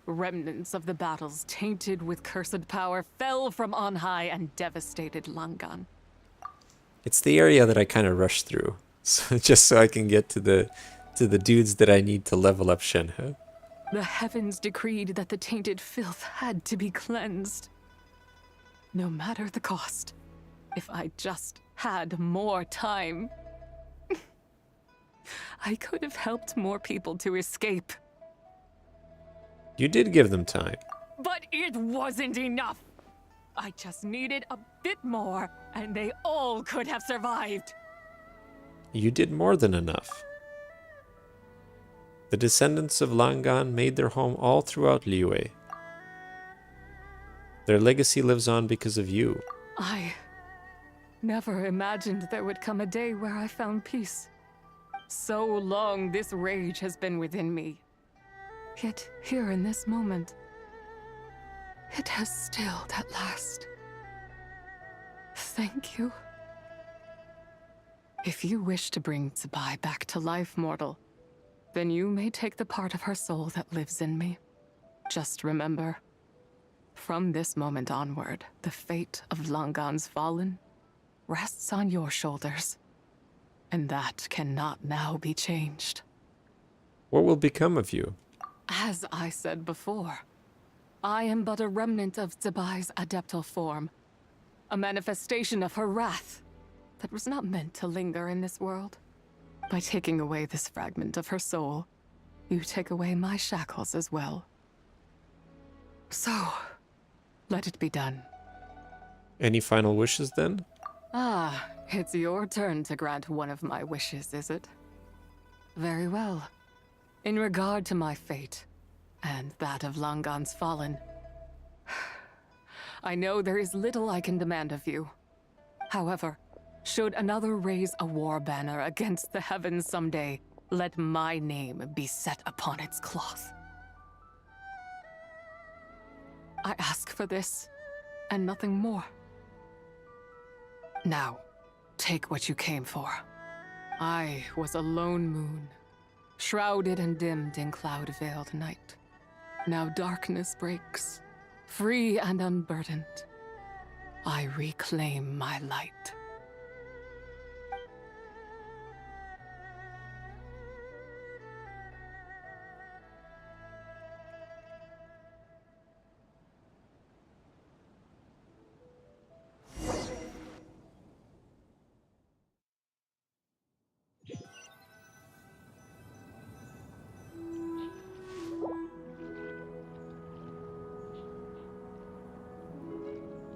Remnants of the battles, tainted with cursed power, fell from on high and devastated Langan. It's the area that I kind of rushed through, so just so I can get to the dudes that I need to level up Shenhe. The heavens decreed that the tainted filth had to be cleansed. No matter the cost, if I just had more time, I could have helped more people to escape. You did give them time. But it wasn't enough. I just needed a bit more, and they all could have survived. You did more than enough. The descendants of Langan made their home all throughout Liyue. Their legacy lives on because of you. I never imagined there would come a day where I found peace. So long this rage has been within me. Yet here in this moment, it has stilled at last. Thank you. If you wish to bring Tsubai back to life, mortal, then you may take the part of her soul that lives in me. Just remember, from this moment onward, the fate of Langan's fallen rests on your shoulders. And that cannot now be changed. What will become of you? As I said before, I am but a remnant of Tsubai's adeptal form. A manifestation of her wrath that was not meant to linger in this world. By taking away this fragment of her soul, you take away my shackles as well. So, let it be done. Any final wishes then? Ah, it's your turn to grant one of my wishes, is it? Very well. In regard to my fate, and that of Langan's fallen, I know there is little I can demand of you. However, should another raise a war banner against the heavens someday, let my name be set upon its cloth. I ask for this, and nothing more. Now, take what you came for. I was a lone moon, shrouded and dimmed in cloud-veiled night. Now darkness breaks, free and unburdened. I reclaim my light.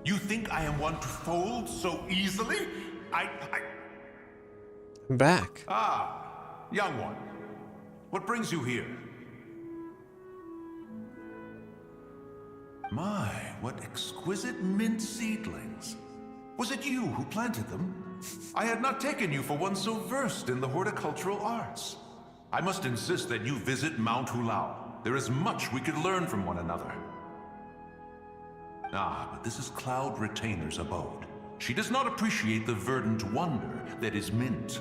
You think I am one to fold so easily? I'm back. Ah, young one. What brings you here? My, what exquisite mint seedlings. Was it you who planted them? I had not taken you for one so versed in the horticultural arts. I must insist that you visit Mount Hulao. There is much we could learn from one another. Ah, but this is Cloud Retainer's abode. She does not appreciate the verdant wonder that is mint.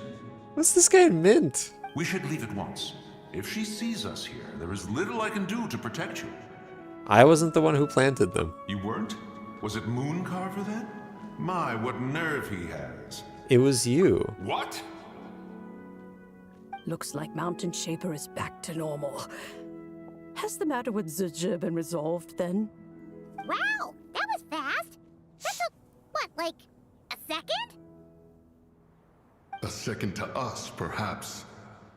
What's this guy mint? We should leave at once. If she sees us here, there is little I can do to protect you. I wasn't the one who planted them. You weren't? Was it Mooncarver then? My, what nerve he has. It was you. What? Looks like Mountain Shaper is back to normal. Has the matter with Zizhi been resolved then? Wow, that was fast. That took, what, like a second? A second to us, perhaps.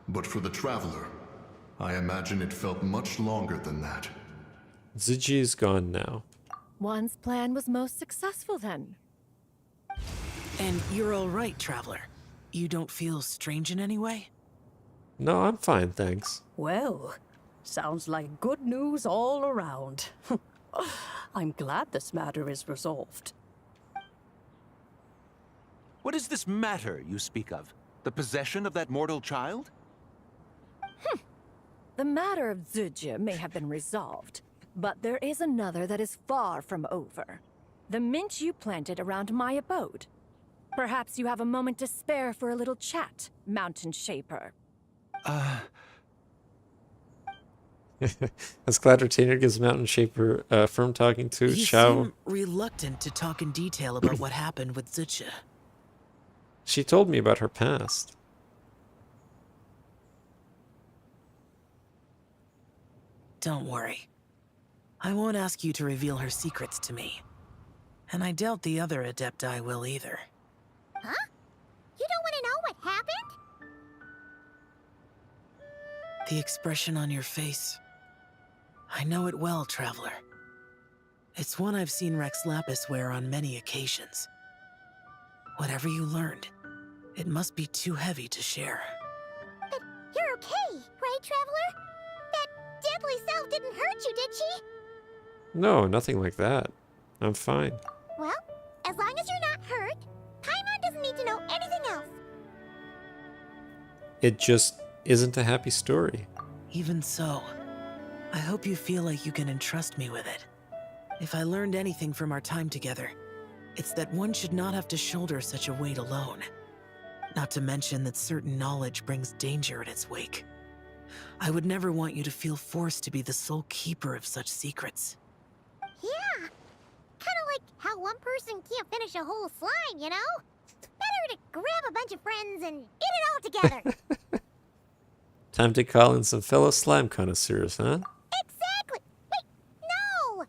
But for the Traveler, I imagine it felt much longer than that. Ziji is gone now. one's plan was most successful then. And you're all right, Traveler. You don't feel strange in any way? No, I'm fine, thanks. Well, sounds like good news all around. I'm glad this matter is resolved. What is this matter you speak of? The possession of that mortal child? The matter of Zujia may have been resolved, but there is another that is far from over. The mint you planted around my abode. Perhaps you have a moment to spare for a little chat, Mountain Shaper. As Cloud Retainer gives Mountain Shaper firm talking to, You Xiao. seem reluctant to talk in detail about what happened with Zujia. She told me about her past. Don't worry. I won't ask you to reveal her secrets to me. And I doubt the other Adepti will either. Huh? You don't want to know what happened? The expression on your face. I know it well, Traveler. It's one I've seen Rex Lapis wear on many occasions. Whatever you learned, it must be too heavy to share. But you're okay, right, Traveler? That deadly self didn't hurt you, did she? No, nothing like that. I'm fine. Well, as long as you're not hurt, Paimon doesn't need to know anything else. It just isn't a happy story. Even so, I hope you feel like you can entrust me with it. If I learned anything from our time together, it's that one should not have to shoulder such a weight alone. Not to mention that certain knowledge brings danger in its wake. I would never want you to feel forced to be the sole keeper of such secrets. Yeah, kind of like how one person can't finish a whole slime, you know? Better to grab a bunch of friends and eat it all together. Time to call in some fellow slime connoisseurs, huh? Exactly! Wait, no!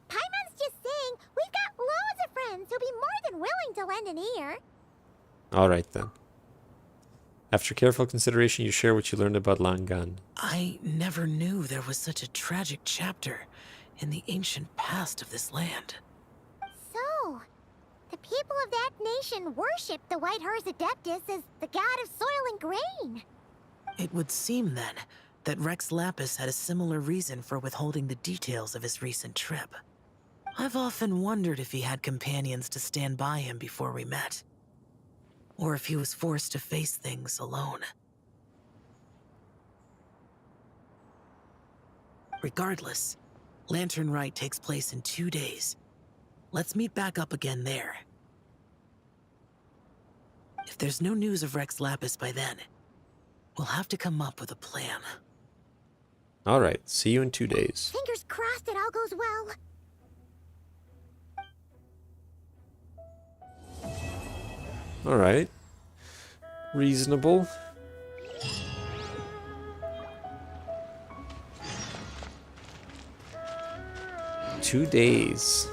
Paimon's just saying we've got loads of friends who'll be more than willing to lend an ear. Alright then. After careful consideration, you share what you learned about Langan. I never knew there was such a tragic chapter in the ancient past of this land. So, the people of that nation worship the White Horse Adeptus as the god of soil and grain. It would seem, then, that Rex Lapis had a similar reason for withholding the details of his recent trip. I've often wondered if he had companions to stand by him before we met. Or if he was forced to face things alone. Regardless, Lantern Rite takes place in 2 days. Let's meet back up again there. If there's no news of Rex Lapis by then, we'll have to come up with a plan. Alright, see you in 2 days. Fingers crossed it all goes well. Alright. Reasonable. Two days.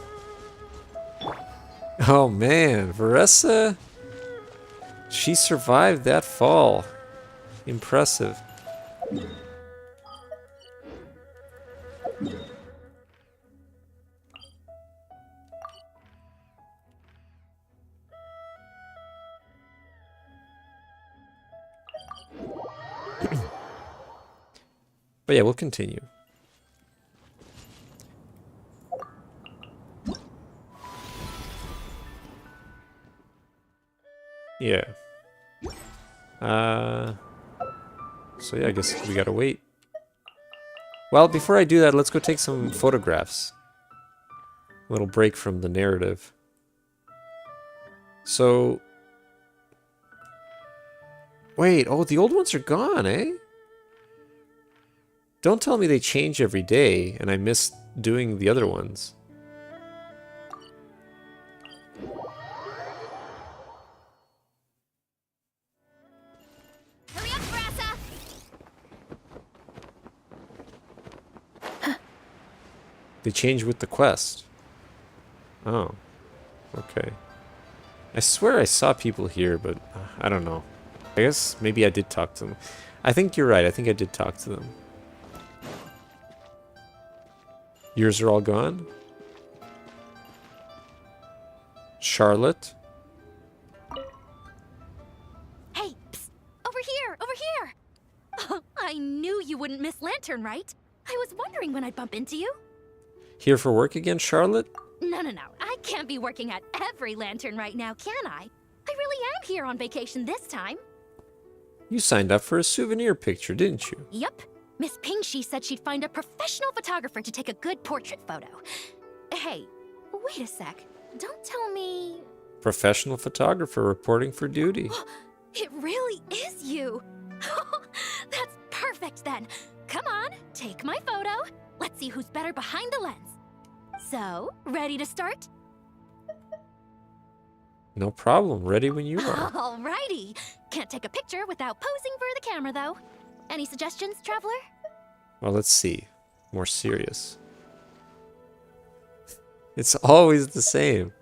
Oh man, Veressa, she survived that fall. Impressive. But yeah, we'll continue. Yeah. So yeah, I guess we gotta wait. Well, before I do that, let's go take some photographs. A little break from the narrative. So... Wait, oh, the old ones are gone, eh? Don't tell me they change every day, and I miss doing the other ones. Hurry up, Brassa! They change with the quest. Oh. Okay. I swear I saw people here, but I don't know. I guess maybe I did talk to them. I think you're right. I think I did talk to them. Yours are all gone? Charlotte. Hey, psst, over here, over here! Oh, I knew you wouldn't miss Lantern, right? I was wondering when I'd bump into you. Here for work again, Charlotte? No, I can't be working at every Lantern right now, can I? I really am here on vacation this time. You signed up for a souvenir picture, didn't you? Yep. Miss Pingshi said she'd find a professional photographer to take a good portrait photo. Hey, wait a sec. Don't tell me... Professional photographer reporting for duty. It really is you. That's perfect then. Come on, take my photo. Let's see who's better behind the lens. So, ready to start? No problem. Ready when you are. Alrighty. Can't take a picture without posing for the camera, though. Any suggestions, Traveler? Well, let's see. More serious. It's always the same.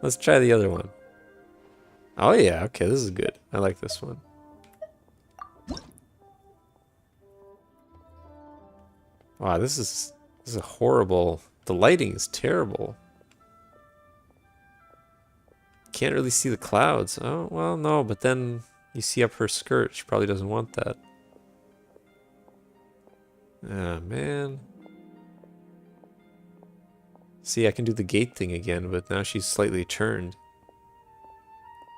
Let's try the other one. Oh yeah, okay, this is good. I like this one. Wow, this is a horrible... The lighting is terrible. Can't really see the clouds. Oh, well, no, but then you see up her skirt. She probably doesn't want that. Ah, man. See, I can do the gate thing again, but now she's slightly turned.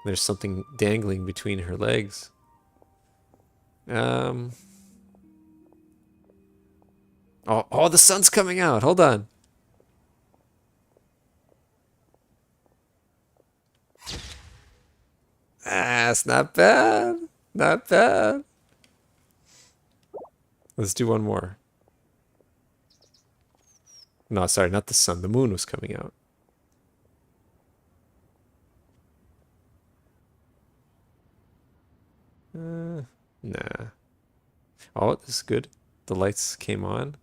There's something dangling between her legs. Oh, the sun's coming out. Hold on. Ah, it's not bad. Not bad. Let's do one more. No, sorry, not the sun. The moon was coming out. Nah. Oh, this is good. The lights came on.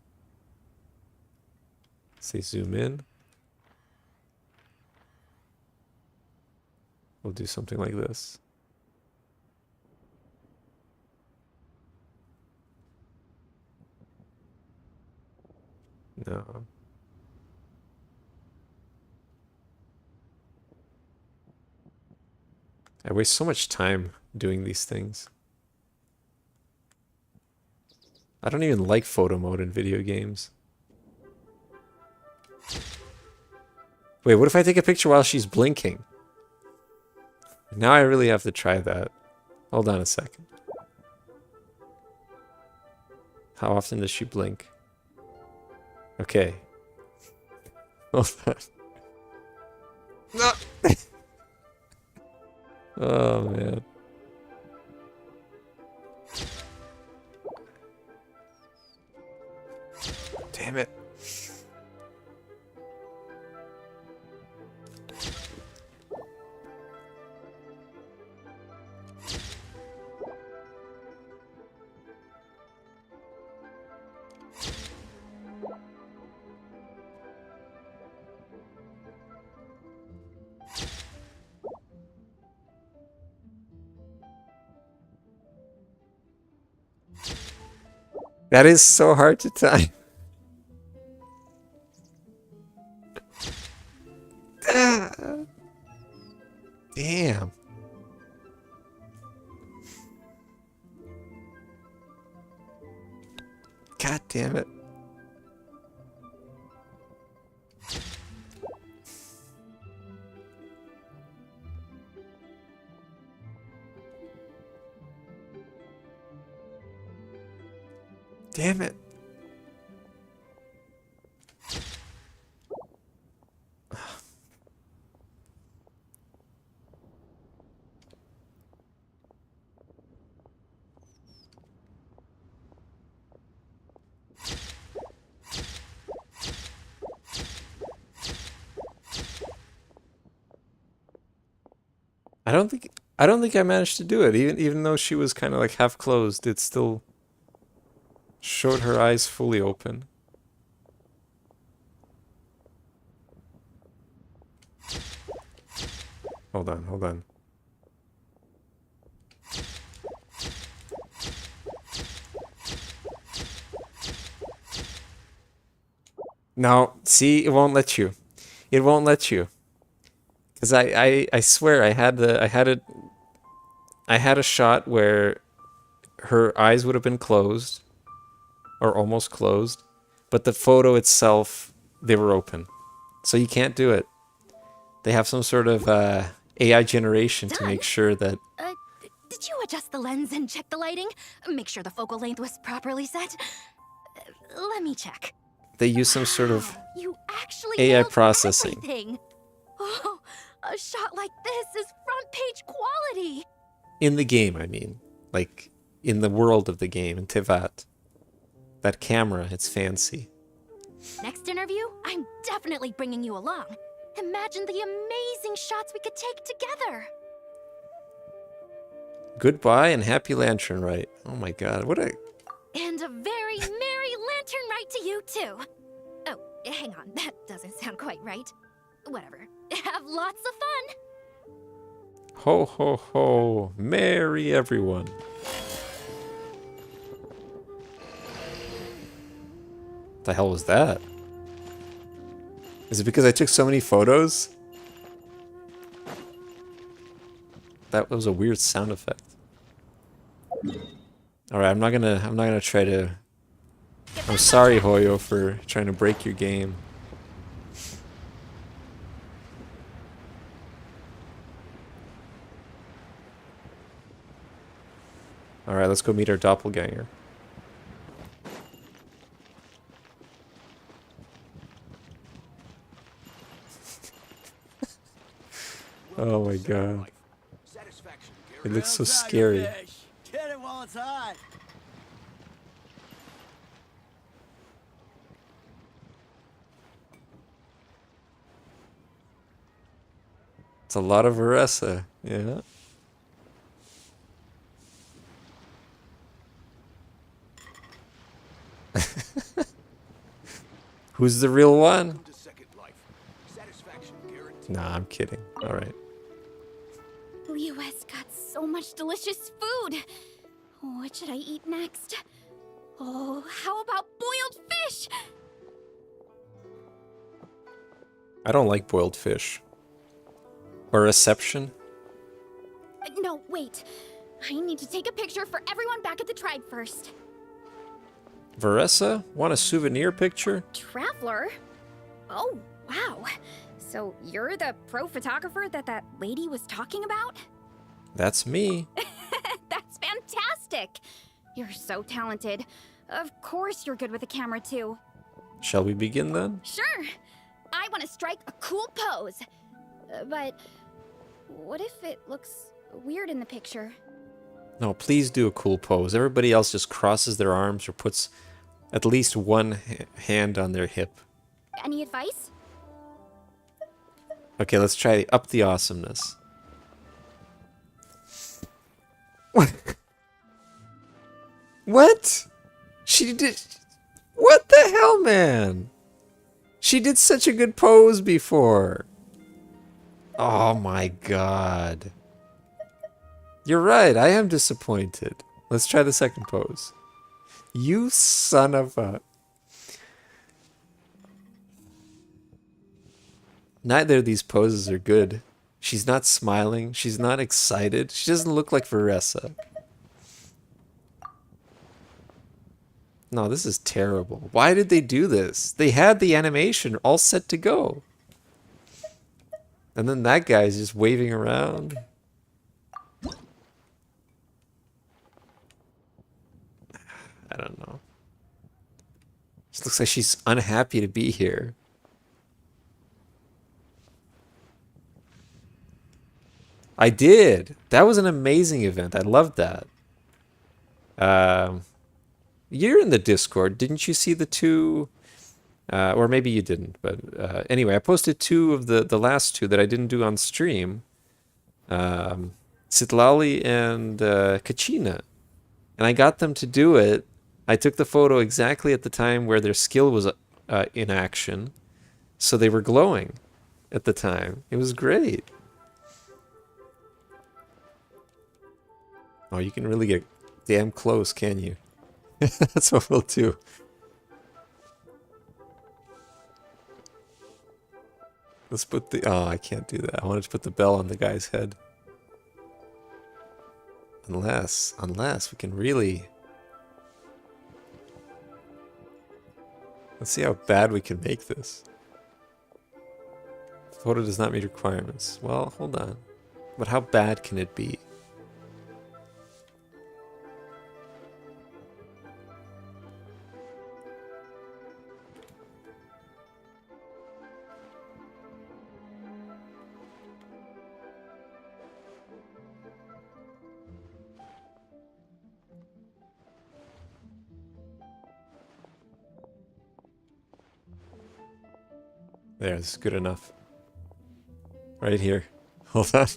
Say zoom in. We'll do something like this. No. I waste so much time doing these things. I don't even like photo mode in video games. Wait, what if I take a picture while she's blinking? Now I really have to try that. Hold on a second. How often does she blink? Okay. Hold on. No! Oh, man. Damn it. That is so hard to time. Damn. God damn it. Damn it. I don't think I managed to do it. Even though she was kind of like half closed, it still showed her eyes fully open. Hold on, hold on. No, see, it won't let you. It won't let you. Because I swear I had a shot where her eyes would have been closed, or almost closed, but the photo itself, they were open. So you can't do it. They have some sort of AI generation to make sure that... Did you adjust the lens and check the lighting? Make sure the focal length was properly set? Let me check. They use some sort of You actually AI nailed processing. everything. Oh, a shot like this is front page quality. In the game, I mean. Like, in the world of the game, in Tevat. That camera, it's fancy. Next interview, I'm definitely bringing you along. Imagine the amazing shots we could take together. Goodbye and happy lantern rite. Oh my god, what a... And a very merry lantern rite to you, too. Oh, hang on, that doesn't sound quite right. Whatever. Have lots of fun. Ho ho ho. Merry everyone. What the hell was that? Is it because I took so many photos? That was a weird sound effect. Alright, I'm not gonna try to... I'm sorry, Hoyo, for trying to break your game. Alright, let's go meet our doppelganger. Oh my god. It looks so scary. Get it while it's hot. It's a lot of Varesa, yeah. Who's the real one? Nah, I'm kidding. Alright. Leo-West got so much delicious food. What should I eat next? Oh, how about boiled fish? I don't like boiled fish. Or reception. No, wait. I need to take a picture for everyone back at the tribe first. Varesa? Want a souvenir picture? Traveler? Oh, wow. So you're the pro photographer that lady was talking about? That's me. That's fantastic. You're so talented. Of course you're good with a camera too. Shall we begin then? Sure. I want to strike a cool pose. But what if it looks weird in the picture? No, please do a cool pose. Everybody else just crosses their arms or puts at least one hand on their hip. Any advice? Okay, let's try up the awesomeness. What? What? She did... What the hell, man? She did such a good pose before. Oh my god. You're right, I am disappointed. Let's try the second pose. You son of a... Neither of these poses are good. She's not smiling. She's not excited. She doesn't look like Varesa. No, this is terrible. Why did they do this? They had the animation all set to go. And then that guy's just waving around. I don't know. This looks like she's unhappy to be here. I did. That was an amazing event. I loved that. You're in the Discord. Didn't you see the two? Or maybe you didn't. But anyway, I posted two of the last two that I didn't do on stream. Sitlali and Kachina. And I got them to do it. I took the photo exactly at the time where their skill was in action. So they were glowing at the time. It was great. Oh, you can really get damn close, can you? That's what we'll do. Let's put the... Oh, I can't do that. I wanted to put the bell on the guy's head. Unless we can really... Let's see how bad we can make this. Photo does not meet requirements. Well, hold on. But how bad can it be? There, this is good enough. Right here. Hold on.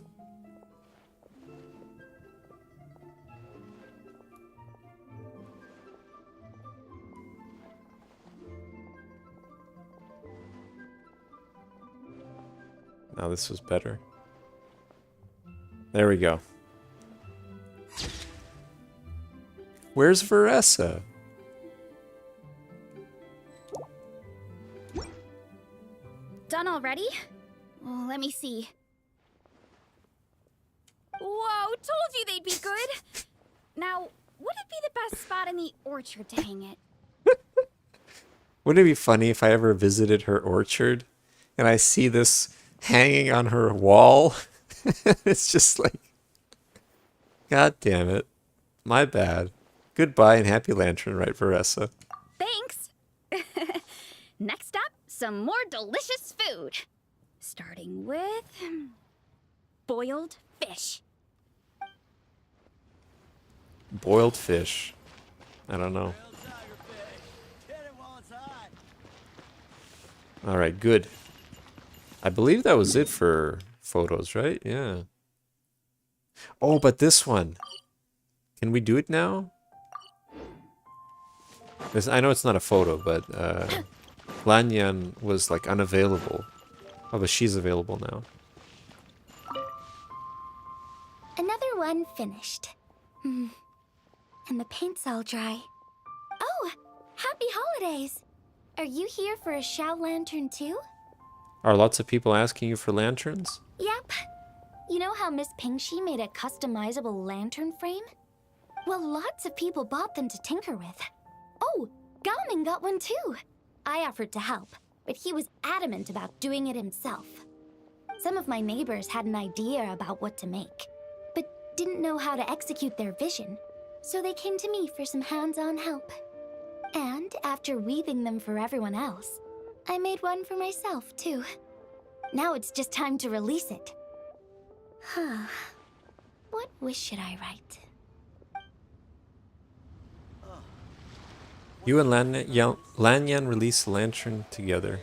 Now this was better. There we go. Where's Veressa? Done already? Oh, let me see. Whoa, told you they'd be good. Now, would it be the best spot in the orchard to hang it? Wouldn't it be funny if I ever visited her orchard and I see this hanging on her wall? It's just like, God damn it. My bad. Goodbye and happy lantern, right, Veressa? Thanks. Next up, some more delicious food. Starting with boiled fish. Boiled fish. I don't know. Alright, good. I believe that was it for photos, right? Yeah. Oh, but this one. Can we do it now? I know it's not a photo, but Lanyan was like unavailable. Oh, but she's available now. Another one finished. And the paint's all dry. Oh, happy holidays! Are you here for a Shao Lantern too? Are lots of people asking you for lanterns? Yep. You know how Miss Pingshi made a customizable lantern frame? Well, lots of people bought them to tinker with. Oh, Gaoming got one too. I offered to help, but he was adamant about doing it himself. Some of my neighbors had an idea about what to make, but didn't know how to execute their vision, so they came to me for some hands-on help. And after weaving them for everyone else, I made one for myself too. Now it's just time to release it. Huh. What wish should I write? You and Lanyan release lantern together.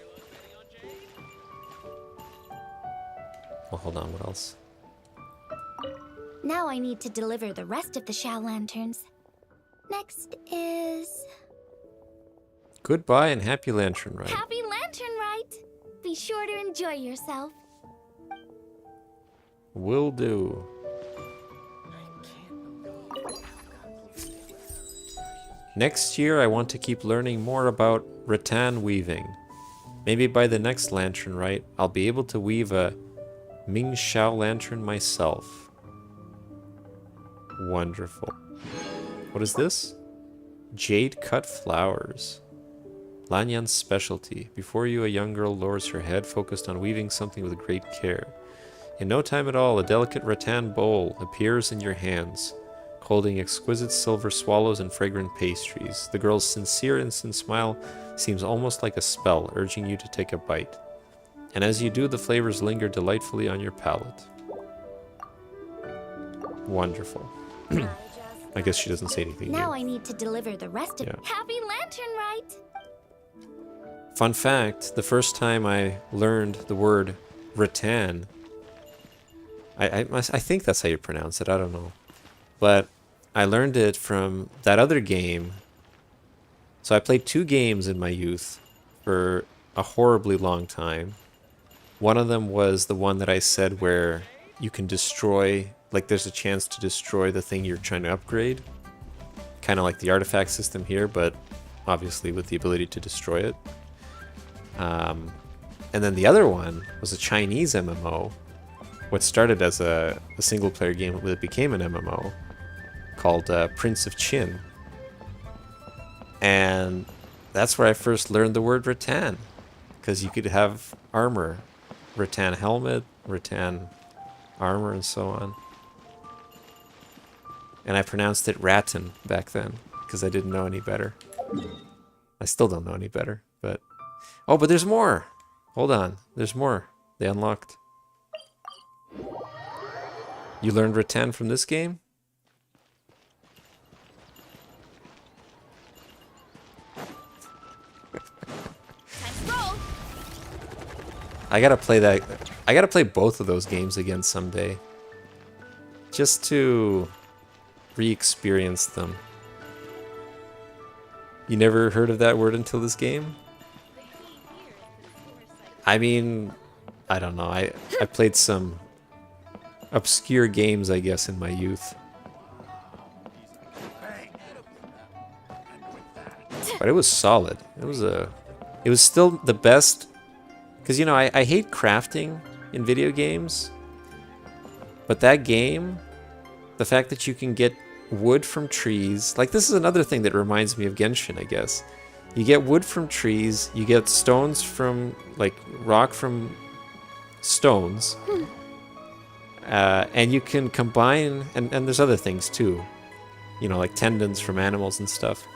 Well, hold on, what else? Now I need to deliver the rest of the Shao Lanterns. Next is... Goodbye and happy lantern ride. Happy Lantern Rite! Be sure to enjoy yourself. Will do. Next year, I want to keep learning more about rattan weaving. Maybe by the next lantern rite, I'll be able to weave a Ming Shao lantern myself. Wonderful. What is this? Jade cut flowers. Lanyan's specialty. Before you, a young girl lowers her head, focused on weaving something with great care. In no time at all, a delicate rattan bowl appears in your hands, holding exquisite silver swallows and fragrant pastries. The girl's sincere, innocent smile seems almost like a spell, urging you to take a bite. And as you do, the flavors linger delightfully on your palate. Wonderful. I guess she doesn't say anything Now new. I need to deliver the rest of... Yeah. Happy Lantern Rite! Fun fact, the first time I learned the word rattan, I think that's how you pronounce it, I don't know. But I learned it from that other game. So I played 2 games in my youth for a horribly long time. One of them was the one that I said where you can destroy, like there's a chance to destroy the thing you're trying to upgrade. Kind of like the artifact system here, but obviously with the ability to destroy it. And then the other one was a Chinese MMO. What started as a single-player game that became an MMO called Prince of Qin. And that's where I first learned the word rattan. Because you could have armor. Rattan helmet, rattan armor, and so on. And I pronounced it rattan back then. Because I didn't know any better. I still don't know any better. But oh, but there's more! Hold on. There's more. They unlocked. You learned rattan from this game? I gotta play that. I gotta play both of those games again someday. Just to re-experience them. You never heard of that word until this game? I mean, I don't know. I played some obscure games, I guess, in my youth. But it was solid. It was still the best. Because, you know, I hate crafting in video games. But that game, the fact that you can get wood from trees. Like, this is another thing that reminds me of Genshin, I guess. You get wood from trees. You get stones from, like, rock from stones. And you can combine, and there's other things too, you know, like tendons from animals and stuff.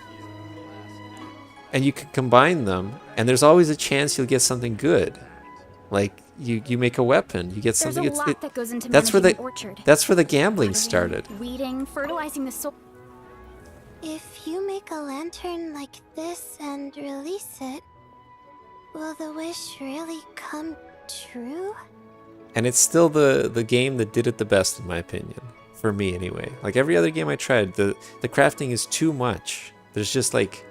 And you can combine them, and there's always a chance you'll get something good. Like you make a weapon, you get something. There's a lot that goes into that's where managing an orchard. That's where the gambling started. Weeding, fertilizing the soil. If you make a lantern like this and release it, will the wish really come true? And it's still the game that did it the best, in my opinion. For me, anyway. Like every other game I tried, the crafting is too much. There's just like,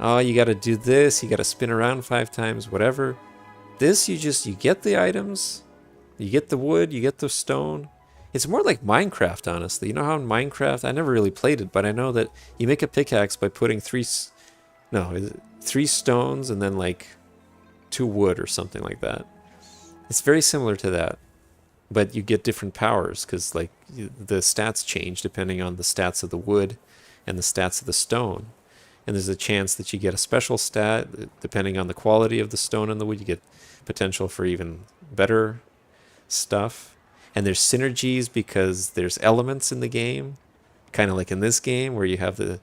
oh, you gotta do this, you gotta spin around 5 times, whatever. This, you get the items, you get the wood, you get the stone. It's more like Minecraft, honestly. You know how in Minecraft, I never really played it, but I know that you make a pickaxe by putting 3 stones and then like 2 wood or something like that. It's very similar to that, but you get different powers because like the stats change depending on the stats of the wood and the stats of the stone. And there's a chance that you get a special stat depending on the quality of the stone and the wood. You get potential for even better stuff. And there's synergies because there's elements in the game, kind of like in this game where you have the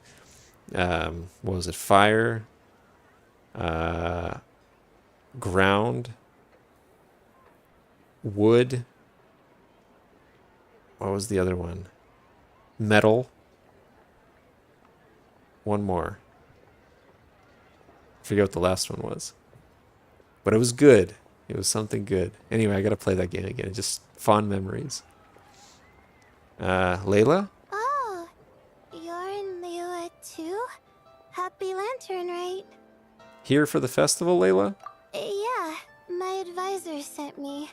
what was it, fire, ground, wood, what was the other one? Metal. One more. I forget what the last one was. But it was good. It was something good. Anyway, I gotta play that game again. Just fond memories. Layla? Oh, you're in Layla too? Happy Lantern, right? Here for the festival, Layla? Yeah, my advisor sent me.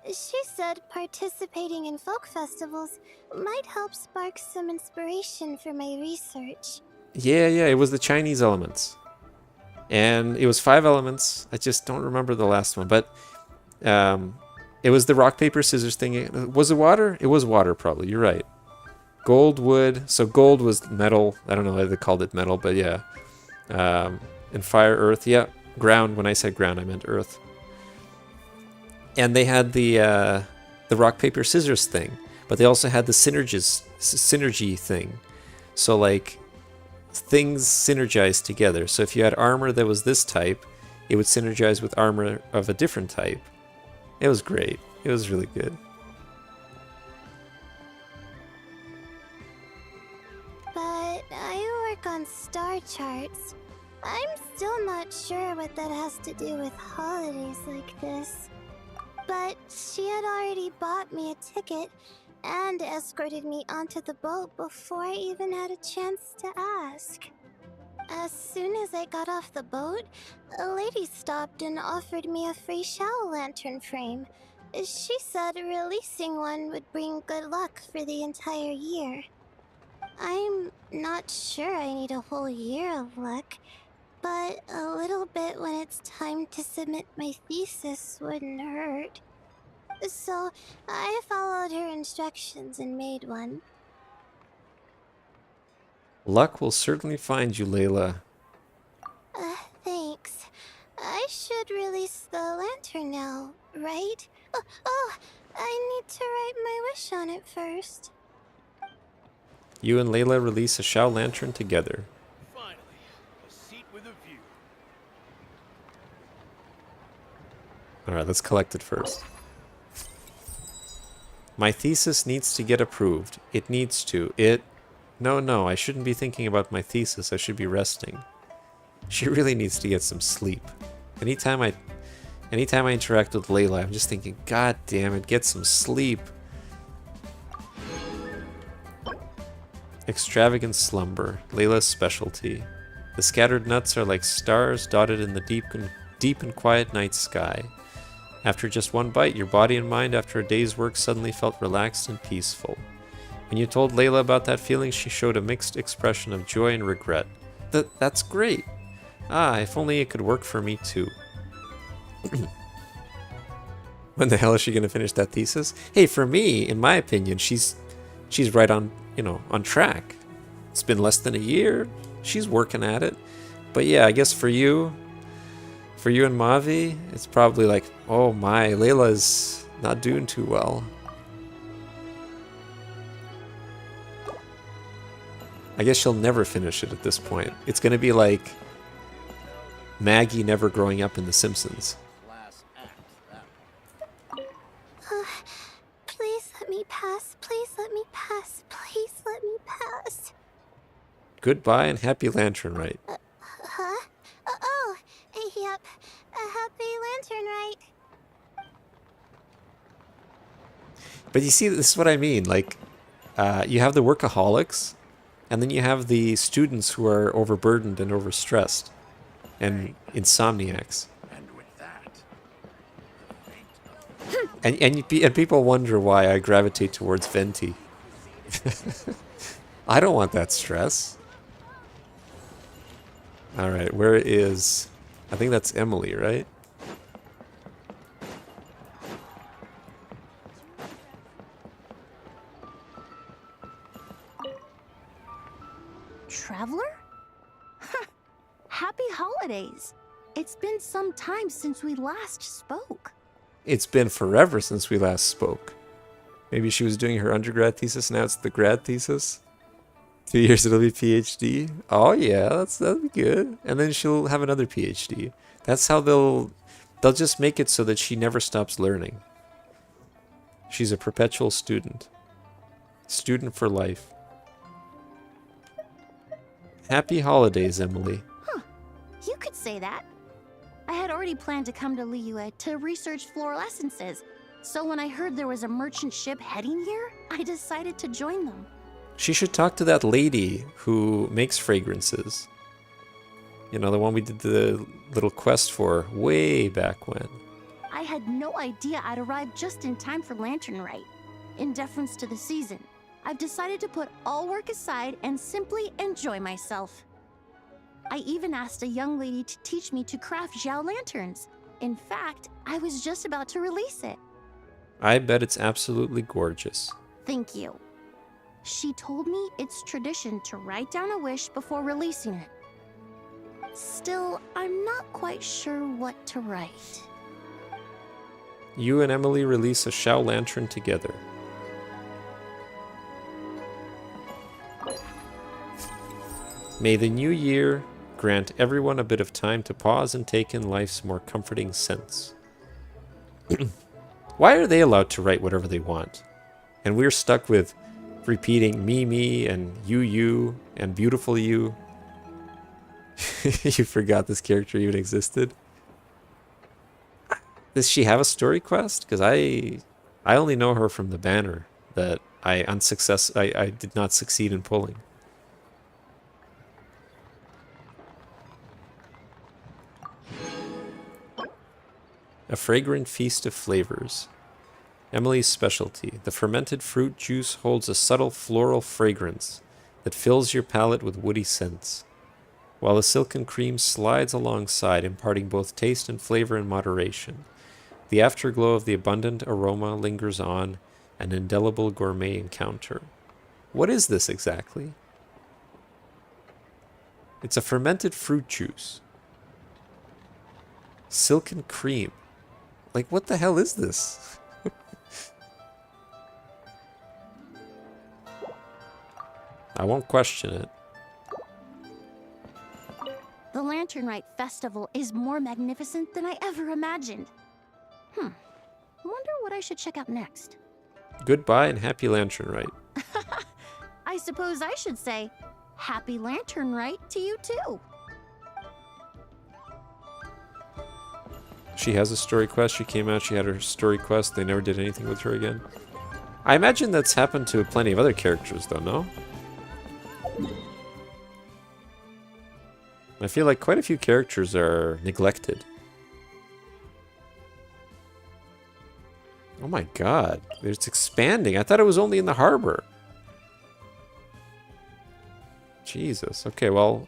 She said participating in folk festivals might help spark some inspiration for my research. Yeah, it was the Chinese elements. And it was 5 elements. I just don't remember the last one. But it was the rock, paper, scissors thing. Was it water? It was water, probably. You're right. Gold, wood. So gold was metal. I don't know why they called it metal, but yeah. And fire, earth. Yeah, ground. When I said ground, I meant earth. And they had the rock, paper, scissors thing. But they also had the synergy thing. So, like, things synergize together. So if you had armor that was this type, it would synergize with armor of a different type. It was great. It was really good. But I work on star charts. I'm still not sure what that has to do with holidays like this. But she had already bought me a ticket and escorted me onto the boat before I even had a chance to ask. As soon as I got off the boat, a lady stopped and offered me a free shadow lantern frame. She said releasing one would bring good luck for the entire year. I'm not sure I need a whole year of luck. but a little bit when it's time to submit my thesis wouldn't hurt. So I followed her instructions and made one. Luck will certainly find you, Layla. Thanks. I should release the lantern now, right? Oh, I need to write my wish on it first. You and Layla release a Shao lantern together. Finally, a seat with a view. Alright, let's collect it first. My thesis needs to get approved. It needs to. No, I shouldn't be thinking about my thesis. I should be resting. She really needs to get some sleep. Anytime I interact with Layla, I'm just thinking, God damn it, get some sleep. Extravagant slumber, Layla's specialty. The scattered nuts are like stars dotted in the deep and quiet night sky. After just one bite, your body and mind after a day's work suddenly felt relaxed and peaceful. When you told Layla about that feeling, she showed a mixed expression of joy and regret. That's great. If only it could work for me too. When the hell is she going to finish that thesis? Hey, for me, in my opinion, she's right on, on track. It's been less than a year. She's working at it. But yeah, I guess for you and Mavi, it's probably like, oh my, Layla's not doing too well. I guess she'll never finish it at this point. It's going to be like Maggie never growing up in The Simpsons. Please let me pass. Please let me pass. Please let me pass. Goodbye and happy lantern rite. Huh? Yep. A happy lantern rite. But you see, this is what I mean. Like, you have the workaholics, and then you have the students who are overburdened and overstressed, and insomniacs. And people wonder why I gravitate towards Venti. I don't want that stress. All right, where is... I think that's Emily, right? Traveler? Happy holidays! It's been some time since we last spoke. It's been forever since we last spoke. Maybe she was doing her undergrad thesis, now it's the grad thesis. 2 years it'll be PhD. Oh yeah, that'll be good. And then she'll have another PhD. That's how they'll just make it so that she never stops learning. She's a perpetual student. Student for life. Happy holidays, Emily. Huh. You could say that. I had already planned to come to Liyue to research floral essences. So when I heard there was a merchant ship heading here, I decided to join them. She should talk to that lady who makes fragrances. You know, the one we did the little quest for way back when. I had no idea I'd arrive just in time for Lantern Rite. In deference to the season, I've decided to put all work aside and simply enjoy myself. I even asked a young lady to teach me to craft Zhao lanterns. In fact, I was just about to release it. I bet it's absolutely gorgeous. Thank you. She told me it's tradition to write down a wish before releasing it. Still, I'm not quite sure what to write. You and Emily release a Shao lantern together. May the new year grant everyone a bit of time to pause and take in life's more comforting sense. Why are they allowed to write whatever they want? And we're stuck with repeating me, and you, and beautiful you. You forgot this character even existed? Does she have a story quest? Because I only know her from the banner that I did not succeed in pulling. A fragrant feast of flavors. Emily's specialty. The fermented fruit juice holds a subtle floral fragrance that fills your palate with woody scents. while the silken cream slides alongside, imparting both taste and flavor in moderation. The afterglow of the abundant aroma lingers on, an indelible gourmet encounter. What is this exactly? It's a fermented fruit juice. Silken cream. Like, what the hell is this? I won't question it. The Lantern Rite Festival is more magnificent than I ever imagined. Wonder what I should check out next. Goodbye and happy Lantern Rite. I suppose I should say, Happy Lantern Rite to you too. She has a story quest. She came out, she had her story quest. They never did anything with her again. I imagine that's happened to plenty of other characters, though, no? I feel like quite a few characters are neglected. Oh my god, it's expanding. I thought it was only in the harbor. Jesus. Okay, well,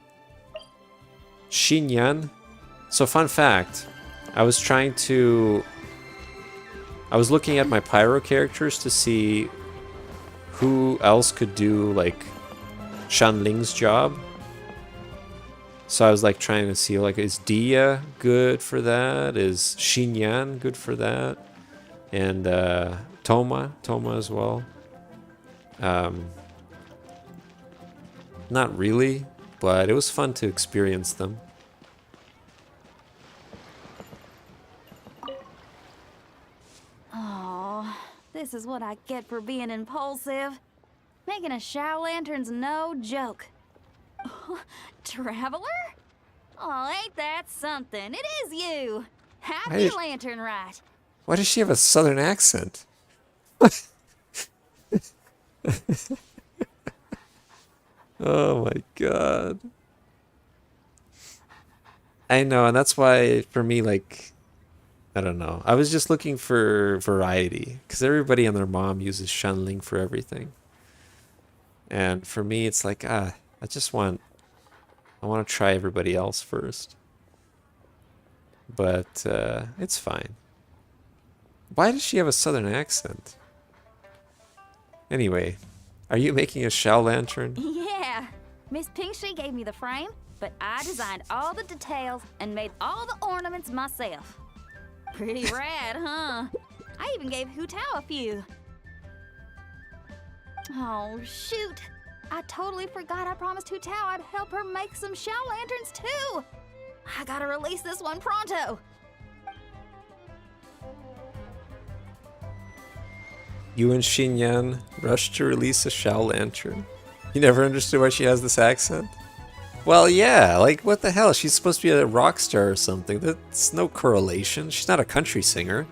Xinyan. So, fun fact. I was looking at my Pyro characters to see who else could do, like, Shanling's job. So I was, like, trying to see, like, is Dia good for that? Is Xinyan good for that? And, Toma as well. Not really, but it was fun to experience them. Oh, this is what I get for being impulsive. Making a Shao Lantern's no joke. Traveler? Oh, ain't that something? It is you! Happy Lantern Rite. Why does she have a southern accent? Oh my god. I know, and that's why, for me, like, I don't know. I was just looking for variety, because everybody and their mom uses Shanling for everything. And for me, it's like, I want to try everybody else first. But, it's fine. Why does she have a southern accent? Anyway, are you making a Shao Lantern? Yeah. Miss Pinkshi gave me the frame, but I designed all the details and made all the ornaments myself. Pretty rad, huh? I even gave Hu Tao a few. Oh, shoot. I totally forgot I promised Hu Tao I'd help her make some Shao Lanterns, too. I gotta release this one pronto. You and Xinyan rushed to release a Shao Lantern. You never understood why she has this accent? Well, yeah, like, what the hell? She's supposed to be a rock star or something. That's no correlation. She's not a country singer.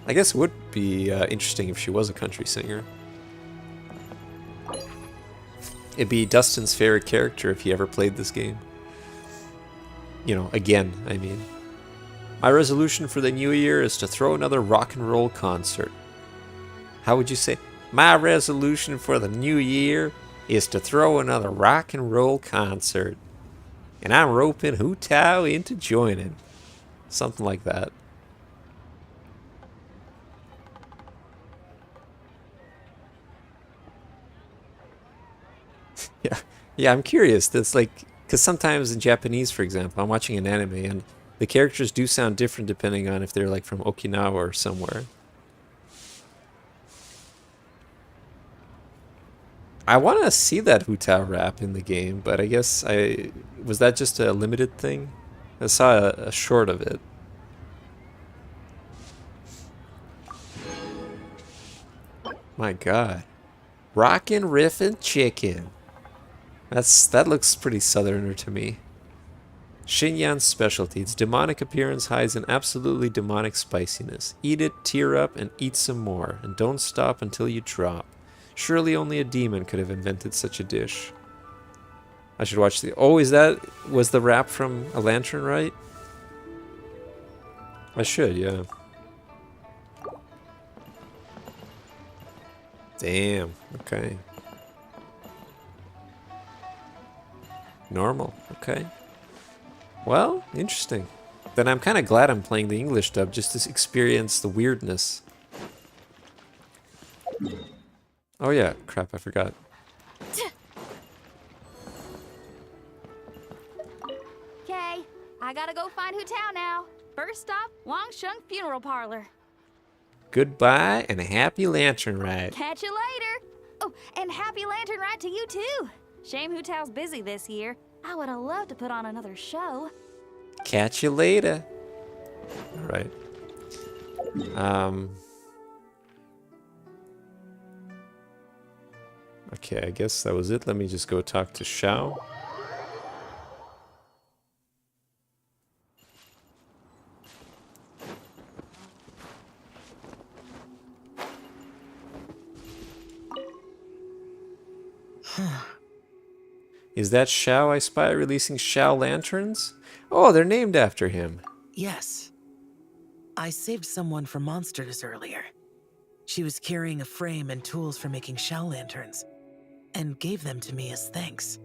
I guess it would be interesting if she was a country singer. It'd be Dustin's favorite character if he ever played this game. You know, again, I mean. My resolution for the new year is to throw another rock and roll concert. How would you say? My resolution for the new year is to throw another rock and roll concert. And I'm roping Hu Tao into joining. Something like that. Yeah, I'm curious. That's like, because sometimes in Japanese, for example, I'm watching an anime and the characters do sound different depending on if they're like from Okinawa or somewhere. I want to see that Hu Tao rap in the game, but I guess was that just a limited thing? I saw a short of it. My god. Rockin' riffin' chicken. That looks pretty southerner to me. Xinyan's specialty. Its demonic appearance hides an absolutely demonic spiciness. Eat it, tear up, and eat some more. And don't stop until you drop. Surely only a demon could have invented such a dish. I should watch the... Oh, was the rap from A Lantern Rite? I should, yeah. Damn, okay. Normal. Okay. Well, interesting. Then I'm kind of glad I'm playing the English dub just to experience the weirdness. Oh yeah, crap, I forgot. Okay, I gotta go find Hu Tao now. First stop, Wangsheng Funeral Parlor. Goodbye and a happy lantern ride. Catch you later. Oh, and happy lantern ride to you too. Shame Hu Tao's busy this year. I would have loved to put on another show. Catch you later. All right. Okay, I guess that was it. Let me just go talk to Xiao. Is that Xiao I spy releasing Xiao lanterns? Oh, they're named after him. Yes. I saved someone from monsters earlier. She was carrying a frame and tools for making Xiao lanterns, and gave them to me as thanks.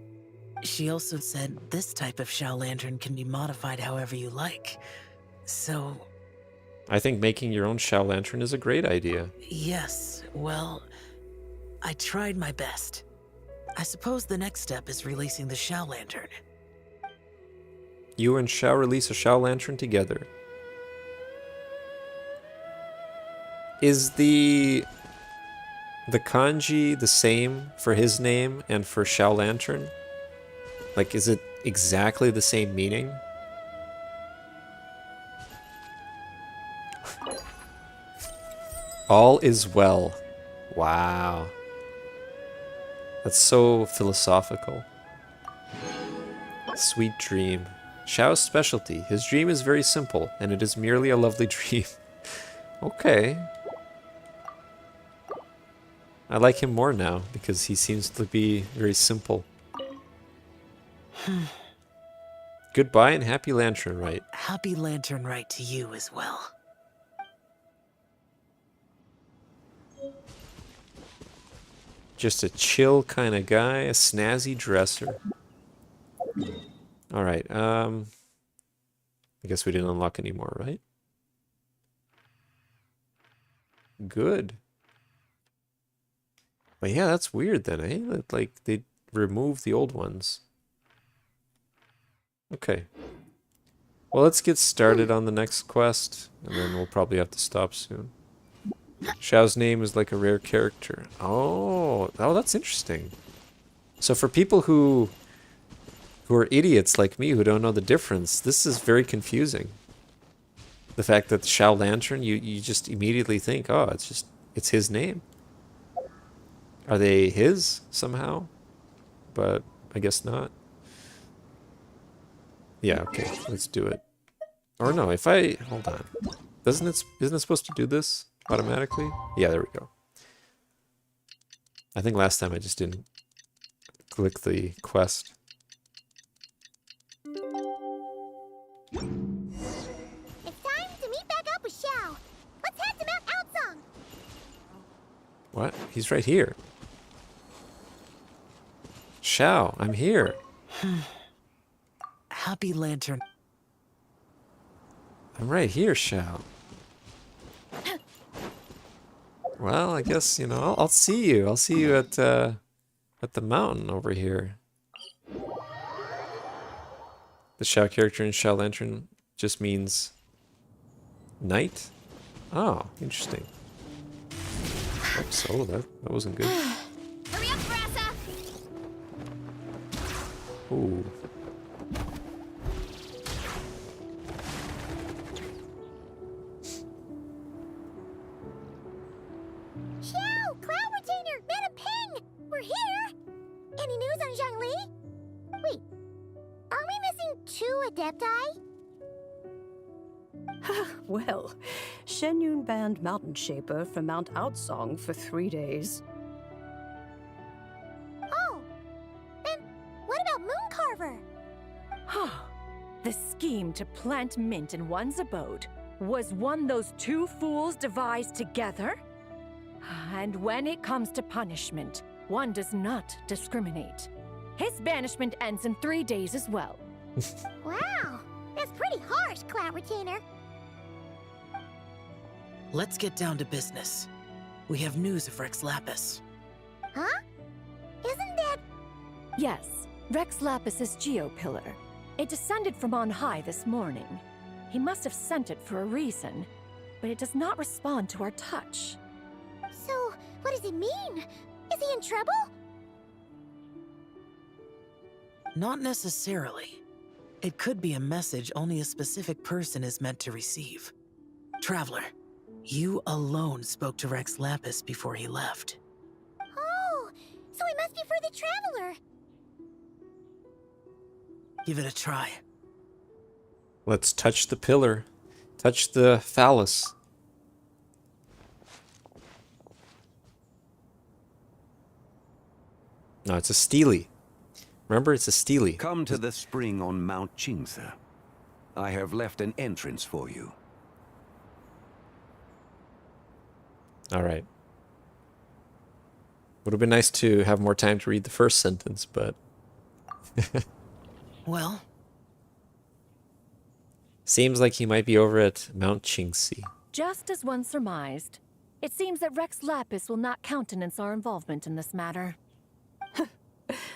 She also said this type of Xiao lantern can be modified however you like. So... I think making your own Xiao lantern is a great idea. Yes, well, I tried my best. I suppose the next step is releasing the Xiao lantern. You and Xiao release a Xiao lantern together. Is the kanji the same for his name and for Xiao lantern? Like, is it exactly the same meaning? All is well. Wow. That's so philosophical. Sweet dream. Xiao's specialty. His dream is very simple, and it is merely a lovely dream. Okay. I like him more now, because he seems to be very simple. Goodbye and happy lantern rite. Happy lantern rite to you as well. Just a chill kind of guy, a snazzy dresser. Alright, I guess we didn't unlock any more, right? Good. But yeah, that's weird then, eh? That, like, they removed the old ones. Okay. Well, let's get started on the next quest, and then we'll probably have to stop soon. Xiao's name is like a rare character. Oh, that's interesting. So for people who are idiots like me, who don't know the difference, this is very confusing. The fact that Xiao Lantern, you just immediately think, oh, it's his name. Are they his somehow? But I guess not. Yeah, okay, let's do it. Or no, if I hold on. Isn't it supposed to do this automatically? Yeah, there we go. I think last time I just didn't click the quest. It's time to meet back up with Xiao. Let's head to Mount Outsong. What? He's right here. Xiao, I'm here. Happy lantern. I'm right here, Xiao. Well, I guess, you know, I'll see you. I'll see you at the mountain over here. The Xiao character in Xiao Lantern just means night? Oh, interesting. Oops, oh, that wasn't good. Hurry up, Brassa! Ooh. Xiao, Cloud Retainer, Madam Ping! We're here! Any news on Zhongli? Wait, are we missing 2 Adepti? Well, Shenyun banned Mountain Shaper from Mount Outsong for 3 days. Oh, then what about Mooncarver? The scheme to plant mint in one's abode was one those 2 fools devised together? And when it comes to punishment, one does not discriminate. His banishment ends in 3 days as well. Wow, that's pretty harsh, Cloud Retainer. Let's get down to business. We have news of Rex Lapis. Huh? Isn't that... Yes, Rex Lapis's Geopillar. It descended from on high this morning. He must have sent it for a reason, but it does not respond to our touch. So, what does it mean? Is he in trouble? Not necessarily. It could be a message only a specific person is meant to receive. Traveler, you alone spoke to Rex Lapis before he left. Oh, so it must be for the Traveler. Give it a try. Let's touch the pillar. Touch the phallus. No, it's a Steely. Remember, it's a Steely. Come to the spring on Mount Qingze. I have left an entrance for you. All right. Would have been nice to have more time to read the first sentence, but... Well? Seems like he might be over at Mount Qingze. Just as one surmised, it seems that Rex Lapis will not countenance our involvement in this matter.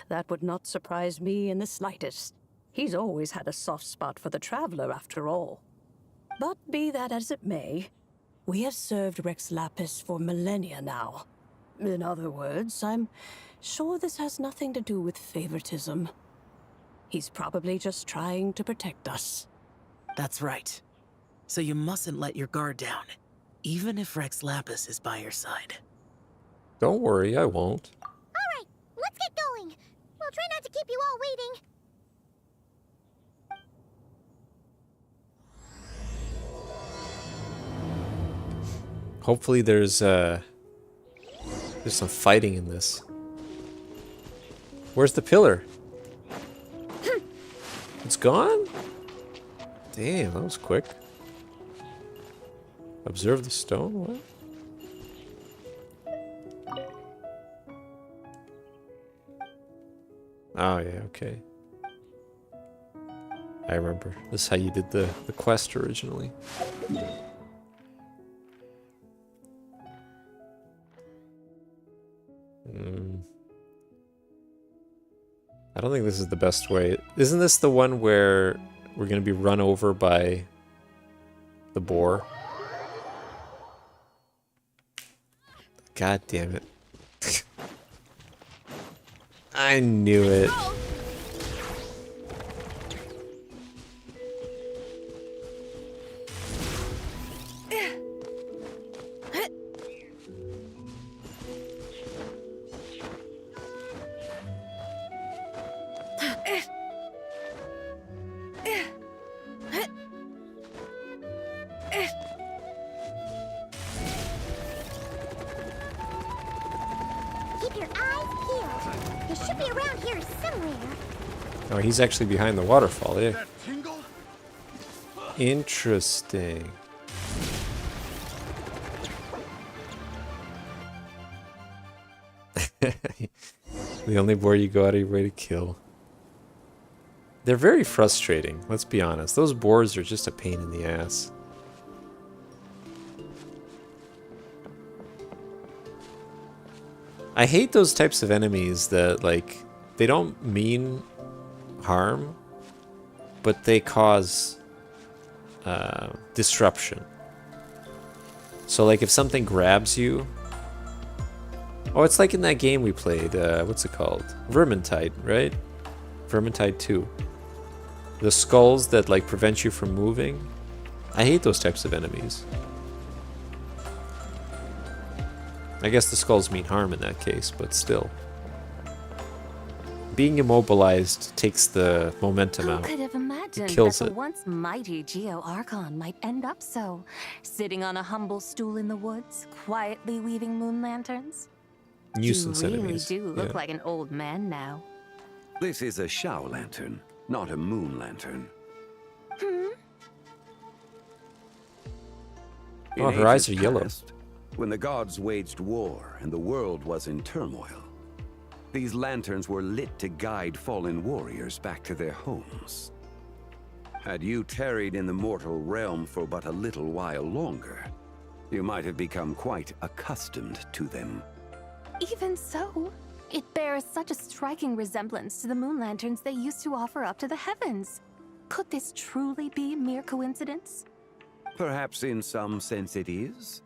That would not surprise me in the slightest. He's always had a soft spot for the Traveler, after all. But be that as it may, we have served Rex Lapis for millennia now. In other words, I'm sure this has nothing to do with favoritism. He's probably just trying to protect us. That's right. So you mustn't let your guard down, even if Rex Lapis is by your side. Don't worry, I won't. All right, let's get going. We'll try not to keep you all waiting. Hopefully there's some fighting in this. Where's the pillar? It's gone? Damn, that was quick. Observe the stone? What? Oh, yeah, okay. I remember. This is how you did the quest originally. I don't think this is the best way. Isn't this the one where we're going to be run over by the boar? God damn it. I knew it. Keep your eyes peeled. He should be around here somewhere. Oh, he's actually behind the waterfall, yeah. Interesting. The only boar you go out of your way to kill. They're very frustrating, let's be honest. Those boars are just a pain in the ass. I hate those types of enemies that, like, they don't mean harm, but they cause disruption. So, like, if something grabs you... Oh, it's like in that game we played, what's it called? Vermintide, right? Vermintide 2. The skulls that, like, prevent you from moving. I hate those types of enemies. I guess the skulls mean harm in that case, but still. Being immobilized takes the momentum out. Who could have imagined It kills that the it. once mighty Geo Archon might end up so, sitting on a humble stool in the woods, quietly weaving moon lanterns? Nuisance you really enemies. do look Yeah. like an old man now. This is a Shao lantern, not a moon lantern. Hmm? In Oh, her eyes ages are yellow. past, when the gods waged war and the world was in turmoil, These lanterns were lit to guide fallen warriors back to their homes. Had you tarried in the mortal realm for but a little while longer, you might have become quite accustomed to them. Even so, it bears such a striking resemblance to the moon lanterns they used to offer up to the heavens. Could this truly be mere coincidence? Perhaps in some sense it is,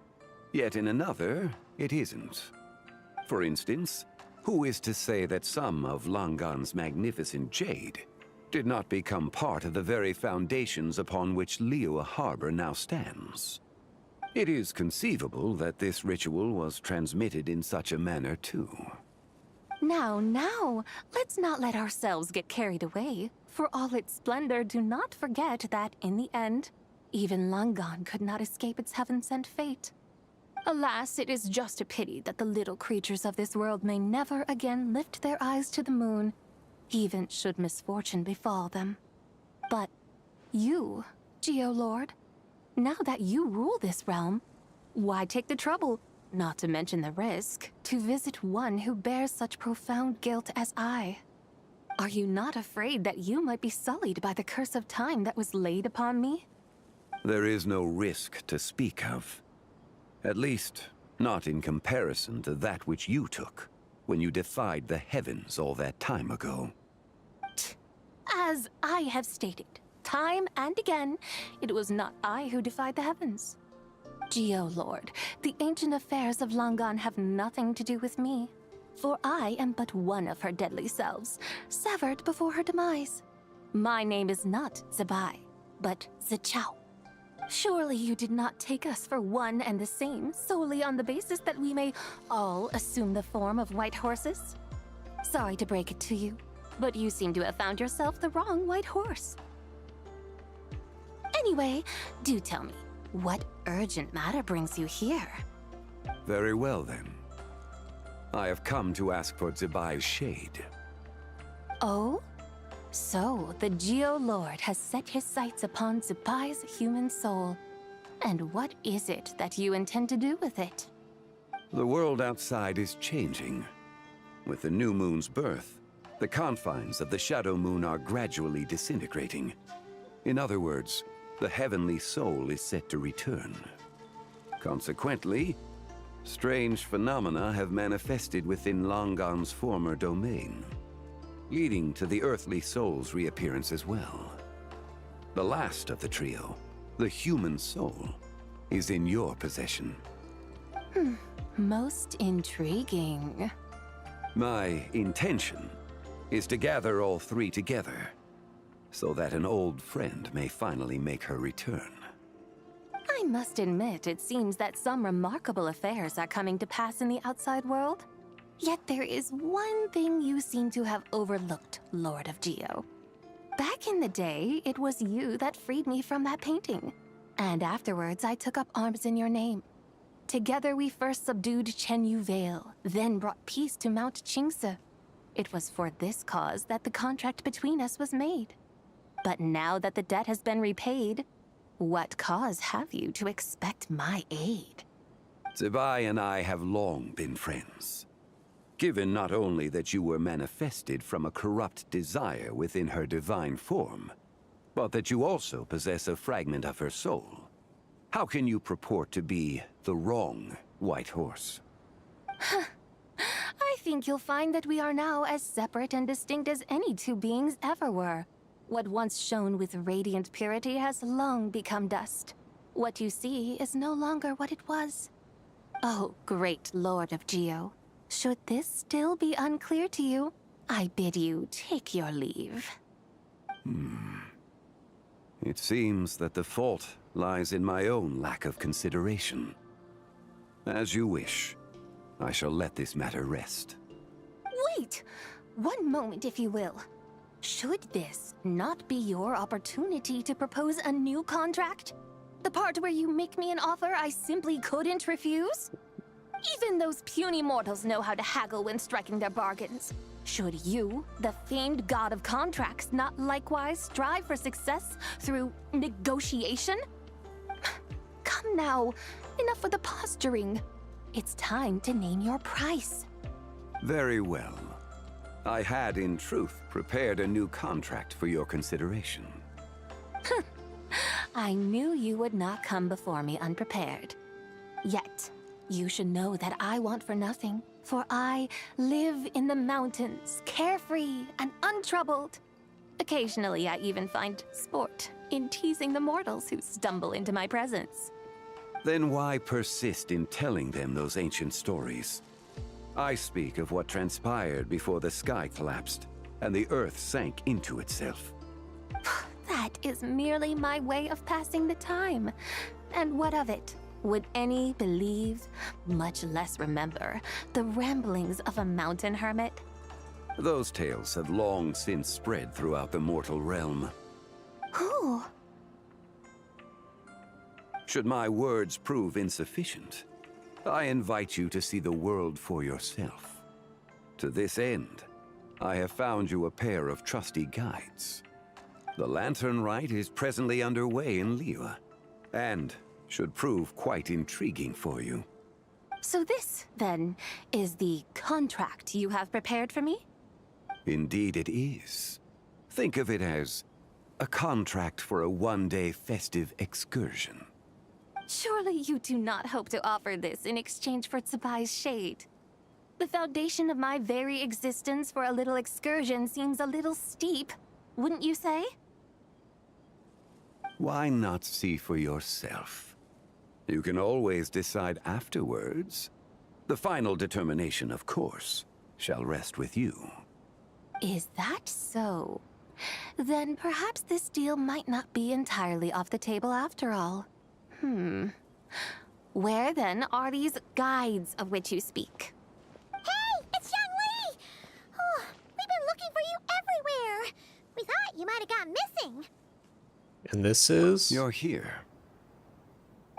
yet in another, it isn't. For instance, who is to say that some of Langan's magnificent jade did not become part of the very foundations upon which Liyue Harbor now stands? It is conceivable that this ritual was transmitted in such a manner too. Now, let's not let ourselves get carried away. For all its splendor, do not forget that, in the end, even Langan could not escape its heaven-sent fate. Alas, it is just a pity that the little creatures of this world may never again lift their eyes to the moon, even should misfortune befall them. But you, Geolord, now that you rule this realm, why take the trouble, not to mention the risk, to visit one who bears such profound guilt as I? Are you not afraid that you might be sullied by the curse of time that was laid upon me? There is no risk to speak of. At least, not in comparison to that which you took when you defied the heavens all that time ago. As I have stated, time and again, it was not I who defied the heavens. Geolord, the ancient affairs of Langan have nothing to do with me, for I am but one of her deadly selves, severed before her demise. My name is not Zebai, but Zichao. Surely you did not take us for one and the same, solely on the basis that we may all assume the form of white horses? Sorry to break it to you, but you seem to have found yourself the wrong white horse. Anyway, do tell me, what urgent matter brings you here? Very well then. I have come to ask for Zebai's shade. Oh? So, the Geolord has set his sights upon Zebai's human soul. And what is it that you intend to do with it? The world outside is changing. With the new moon's birth, the confines of the Shadow Moon are gradually disintegrating. In other words, the heavenly soul is set to return. Consequently, strange phenomena have manifested within Langan's former domain, leading to the earthly soul's reappearance as well. The last of the trio, the human soul, is in your possession. Most intriguing. My intention is to gather all three together, so that an old friend may finally make her return. I must admit, it seems that some remarkable affairs are coming to pass in the outside world. Yet there is one thing you seem to have overlooked, Lord of Geo. Back in the day, it was you that freed me from that painting. And afterwards, I took up arms in your name. Together we first subdued Chenyu Vale, then brought peace to Mount Qingse. It was for this cause that the contract between us was made. But now that the debt has been repaid, what cause have you to expect my aid? Zebai and I have long been friends. Given not only that you were manifested from a corrupt desire within her divine form, but that you also possess a fragment of her soul, how can you purport to be the wrong white horse? I think you'll find that we are now as separate and distinct as any two beings ever were. What once shone with radiant purity has long become dust. What you see is no longer what it was. Oh, great Lord of Geo. Should this still be unclear to you, I bid you take your leave. It seems that the fault lies in my own lack of consideration. As you wish. I shall let this matter rest. Wait! One moment, if you will. Should this not be your opportunity to propose a new contract? The part where you make me an offer I simply couldn't refuse? Even those puny mortals know how to haggle when striking their bargains. Should you, the famed god of contracts, not likewise strive for success through negotiation? Come now, enough with the posturing. It's time to name your price. Very well. I had, in truth, prepared a new contract for your consideration. I knew you would not come before me unprepared. Yet, you should know that I want for nothing, for I live in the mountains, carefree and untroubled. Occasionally, I even find sport in teasing the mortals who stumble into my presence. Then why persist in telling them those ancient stories? I speak of what transpired before the sky collapsed and the earth sank into itself. That is merely my way of passing the time. And what of it? Would any believe, much less remember, the ramblings of a mountain hermit? Those tales have long since spread throughout the mortal realm. Who? Should my words prove insufficient, I invite you to see the world for yourself. To this end, I have found you a pair of trusty guides. The lantern rite is presently underway in Liyue, and should prove quite intriguing for you. So this, then, is the contract you have prepared for me? Indeed it is. Think of it as a contract for a one-day festive excursion. Surely you do not hope to offer this in exchange for Tsubai's shade. The foundation of my very existence for a little excursion seems a little steep, wouldn't you say? Why not see for yourself? You can always decide afterwards. The final determination, of course, shall rest with you. Is that so? Then perhaps this deal might not be entirely off the table after all. Where then are these guides of which you speak? Hey, it's Zhongli! Oh, we've been looking for you everywhere. We thought you might have gone missing. And this is? You're here.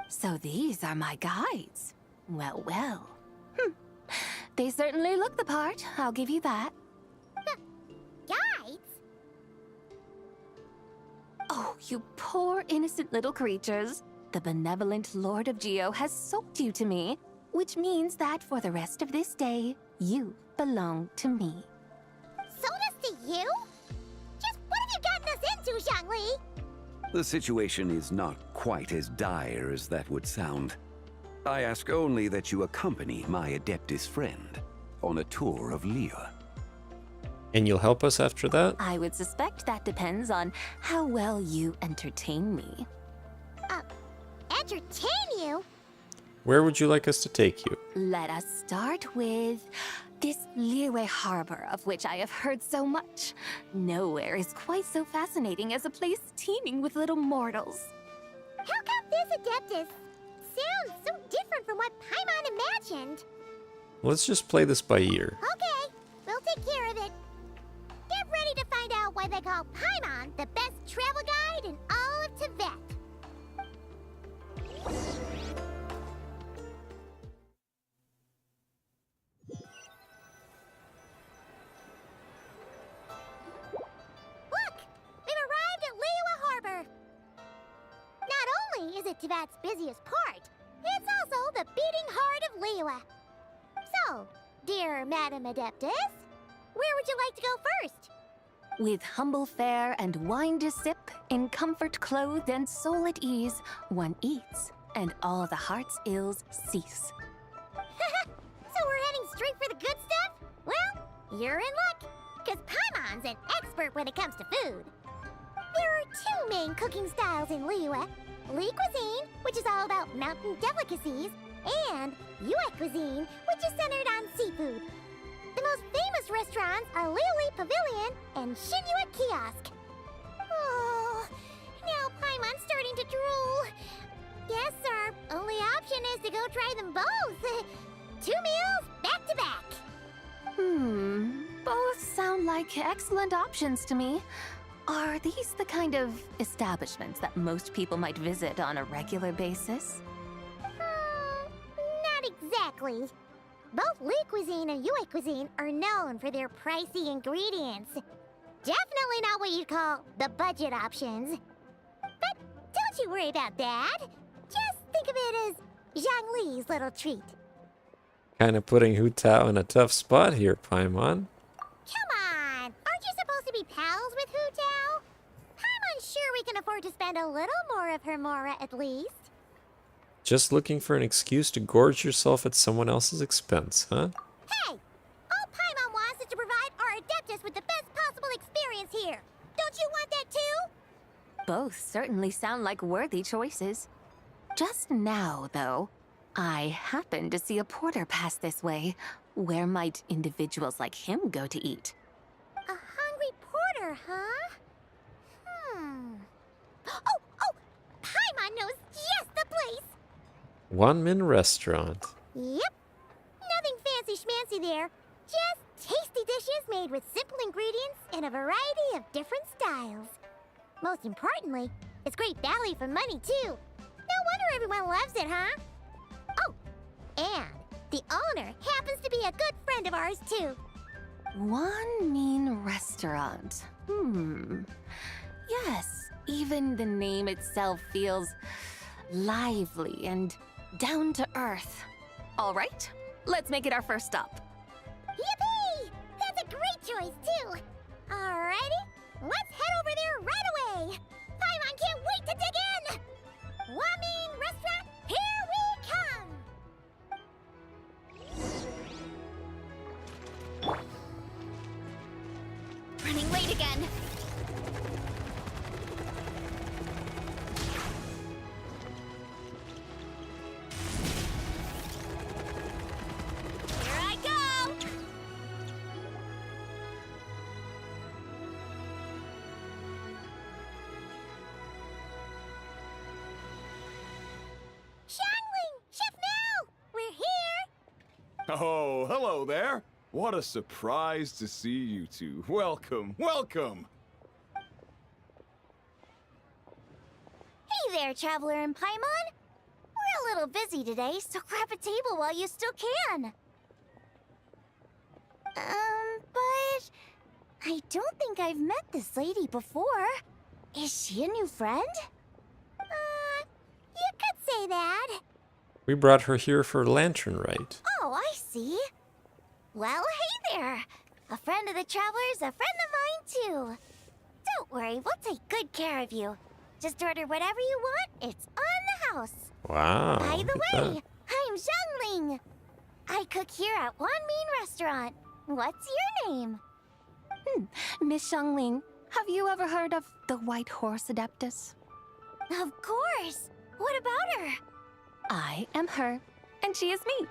So these are my guides. Well, well. They certainly look the part, I'll give you that. Guides? Oh, you poor innocent little creatures. The benevolent Lord of Geo has sold you to me, which means that for the rest of this day, you belong to me. Sold us to you? Just what have you gotten us into, Zhongli? The situation is not quite as dire as that would sound. I ask only that you accompany my Adeptus friend on a tour of Liyue. And you'll help us after that? I would suspect that depends on how well you entertain me. Entertain you? Where would you like us to take you? Let us start with this Liyue harbor of which I have heard so much. Nowhere is quite so fascinating as a place teeming with little mortals. How come this Adeptus sounds so different from what Paimon imagined? Let's just play this by ear. Okay, we'll take care of it. Get ready to find out why they call Paimon the best travel guide in all of Tibet. Look! We've arrived at Liyue Harbor! Not only is it Tibet's busiest port, it's also the beating heart of Liyue. So, dear Madam Adeptus, where would you like to go first? With humble fare and wine to sip, in comfort clothed and soul at ease, one eats, and all the heart's ills cease. So we're heading straight for the good stuff? Well, you're in luck, because Paimon's an expert when it comes to food. There are two main cooking styles in Liyue. Li cuisine, which is all about mountain delicacies, and Yue cuisine, which is centered on seafood. The most famous restaurants are Liyue Pavilion and Shinua Kiosk. Oh, now Paimon's starting to drool. Yes, our only option is to go try them both. 2 meals, back to back. Both sound like excellent options to me. Are these the kind of establishments that most people might visit on a regular basis? Not exactly. Both Li cuisine and Yue cuisine are known for their pricey ingredients. Definitely not what you'd call the budget options. But don't you worry about that. Just think of it as Zhongli's little treat. Kind of putting Hu Tao in a tough spot here, Paimon. Come we can afford to spend a little more of her mora at least. Just looking for an excuse to gorge yourself at someone else's expense, huh? Hey! All Paimon wants is to provide our Adeptus with the best possible experience here. Don't you want that too? Both certainly sound like worthy choices. Just now, though, I happened to see a porter pass this way. Where might individuals like him go to eat? A hungry porter, huh? Oh! Paimon knows just the place! One Min Restaurant. Yep. Nothing fancy schmancy there. Just tasty dishes made with simple ingredients in a variety of different styles. Most importantly, it's great value for money, too. No wonder everyone loves it, huh? Oh, and the owner happens to be a good friend of ours, too. One Mean Restaurant. Yes, even the name itself feels lively and down to earth. All right, let's make it our first stop. Yippee! That's a great choice, too. Alrighty, let's head over there right away. Paimon can't wait to dig in. Wamin Restaurant, here we come. Running late again. Here I go! Xiangling! Chef now! We're here! Oh, hello there. What a surprise to see you two. Welcome, welcome. Hey there, Traveler and Paimon. We're a little busy today, so grab a table while you still can. But I don't think I've met this lady before. Is she a new friend? You could say that. We brought her here for Lantern Rite. Oh, I see. Well, hey there. A friend of the Traveler's a friend of mine, too. Don't worry, we'll take good care of you. Just order whatever you want. It's on the house. Wow. By look the at way, that. I'm Xiangling. I cook here at One Mean Restaurant. What's your name? Miss Xiangling, have you ever heard of the White Horse Adeptus? Of course. What about her? I am her, and she is me.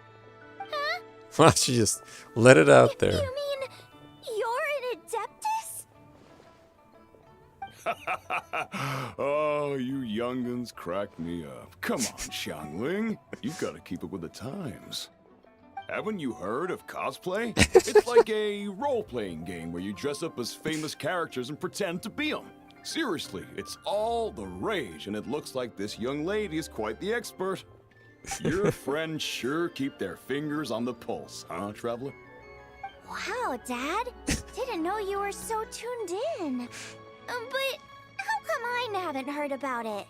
Huh? Why don't you just let it out there? You mean you're an Adeptus? Oh, you young'uns crack me up. Come on, Xiangling. You've got to keep up with the times. Haven't you heard of cosplay? It's like a role-playing game where you dress up as famous characters and pretend to be them. Seriously, it's all the rage, and it looks like this young lady is quite the expert. Your friends sure keep their fingers on the pulse, huh, Traveler? Wow, Dad. Didn't know you were so tuned in. But how come I haven't heard about it?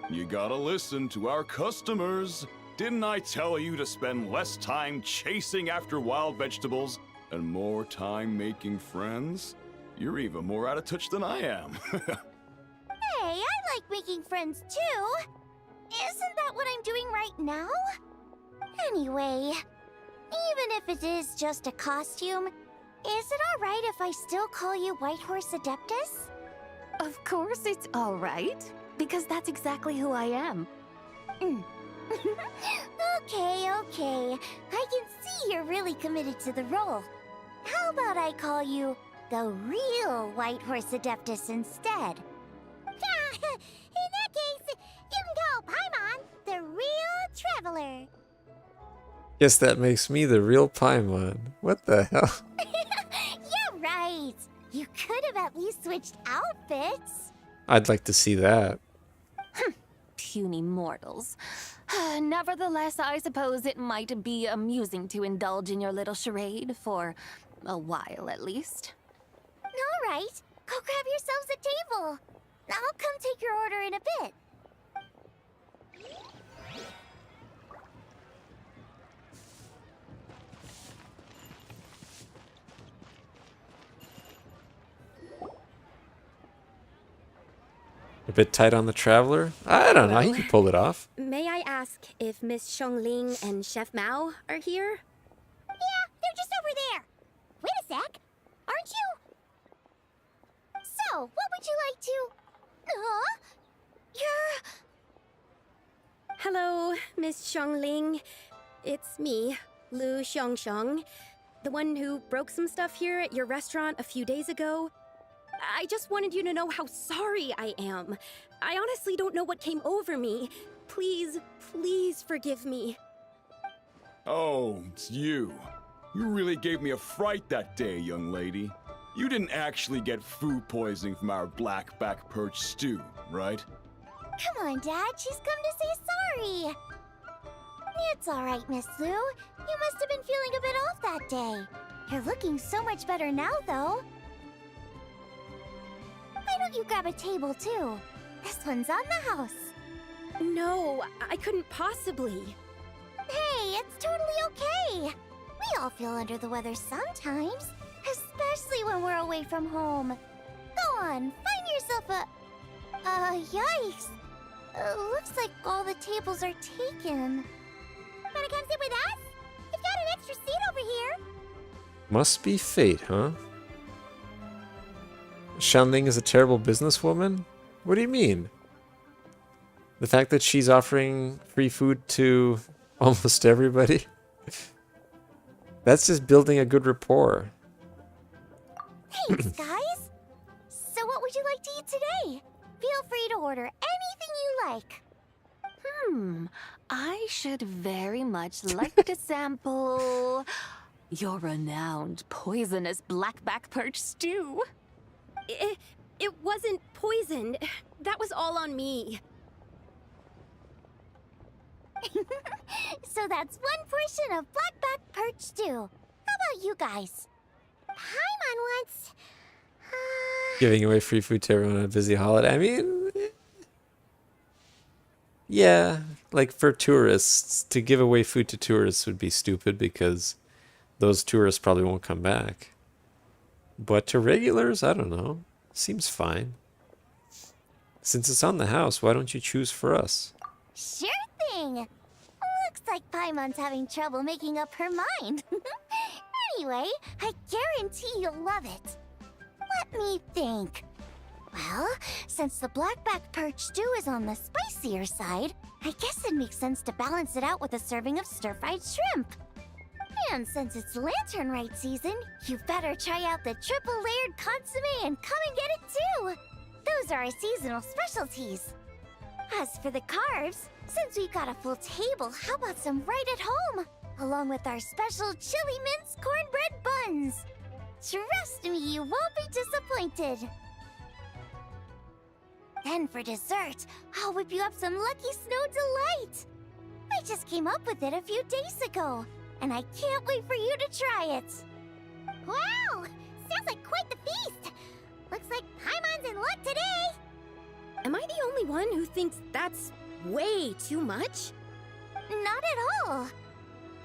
You gotta listen to our customers. Didn't I tell you to spend less time chasing after wild vegetables and more time making friends? You're even more out of touch than I am. Hey, I like making friends too. Isn't that what I'm doing right now? Anyway, even if it is just a costume, is it alright if I still call you White Horse Adeptus? Of course it's all right, because that's exactly who I am. Okay. I can see you're really committed to the role. How about I call you the real White Horse Adeptus instead? In that case, you can call Paimon the real Traveler. Guess that makes me the real Paimon. What the hell? You're right. You could have at least switched outfits. I'd like to see that. Puny mortals. Nevertheless, I suppose it might be amusing to indulge in your little charade for a while at least. All right, go grab yourselves a table. I'll come take your order in a bit. A bit tight on the Traveler? I don't know, he could pull it off. May I ask if Miss Xiongling and Chef Mao are here? Yeah, they're just over there. Wait a sec. Aren't you? So, what would you like to... You're... Hello, Miss Xiongling. It's me, Lu Xiongxiong, the one who broke some stuff here at your restaurant a few days ago. I just wanted you to know how sorry I am. I honestly don't know what came over me. Please, please forgive me. Oh, it's you. You really gave me a fright that day, young lady. You didn't actually get food poisoning from our black-back perch stew, right? Come on, Dad. She's come to say sorry. It's all right, Miss Lu. You must have been feeling a bit off that day. You're looking so much better now, though. Why don't you grab a table, too? This one's on the house. No, I couldn't possibly. Hey, it's totally okay. We all feel under the weather sometimes, especially when we're away from home. Go on, find yourself a... yikes. Looks like all the tables are taken. Wanna come sit with us? We've got an extra seat over here. Must be fate, huh? Xiangling is a terrible businesswoman? What do you mean? The fact that she's offering free food to almost everybody? That's just building a good rapport. Thanks, guys. So what would you like to eat today? Feel free to order anything you like. I should very much like to sample your renowned poisonous blackback perch stew. It wasn't poisoned. That was all on me. So that's one portion of blackback perch stew. How about you guys? Paimon wants... Giving away free food to everyone on a busy holiday. I mean... Yeah, like for tourists, to give away food to tourists would be stupid because those tourists probably won't come back. But to regulars, I don't know. Seems fine. Since it's on the house, why don't you choose for us? Sure thing. Looks like Paimon's having trouble making up her mind. Anyway, I guarantee you'll love it. Let me think. Well, since the blackback perch stew is on the spicier side, I guess it makes sense to balance it out with a serving of stir-fried shrimp. And since it's lantern rite season, you better try out the triple-layered consommé and come and get it too. Those are our seasonal specialties. As for the carbs, since we've got a full table, how about some right at home? Along with our special chili mince cornbread buns. Trust me, you won't be disappointed. Then for dessert, I'll whip you up some Lucky Snow Delight. I just came up with it a few days ago, and I can't wait for you to try it. Wow! Sounds like quite the feast. Looks like Paimon's in luck today. Am I the only one who thinks that's way too much? Not at all.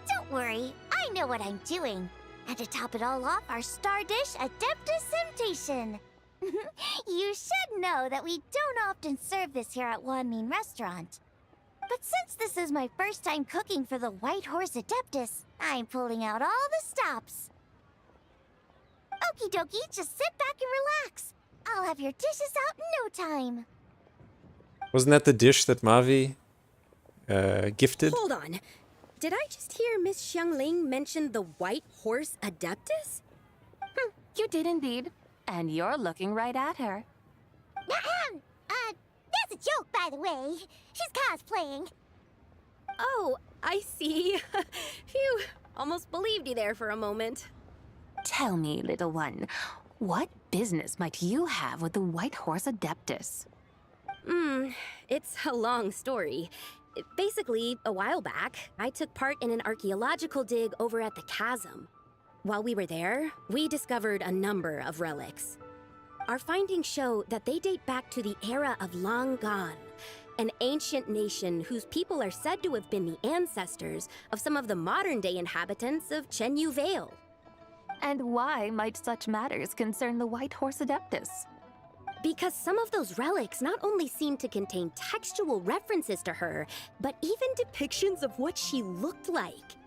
Don't worry, I know what I'm doing. And to top it all off, our star dish, Adeptus Temptation. You should know that we don't often serve this here at Wanmin Restaurant. But since this is my first time cooking for the White Horse Adeptus, I'm pulling out all the stops. Okie dokie, just sit back and relax. I'll have your dishes out in no time. Wasn't that the dish that Mavi gifted? Hold on. Did I just hear Miss Xiangling mention the White Horse Adeptus? You did indeed. And you're looking right at her. That's a joke, by the way. She's cosplaying. Oh, I see. Phew, almost believed you there for a moment. Tell me, little one, what business might you have with the White Horse Adeptus? It's a long story. Basically, a while back, I took part in an archaeological dig over at the chasm. While we were there, we discovered a number of relics. Our findings show that they date back to the era of Long Gone, an ancient nation whose people are said to have been the ancestors of some of the modern-day inhabitants of Chenyu Vale. And why might such matters concern the White Horse Adeptus? Because some of those relics not only seem to contain textual references to her, but even depictions of what she looked like.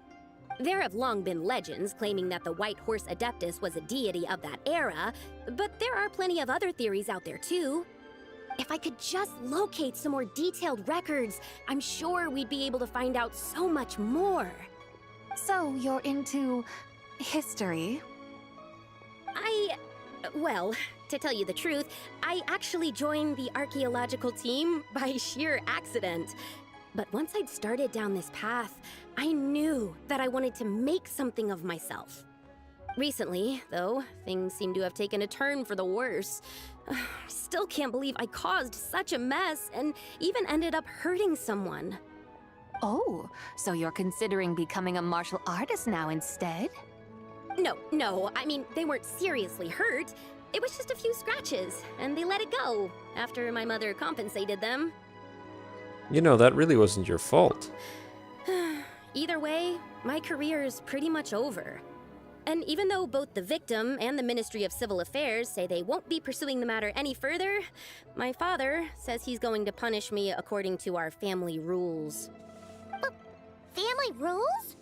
There have long been legends claiming that the White Horse Adeptus was a deity of that era, but there are plenty of other theories out there too. If I could just locate some more detailed records, I'm sure we'd be able to find out so much more. So you're into history? Well, to tell you the truth, I actually joined the archaeological team by sheer accident. But once I'd started down this path, I knew that I wanted to make something of myself. Recently, though, things seem to have taken a turn for the worse. Still can't believe I caused such a mess and even ended up hurting someone. Oh, so you're considering becoming a martial artist now instead? No, I mean, they weren't seriously hurt. It was just a few scratches, and they let it go after my mother compensated them. You know, that really wasn't your fault. Either way, my career is pretty much over. And even though both the victim and the Ministry of Civil Affairs say they won't be pursuing the matter any further, my father says he's going to punish me according to our family rules. Family rules?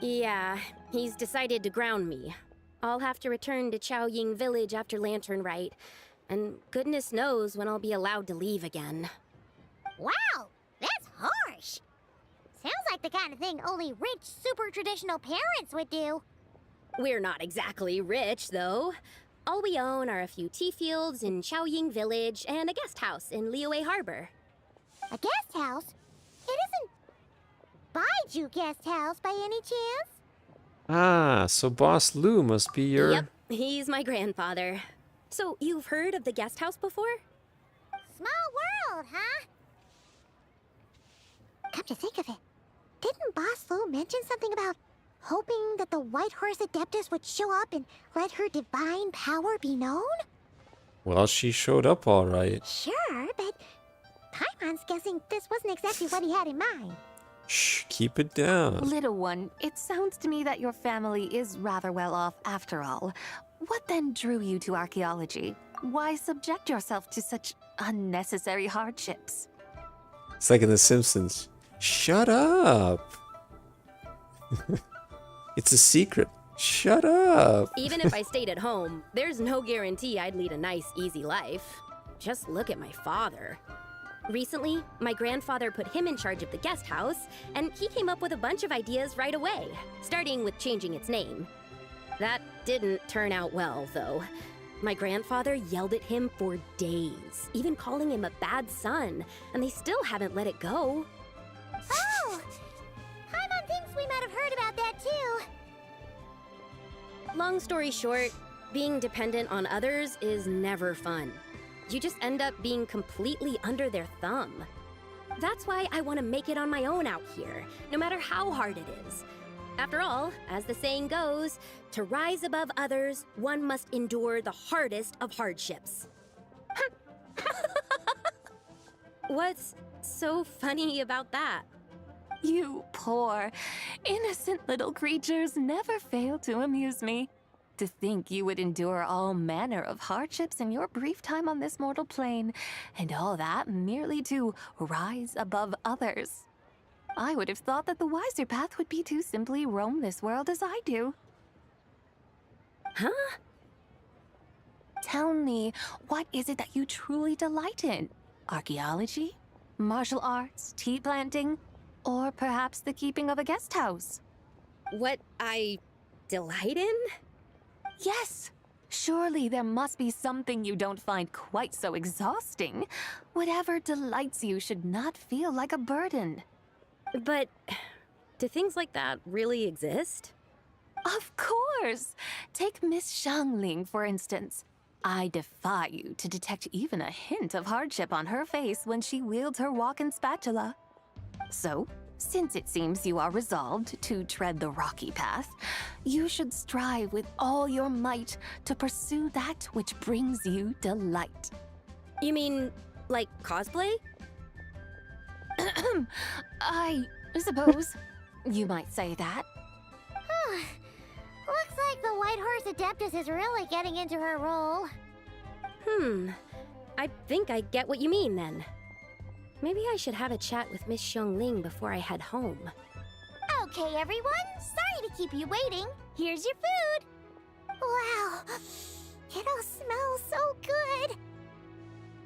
Yeah, he's decided to ground me. I'll have to return to Chaoying Village after Lantern Rite, and goodness knows when I'll be allowed to leave again. Wow, that's harsh. Sounds like the kind of thing only rich, super traditional parents would do. We're not exactly rich, though. All we own are a few tea fields in Chaoying Village and a guest house in Liyue Harbor. A guest house? It isn't Baiju Guest House by any chance? Ah, so Boss Lou must be your... Yep, he's my grandfather. So, you've heard of the guest house before? Small world, huh? Come to think of it, didn't Boss Lou mention something about hoping that the White Horse Adeptus would show up and let her divine power be known? Well, she showed up all right. Sure, but Paimon's guessing this wasn't exactly what he had in mind. Shh, keep it down. Little one, it sounds to me that your family is rather well off after all. What then drew you to archaeology? Why subject yourself to such unnecessary hardships? It's like in The Simpsons. Shut up! It's a secret. Shut up! Even if I stayed at home, there's no guarantee I'd lead a nice, easy life. Just look at my father. Recently, my grandfather put him in charge of the guest house, and he came up with a bunch of ideas right away, starting with changing its name. That didn't turn out well, though. My grandfather yelled at him for days, even calling him a bad son, and they still haven't let it go. Oh! Paimon thinks we might have heard about that too. Long story short, being dependent on others is never fun. You just end up being completely under their thumb. That's why I want to make it on my own out here, no matter how hard it is. After all, as the saying goes, to rise above others, one must endure the hardest of hardships. What's so funny about that? You poor, innocent little creatures never fail to amuse me. To think you would endure all manner of hardships in your brief time on this mortal plane, and all that merely to rise above others. I would have thought that the wiser path would be to simply roam this world as I do. Huh? Tell me, what is it that you truly delight in? Archaeology? Martial arts? Tea planting? Or perhaps the keeping of a guest house? What I delight in? Yes. Surely there must be something you don't find quite so exhausting. Whatever delights you should not feel like a burden. But do things like that really exist? Of course! Take Miss Xiangling, for instance. I defy you to detect even a hint of hardship on her face when she wields her walking spatula. So, since it seems you are resolved to tread the rocky path, you should strive with all your might to pursue that which brings you delight. You mean, like cosplay? I suppose you might say that. Looks like the White Horse Adeptus is really getting into her role. I think I get what you mean then. Maybe I should have a chat with Miss Xiongling before I head home. Okay, everyone. Sorry to keep you waiting. Here's your food. Wow. It all smells so good.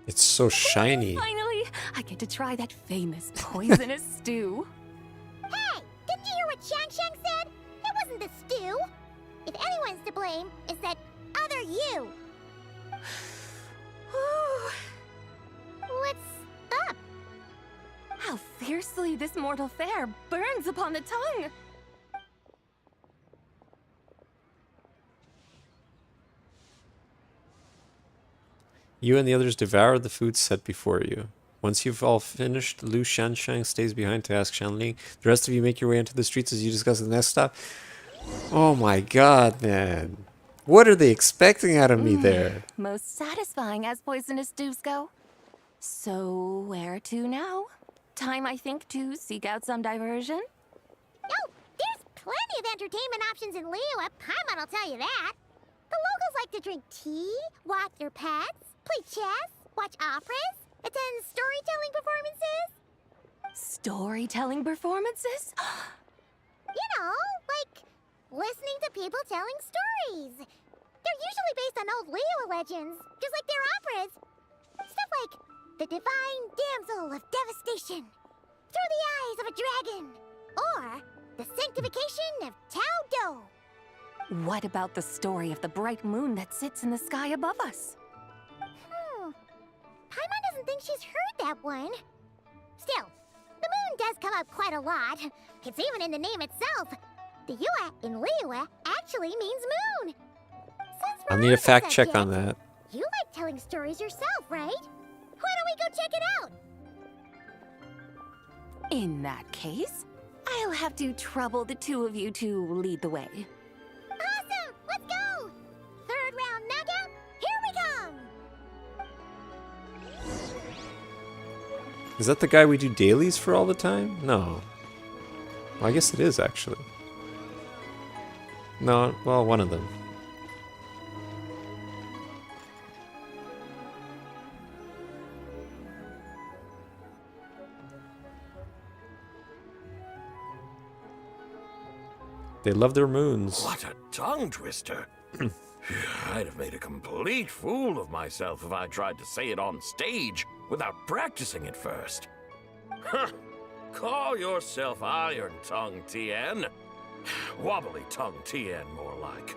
It's so shiny. Finally, I get to try that famous poisonous stew. Hey, didn't you hear what Shang said? It wasn't the stew. If anyone's to blame, it's that other you. What's up? How fiercely this mortal fare burns upon the tongue. You and the others devour the food set before you. Once you've all finished, Lu Shanshang stays behind to ask Shanling. The rest of you make your way into the streets as you discuss the next stop. Oh my god, man. What are they expecting out of me there? Most satisfying as poisonous stews go. So, where to now? Time, I think, to seek out some diversion? Oh, there's plenty of entertainment options in Liyue. Paimon will tell you that. The locals like to drink tea, walk their pets, play chess, watch operas, attend storytelling performances. Storytelling performances? You know, like listening to people telling stories. They're usually based on old Liyue legends, just like their operas. Stuff like The Divine Damsel of Devastation, Through the Eyes of a Dragon, or The Sanctification of Tao Do. What about the story of the bright moon that sits in the sky above us? Paimon doesn't think she's heard that one. Still, the moon does come up quite a lot. It's even in the name itself. The Yue in Liyue actually means moon. Since I'll we're need on a the fact check subject, on that. You like telling stories yourself, right? Why don't we go check it out? In that case, I'll have to trouble the two of you to lead the way. Awesome! Let's go! Third round knockout, here we come! Is that the guy we do dailies for all the time? No. Well, I guess it is, actually. No, well, one of them. They love their moons. What a tongue twister. I'd have made a complete fool of myself if I tried to say it on stage without practicing it first. Huh. Call yourself Iron Tongue Tien. Wobbly Tongue Tien, more like.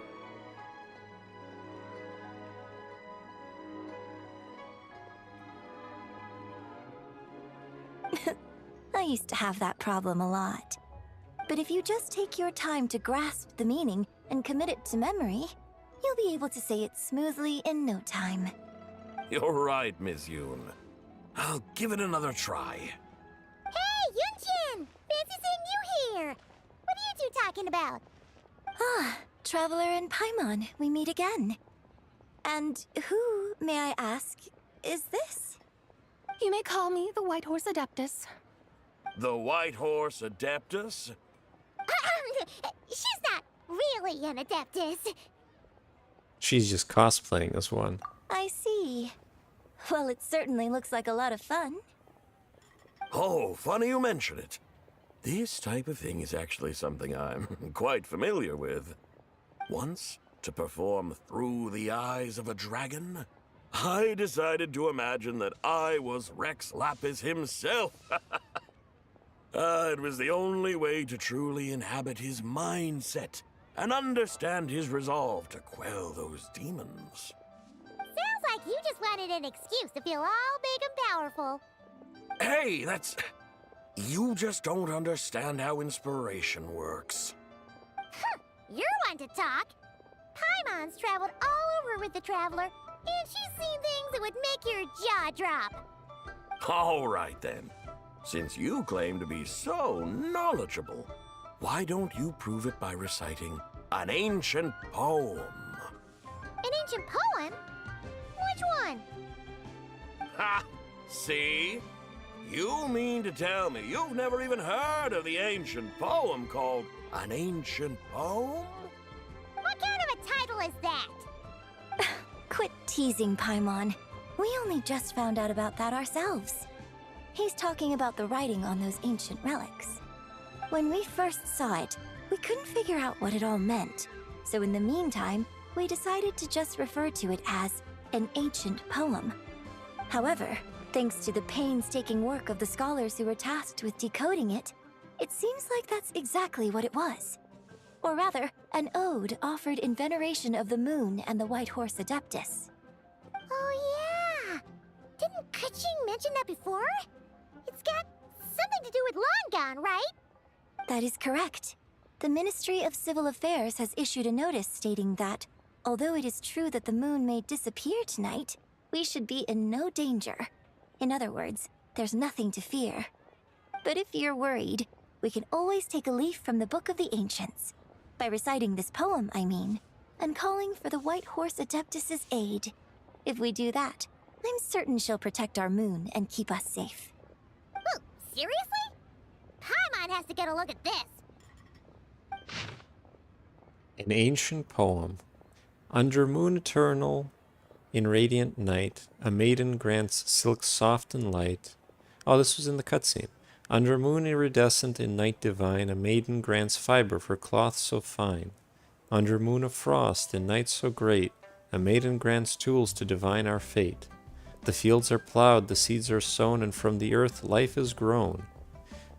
I used to have that problem a lot. But if you just take your time to grasp the meaning and commit it to memory, you'll be able to say it smoothly in no time. You're right, Miss Yoon. I'll give it another try. Hey, Yunchin! Fancy seeing you here! What are you two talking about? Ah, Traveler and Paimon, we meet again. And who, may I ask, is this? You may call me the White Horse Adeptus. The White Horse Adeptus? She's not really an Adeptus. She's just cosplaying as one. I see. Well, it certainly looks like a lot of fun. Oh, funny you mention it. This type of thing is actually something I'm quite familiar with. Once, to perform Through the Eyes of a Dragon, I decided to imagine that I was Rex Lapis himself. It was the only way to truly inhabit his mindset and understand his resolve to quell those demons. Sounds like you just wanted an excuse to feel all big and powerful. Hey, that's... You just don't understand how inspiration works. You're one to talk. Paimon's traveled all over with the Traveler, and she's seen things that would make your jaw drop. All right, then. Since you claim to be so knowledgeable, why don't you prove it by reciting an ancient poem? An ancient poem? Which one? Ha! See? You mean to tell me you've never even heard of the ancient poem called An Ancient Poem? What kind of a title is that? Quit teasing, Paimon. We only just found out about that ourselves. He's talking about the writing on those ancient relics. When we first saw it, we couldn't figure out what it all meant. So in the meantime, we decided to just refer to it as an ancient poem. However, thanks to the painstaking work of the scholars who were tasked with decoding it, it seems like that's exactly what it was. Or rather, an ode offered in veneration of the moon and the White Horse Adeptus. Oh yeah! Didn't Kuching mention that before? It's got something to do with Longan, right? That is correct. The Ministry of Civil Affairs has issued a notice stating that, although it is true that the moon may disappear tonight, we should be in no danger. In other words, there's nothing to fear. But if you're worried, we can always take a leaf from the Book of the Ancients. By reciting this poem, I mean, and calling for the White Horse Adeptus' aid. If we do that, I'm certain she'll protect our moon and keep us safe. Oh, seriously? Paimon has to get a look at this. An ancient poem. Under moon eternal, in radiant night, a maiden grants silk soft and light. Oh, this was in the cutscene. Under moon iridescent in night divine, a maiden grants fiber for cloth so fine. Under moon of frost in night so great, a maiden grants tools to divine our fate. The fields are plowed, the seeds are sown, and from the earth life is grown.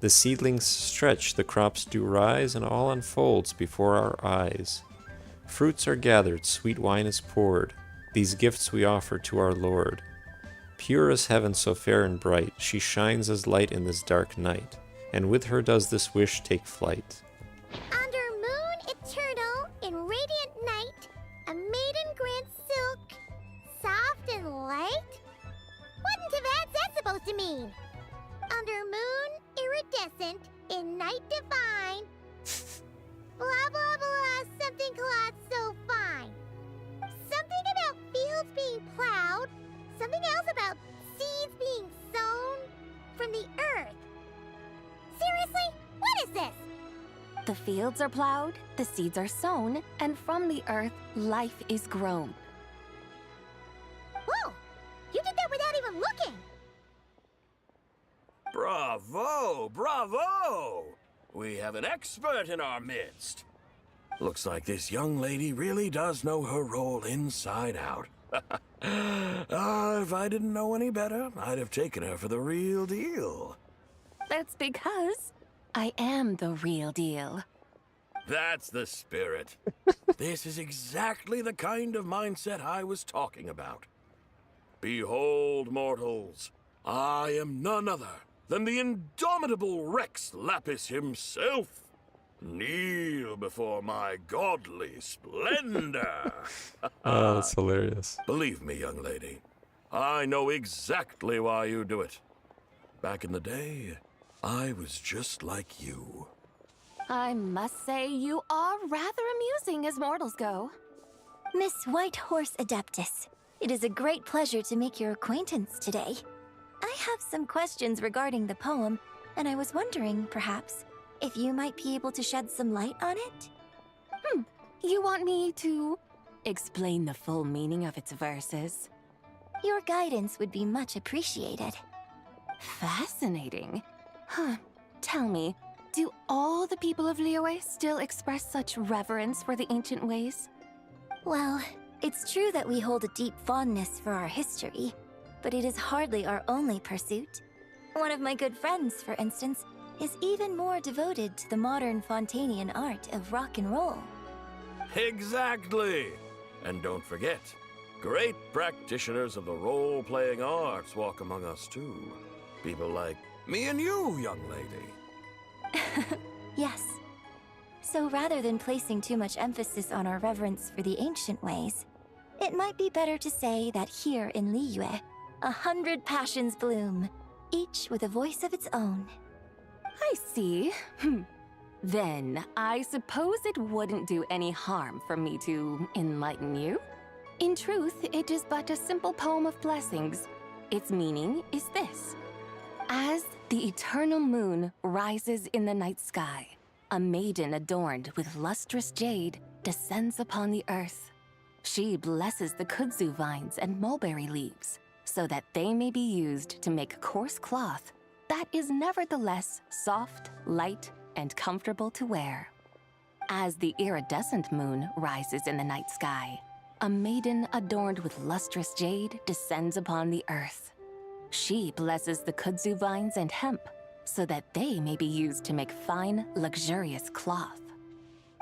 The seedlings stretch, the crops do rise, and all unfolds before our eyes. Fruits are gathered, sweet wine is poured. These gifts we offer to our Lord. Pure as heaven so fair and bright, she shines as light in this dark night, and with her does this wish take flight. Under moon eternal, in radiant night, a maiden grants silk, soft and light? What in Tibet's that supposed to mean? Under moon iridescent, in night divine, blah blah blah, something cloth so fine. Something about fields being plowed, something else about seeds being sown from the earth. Seriously? What is this? The fields are plowed, the seeds are sown, and from the earth, life is grown. Whoa! You did that without even looking! Bravo! Bravo! We have an expert in our midst. Looks like this young lady really does know her role inside out. If I didn't know any better, I'd have taken her for the real deal. That's because I am the real deal. That's the spirit. This is exactly the kind of mindset I was talking about. Behold, mortals, I am none other than the indomitable Rex Lapis himself. Kneel before my godly splendor. Oh, that's hilarious. Believe me, young lady, I know exactly why you do it. Back in the day, I was just like you. I must say you are rather amusing as mortals go. Miss White Horse Adeptus, it is a great pleasure to make your acquaintance today. I have some questions regarding the poem, and I was wondering, perhaps, if you might be able to shed some light on it? You want me to explain the full meaning of its verses? Your guidance would be much appreciated. Fascinating. Tell me, do all the people of Liyue still express such reverence for the ancient ways? Well, it's true that we hold a deep fondness for our history, but it is hardly our only pursuit. One of my good friends, for instance, is even more devoted to the modern Fontanian art of rock and roll. Exactly! And don't forget, great practitioners of the role-playing arts walk among us too. People like me and you, young lady. Yes. So rather than placing too much emphasis on our reverence for the ancient ways, it might be better to say that here in Liyue, 100 passions bloom, each with a voice of its own. I see. Then, I suppose it wouldn't do any harm for me to enlighten you. In truth, it is but a simple poem of blessings. Its meaning is this. As the eternal moon rises in the night sky, a maiden adorned with lustrous jade descends upon the earth. She blesses the kudzu vines and mulberry leaves, so that they may be used to make coarse cloth that is nevertheless soft, light, and comfortable to wear. As the iridescent moon rises in the night sky, a maiden adorned with lustrous jade descends upon the earth. She blesses the kudzu vines and hemp so that they may be used to make fine, luxurious cloth.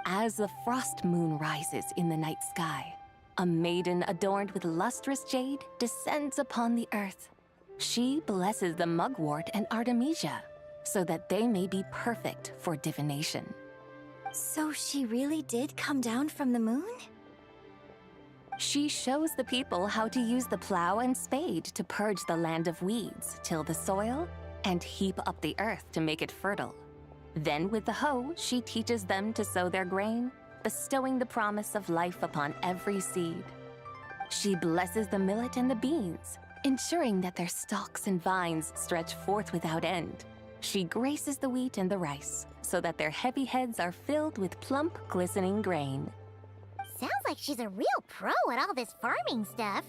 As the frost moon rises in the night sky, a maiden adorned with lustrous jade descends upon the earth. She blesses the mugwort and artemisia so that they may be perfect for divination. So she really did come down from the moon? She shows the people how to use the plow and spade to purge the land of weeds, till the soil, and heap up the earth to make it fertile. Then with the hoe, she teaches them to sow their grain, bestowing the promise of life upon every seed. She blesses the millet and the beans, ensuring that their stalks and vines stretch forth without end. She graces the wheat and the rice, so that their heavy heads are filled with plump, glistening grain. Sounds like she's a real pro at all this farming stuff.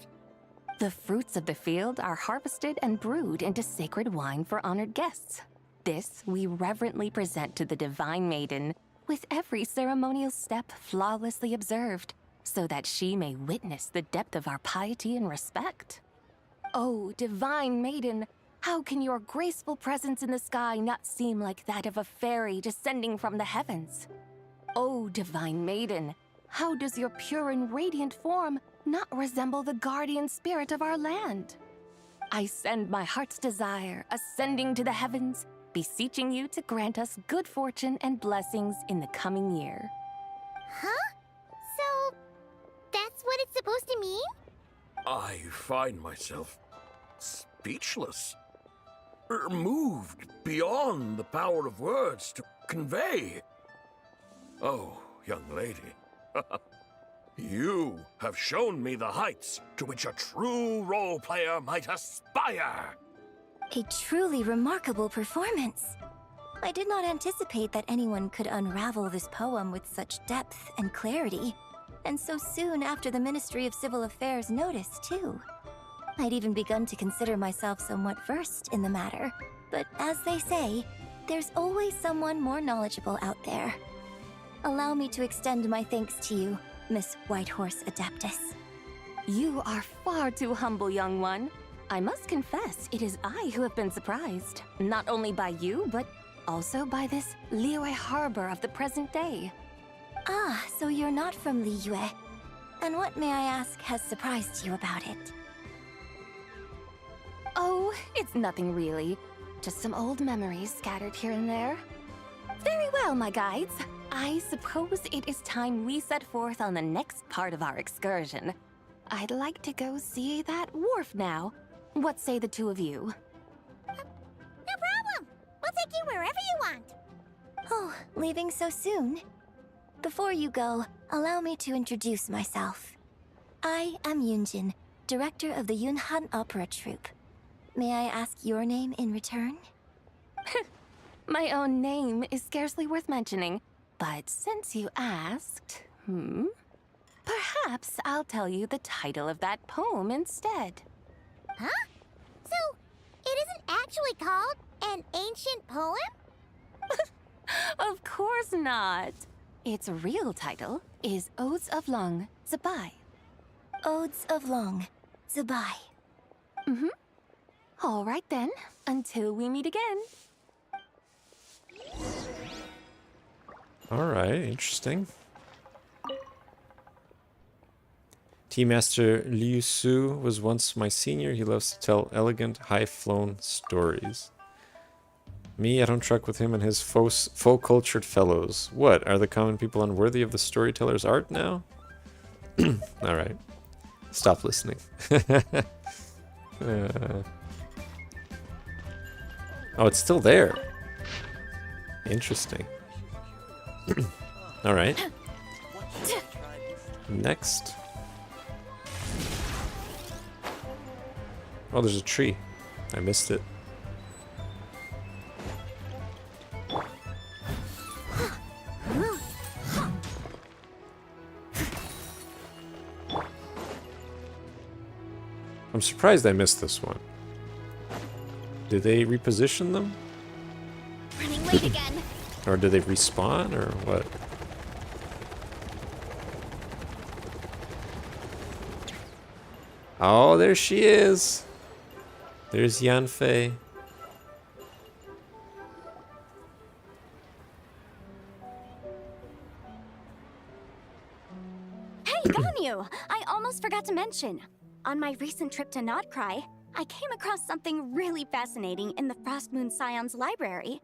The fruits of the field are harvested and brewed into sacred wine for honored guests. This we reverently present to the divine maiden, with every ceremonial step flawlessly observed, so that she may witness the depth of our piety and respect. Oh, divine maiden, how can your graceful presence in the sky not seem like that of a fairy descending from the heavens? Oh, divine maiden, how does your pure and radiant form not resemble the guardian spirit of our land? I send my heart's desire, ascending to the heavens, beseeching you to grant us good fortune and blessings in the coming year. Huh? So, that's what it's supposed to mean? I find myself speechless, moved beyond the power of words to convey. Oh, young lady, you have shown me the heights to which a true role player might aspire. A truly remarkable performance. I did not anticipate that anyone could unravel this poem with such depth and clarity, and so soon after the Ministry of Civil Affairs noticed, too. I'd even begun to consider myself somewhat versed in the matter, but as they say, there's always someone more knowledgeable out there. Allow me to extend my thanks to you, Miss Whitehorse Adeptus. You are far too humble, young one. I must confess, it is I who have been surprised, not only by you, but also by this Liyue harbor of the present day. Ah, so you're not from Liyue. And what, may I ask, has surprised you about it? Oh, it's nothing really. Just some old memories scattered here and there. Very well, my guides. I suppose it is time we set forth on the next part of our excursion. I'd like to go see that wharf now. What say the two of you? No problem. We'll take you wherever you want. Oh, leaving so soon? Before you go, allow me to introduce myself. I am Yunjin, director of the Yunhan Opera Troupe. May I ask your name in return? My own name is scarcely worth mentioning, but since you asked, perhaps I'll tell you the title of that poem instead. Huh? So, it isn't actually called an ancient poem? Of course not. Its real title is Odes of Long Zabai. Odes of Long Zabai. All right then, until we meet again. All right, interesting. Tea Master Liu Su was once my senior. He loves to tell elegant, high-flown stories. Me, I don't truck with him and his faux-cultured fellows. What, are the common people unworthy of the storyteller's art now? All right. Stop listening. Oh, it's still there. Interesting. All right. Next. Oh, there's a tree. I missed it. I'm surprised I missed this one. Did they reposition them? Running late again. Or did they respawn, or what? Oh, there she is! There's Yanfei. Hey, Ganyu! I almost forgot to mention. On my recent trip to Notcry, I came across something really fascinating in the Frost Moon Scion's library.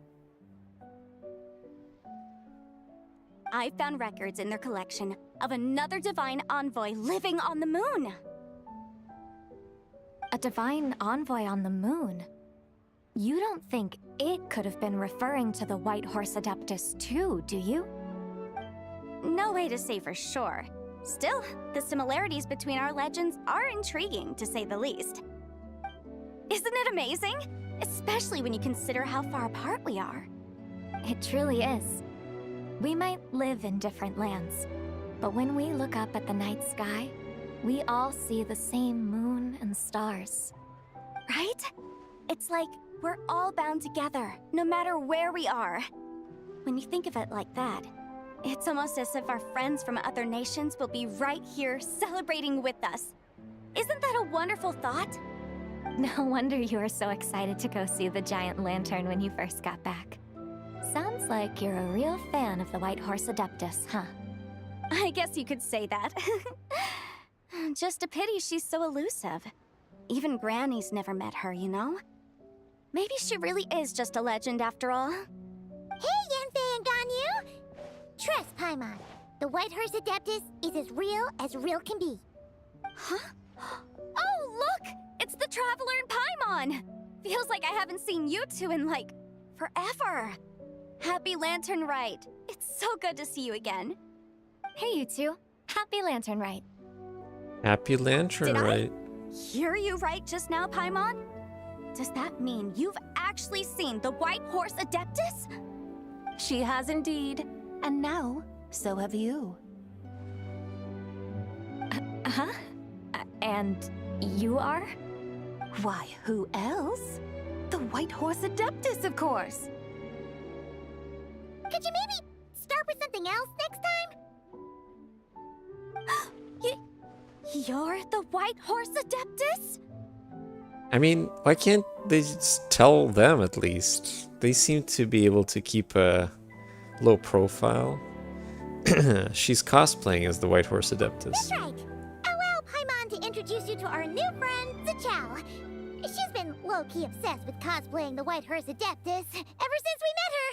I found records in their collection of another divine envoy living on the moon. A divine envoy on the moon? You don't think it could have been referring to the White Horse Adeptus too, do you? No way to say for sure. Still, the similarities between our legends are intriguing, to say the least. Isn't it amazing? Especially when you consider how far apart we are. It truly is. We might live in different lands, but when we look up at the night sky, we all see the same moon and stars. Right? It's like we're all bound together, no matter where we are. When you think of it like that, it's almost as if our friends from other nations will be right here celebrating with us. Isn't that a wonderful thought? No wonder you were so excited to go see the giant lantern when you first got back. Sounds like you're a real fan of the White Horse Adeptus, huh? I guess you could say that. Just a pity she's so elusive. Even Granny's never met her, you know? Maybe she really is just a legend after all. Hey, Yanfei and Ganyu! Trust Paimon. The White Horse Adeptus is as real can be. Huh? Oh, look! It's the Traveler and Paimon! Feels like I haven't seen you two in, like, forever. Happy Lantern Rite. It's so good to see you again. Hey, you two. Happy Lantern Rite. Happy Lantern Rite. Hear you right just now, Paimon? Does that mean you've actually seen the White Horse Adeptus? She has indeed. And now, so have you. Huh? And you are? Why, who else? The White Horse Adeptus, of course. Could you maybe start with something else next time? You're the White Horse Adeptus? I mean, why can't they just tell them at least? They seem to be able to keep a low profile. She's cosplaying as the White Horse Adeptus. That's right. Allow Paimon to introduce you to our new friend, Zichao. She's been low-key obsessed with cosplaying the White Horse Adeptus ever since we met her.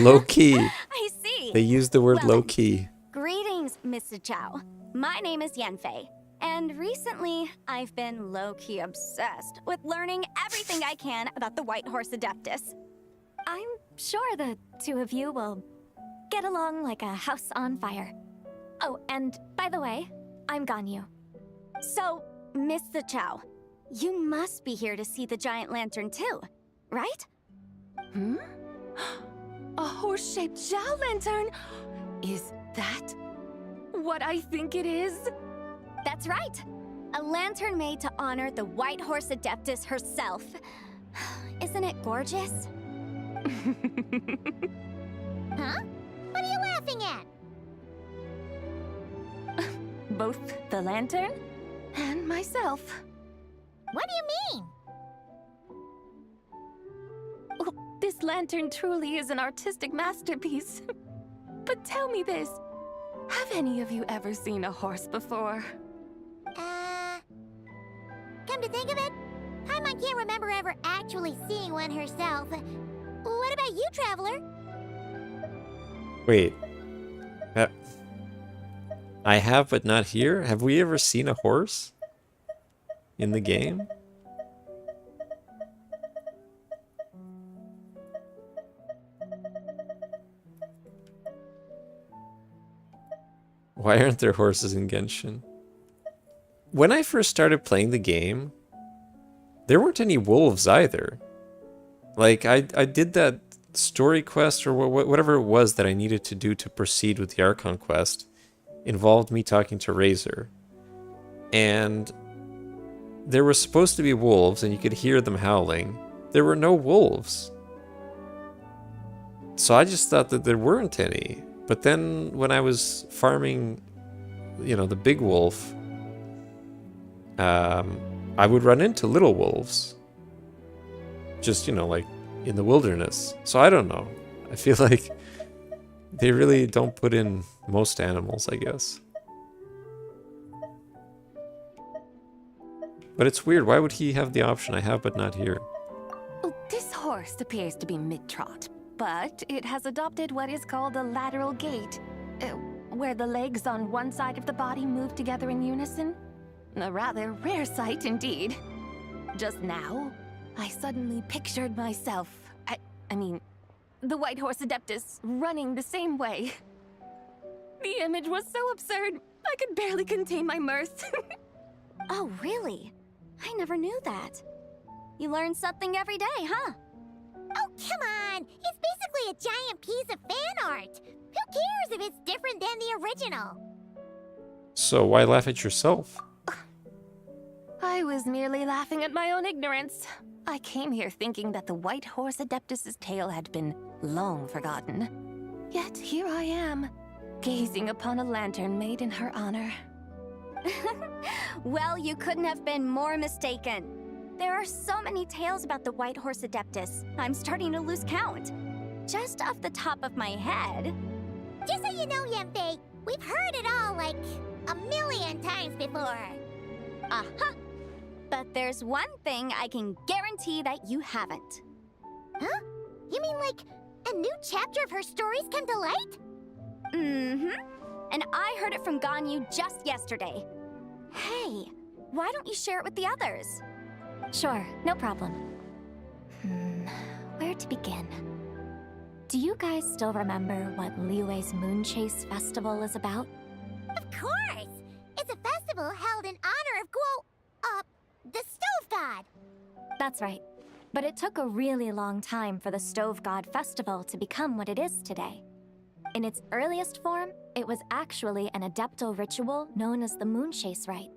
Low-key. I see. They use the word Well, low-key. Greetings, Mr. Chow. My name is Yanfei, and recently I've been low-key obsessed with learning everything I can about the White Horse Adeptus. I'm sure the two of you will get along like a house on fire. Oh, and by the way, I'm Ganyu. So, Mr. Chow, you must be here to see the giant lantern too, right? Hmm? A horse-shaped Zhao lantern? Is that what I think it is? That's right. A lantern made to honor the White Horse Adeptus herself. Isn't it gorgeous? Huh? What are you laughing at? Both the lantern and myself. What do you mean? Oh, this lantern truly is an artistic masterpiece. But tell me this, have any of you ever seen a horse before? Come to think of it, Paimon can't remember ever actually seeing one herself. What about you, Traveler? Wait. I have, but not here? Have we ever seen a horse? In the game? Why aren't there horses in Genshin? When I first started playing the game, there weren't any wolves either. Like, I did that story quest or whatever it was that I needed to do to proceed with the Archon quest involved me talking to Razor. And there were supposed to be wolves and you could hear them howling. There were no wolves. So I just thought that there weren't any. But then when I was farming, you know, the big wolf, I would run into little wolves. Just, you know, like in the wilderness. So I don't know. I feel like they really don't put in most animals, I guess. But it's weird. Why would he have the option I have but not here? Oh, this horse appears to be mid-trot, but it has adopted what is called a lateral gait, where the legs on one side of the body move together in unison. A rather rare sight indeed. Just now, I suddenly pictured myself, I mean, the White Horse Adeptus running the same way. The image was so absurd, I could barely contain my mirth. Oh, really? I never knew that. You learn something every day, huh? Oh, come on! It's basically a giant piece of fan art! Who cares if it's different than the original? So why laugh at yourself? I was merely laughing at my own ignorance. I came here thinking that the White Horse Adeptus's tale had been long forgotten. Yet here I am, gazing upon a lantern made in her honor. Well, you couldn't have been more mistaken. There are so many tales about the White Horse Adeptus, I'm starting to lose count. Just off the top of my head... Just so you know, Yanfei, we've heard it all like a million times before. Uh-huh. But there's one thing I can guarantee that you haven't. Huh? You mean like a new chapter of her stories come to light? Mm-hmm. And I heard it from Ganyu just yesterday. Hey, why don't you share it with the others? Sure, no problem. Where to begin? Do you guys still remember what Liyue's Moon Chase Festival is about? Of course! It's a festival held in honor of the Stove God. That's right. But it took a really long time for the Stove God Festival to become what it is today. In its earliest form, it was actually an adeptal ritual known as the Moon Chase Rite.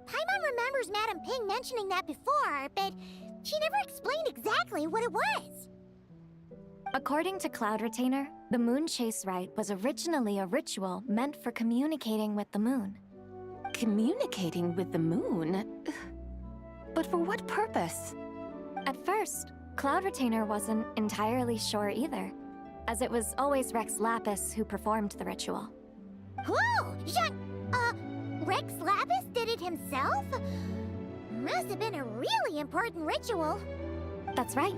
Paimon remembers Madame Ping mentioning that before, but she never explained exactly what it was. According to Cloud Retainer, the Moon Chase Rite was originally a ritual meant for communicating with the moon. Communicating with the moon? But for what purpose? At first, Cloud Retainer wasn't entirely sure either, as it was always Rex Lapis who performed the ritual. Whoa! Rex Lapis did it himself? Must have been a really important ritual. That's right.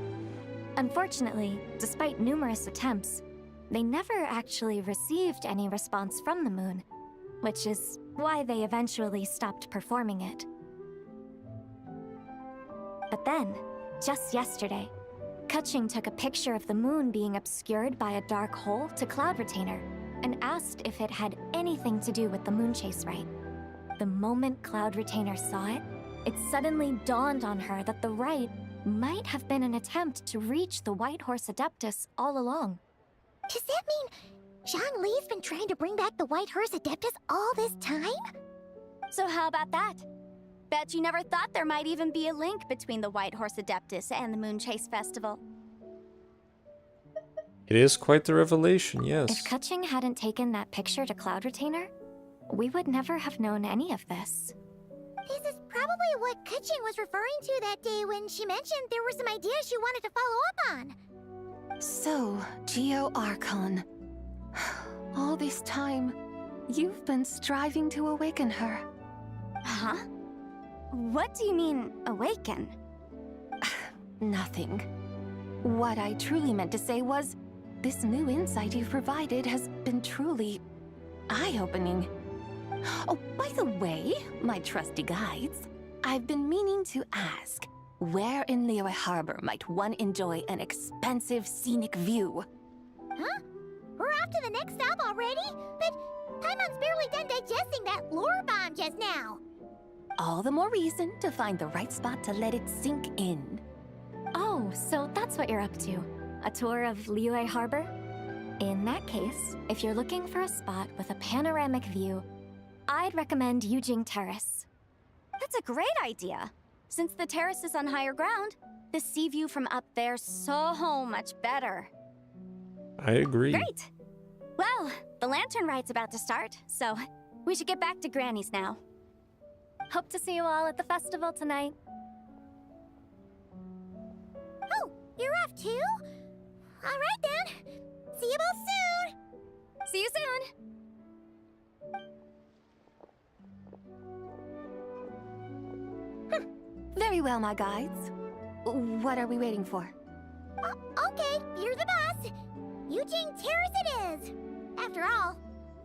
Unfortunately, despite numerous attempts, they never actually received any response from the moon, which is why they eventually stopped performing it. But then, just yesterday, Kutching took a picture of the moon being obscured by a dark hole to Cloud Retainer and asked if it had anything to do with the Moon Chase Rite. The moment Cloud Retainer saw it, it suddenly dawned on her that the rite might have been an attempt to reach the White Horse Adeptus all along. Does that mean Zhang Li's been trying to bring back the White Horse Adeptus all this time? So how about that? Bet you never thought there might even be a link between the White Horse Adeptus and the Moon Chase Festival. It is quite the revelation, yes. If Kutching hadn't taken that picture to Cloud Retainer, we would never have known any of this. This is probably what Kutching was referring to that day when she mentioned there were some ideas she wanted to follow up on. So, Geo Archon. All this time, you've been striving to awaken her. Huh? What do you mean, awaken? Nothing. What I truly meant to say was, this new insight you've provided has been truly eye-opening. Oh, by the way, my trusty guides, I've been meaning to ask, where in Liyue Harbor might one enjoy an expensive scenic view? Huh? We're off to the next stop already? But Paimon's barely done digesting that lore bomb just now. All the more reason to find the right spot to let it sink in. Oh, so that's what you're up to. A tour of Liyue Harbor? In that case, if you're looking for a spot with a panoramic view, I'd recommend Yujing Terrace. That's a great idea. Since the terrace is on higher ground, the sea view from up there's so much better. I agree. Great! Well, the lantern ride's about to start, so we should get back to Granny's now. Hope to see you all at the festival tonight. Oh, you're off too? All right then. See you both soon. See you soon. Very well, my guides. What are we waiting for? Okay, you're the boss. Eugene Terrace it is. After all,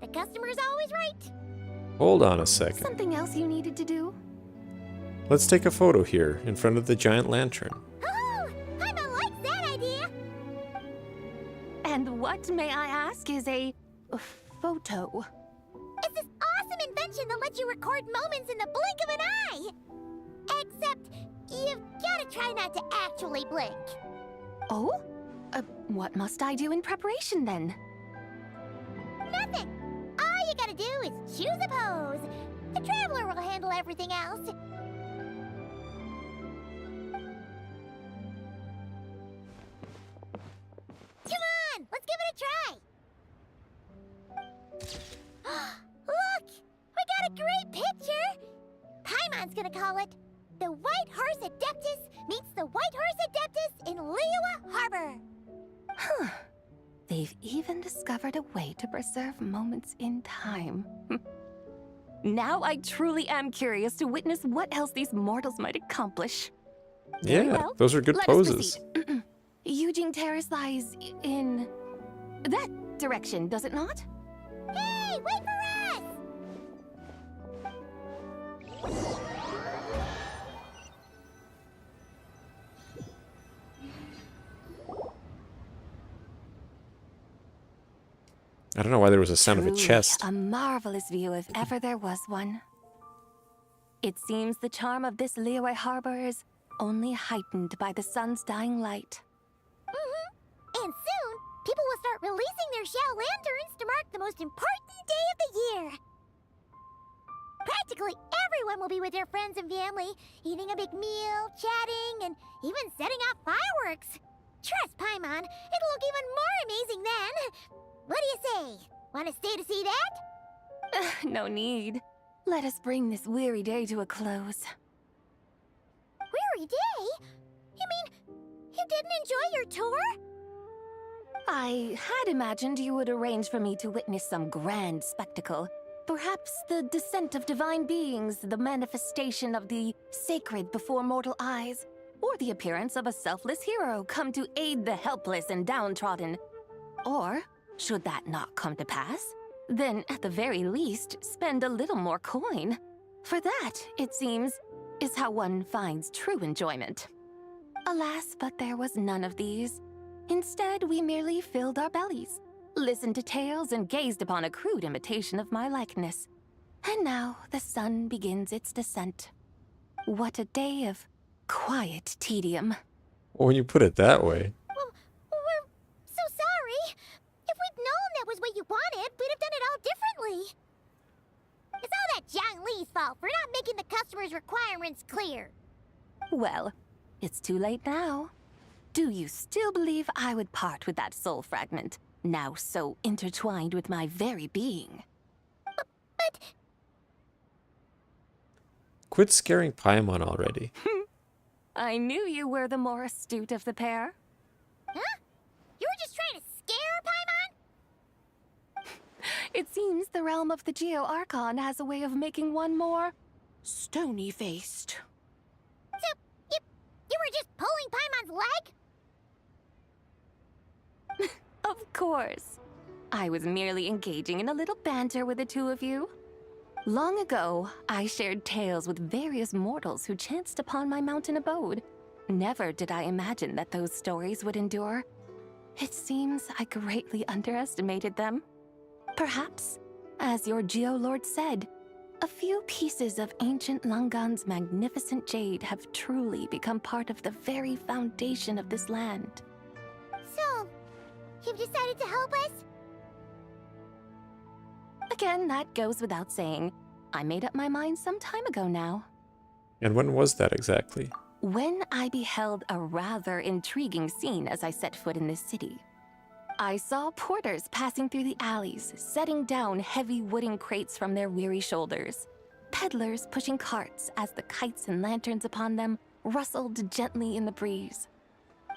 the customer's always right. Hold on a second. Something else you needed to do? Let's take a photo here in front of the giant lantern. Oh, Paimon likes that idea. And what, may I ask, is a photo? It's this awesome invention that lets you record moments in the blink of an eye. Except, you've gotta try not to actually blink. Oh? What must I do in preparation then? Nothing. All you gotta do is choose a pose. The Traveler will handle everything else. Come on, let's give it a try. Look, we got a great picture. Paimon's gonna call it The White Horse Adeptus Meets the White Horse Adeptus in Liyue Harbor. Huh. They've even discovered a way to preserve moments in time. Now I truly am curious to witness what else these mortals might accomplish. Very Yeah, well. those are good Let us poses. proceed. Eugene Terrace lies in that direction, does it not? Hey, wait for us! I don't know why there was a sound of a Truly chest. A marvelous view if ever there was one. It seems the charm of this Liyue harbor is only heightened by the sun's dying light. And soon, people will start releasing their shell lanterns to mark the most important day of the year. Practically everyone will be with their friends and family, eating a big meal, chatting, and even setting off fireworks. Trust Paimon, it'll look even more amazing then. What do you say? Want to stay to see that? No need. Let us bring this weary day to a close. Weary day? You mean you didn't enjoy your tour? I had imagined you would arrange for me to witness some grand spectacle. Perhaps the descent of divine beings, the manifestation of the sacred before mortal eyes, or the appearance of a selfless hero come to aid the helpless and downtrodden. Or, should that not come to pass, then at the very least spend a little more coin. For that, it seems, is how one finds true enjoyment. Alas, but there was none of these. Instead, we merely filled our bellies, listened to tales, and gazed upon a crude imitation of my likeness. And now the sun begins its descent. What a day of quiet tedium. Well, when you put it that way. Well, we're so sorry. If we'd known that was what you wanted, we'd have done it all differently. It's all that Zhang Li's fault for not making the customer's requirements clear. Well, it's too late now. Do you still believe I would part with that soul fragment, now so intertwined with my very being? But... Quit scaring Paimon already. I knew you were the more astute of the pair. Huh? You were just trying to scare Paimon? It seems the realm of the Geo-Archon has a way of making one more stony-faced. So, you were just pulling Paimon's leg? Of course. I was merely engaging in a little banter with the two of you. Long ago, I shared tales with various mortals who chanced upon my mountain abode. Never did I imagine that those stories would endure. It seems I greatly underestimated them. Perhaps, as your Geolord said, a few pieces of ancient Langan's magnificent jade have truly become part of the very foundation of this land. So, you've decided to help us? Again, that goes without saying. I made up my mind some time ago now. And when was that exactly? When I beheld a rather intriguing scene as I set foot in this city. I saw porters passing through the alleys, setting down heavy wooden crates from their weary shoulders. Peddlers pushing carts as the kites and lanterns upon them rustled gently in the breeze.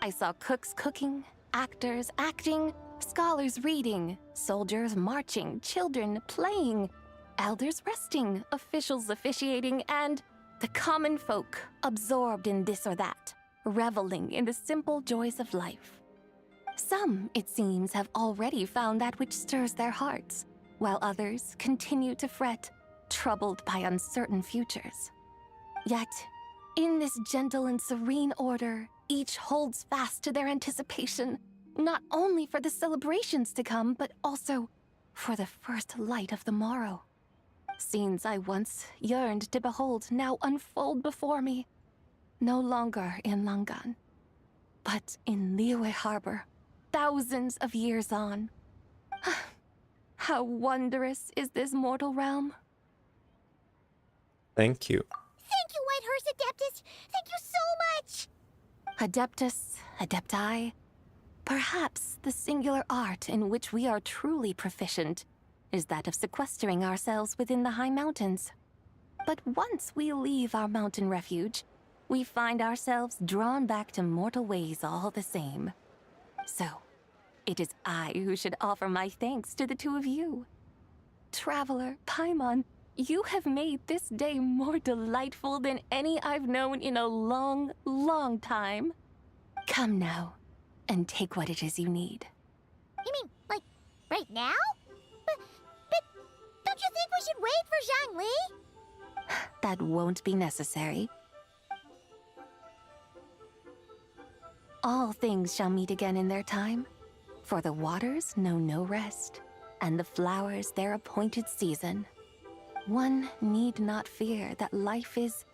I saw cooks cooking, actors acting, scholars reading, soldiers marching, children playing, elders resting, officials officiating, and the common folk absorbed in this or that, reveling in the simple joys of life. Some, it seems, have already found that which stirs their hearts, while others continue to fret, troubled by uncertain futures. Yet, in this gentle and serene order, each holds fast to their anticipation, not only for the celebrations to come, but also for the first light of the morrow. Scenes I once yearned to behold now unfold before me, no longer in Langan, but in Liyue Harbor, thousands of years on. How wondrous is this mortal realm? Thank you. Thank you, Whitehorse Adeptus! Thank you so much! Adeptus, Adepti, perhaps the singular art in which we are truly proficient is that of sequestering ourselves within the high mountains. But once we leave our mountain refuge, we find ourselves drawn back to mortal ways all the same. So, it is I who should offer my thanks to the two of you. Traveler, Paimon, you have made this day more delightful than any I've known in a long, long time. Come now, and take what it is you need. You mean, like, right now? But don't you think we should wait for Zhangli? That won't be necessary. All things shall meet again in their time, for the waters know no rest, and the flowers their appointed season. One need not fear that life is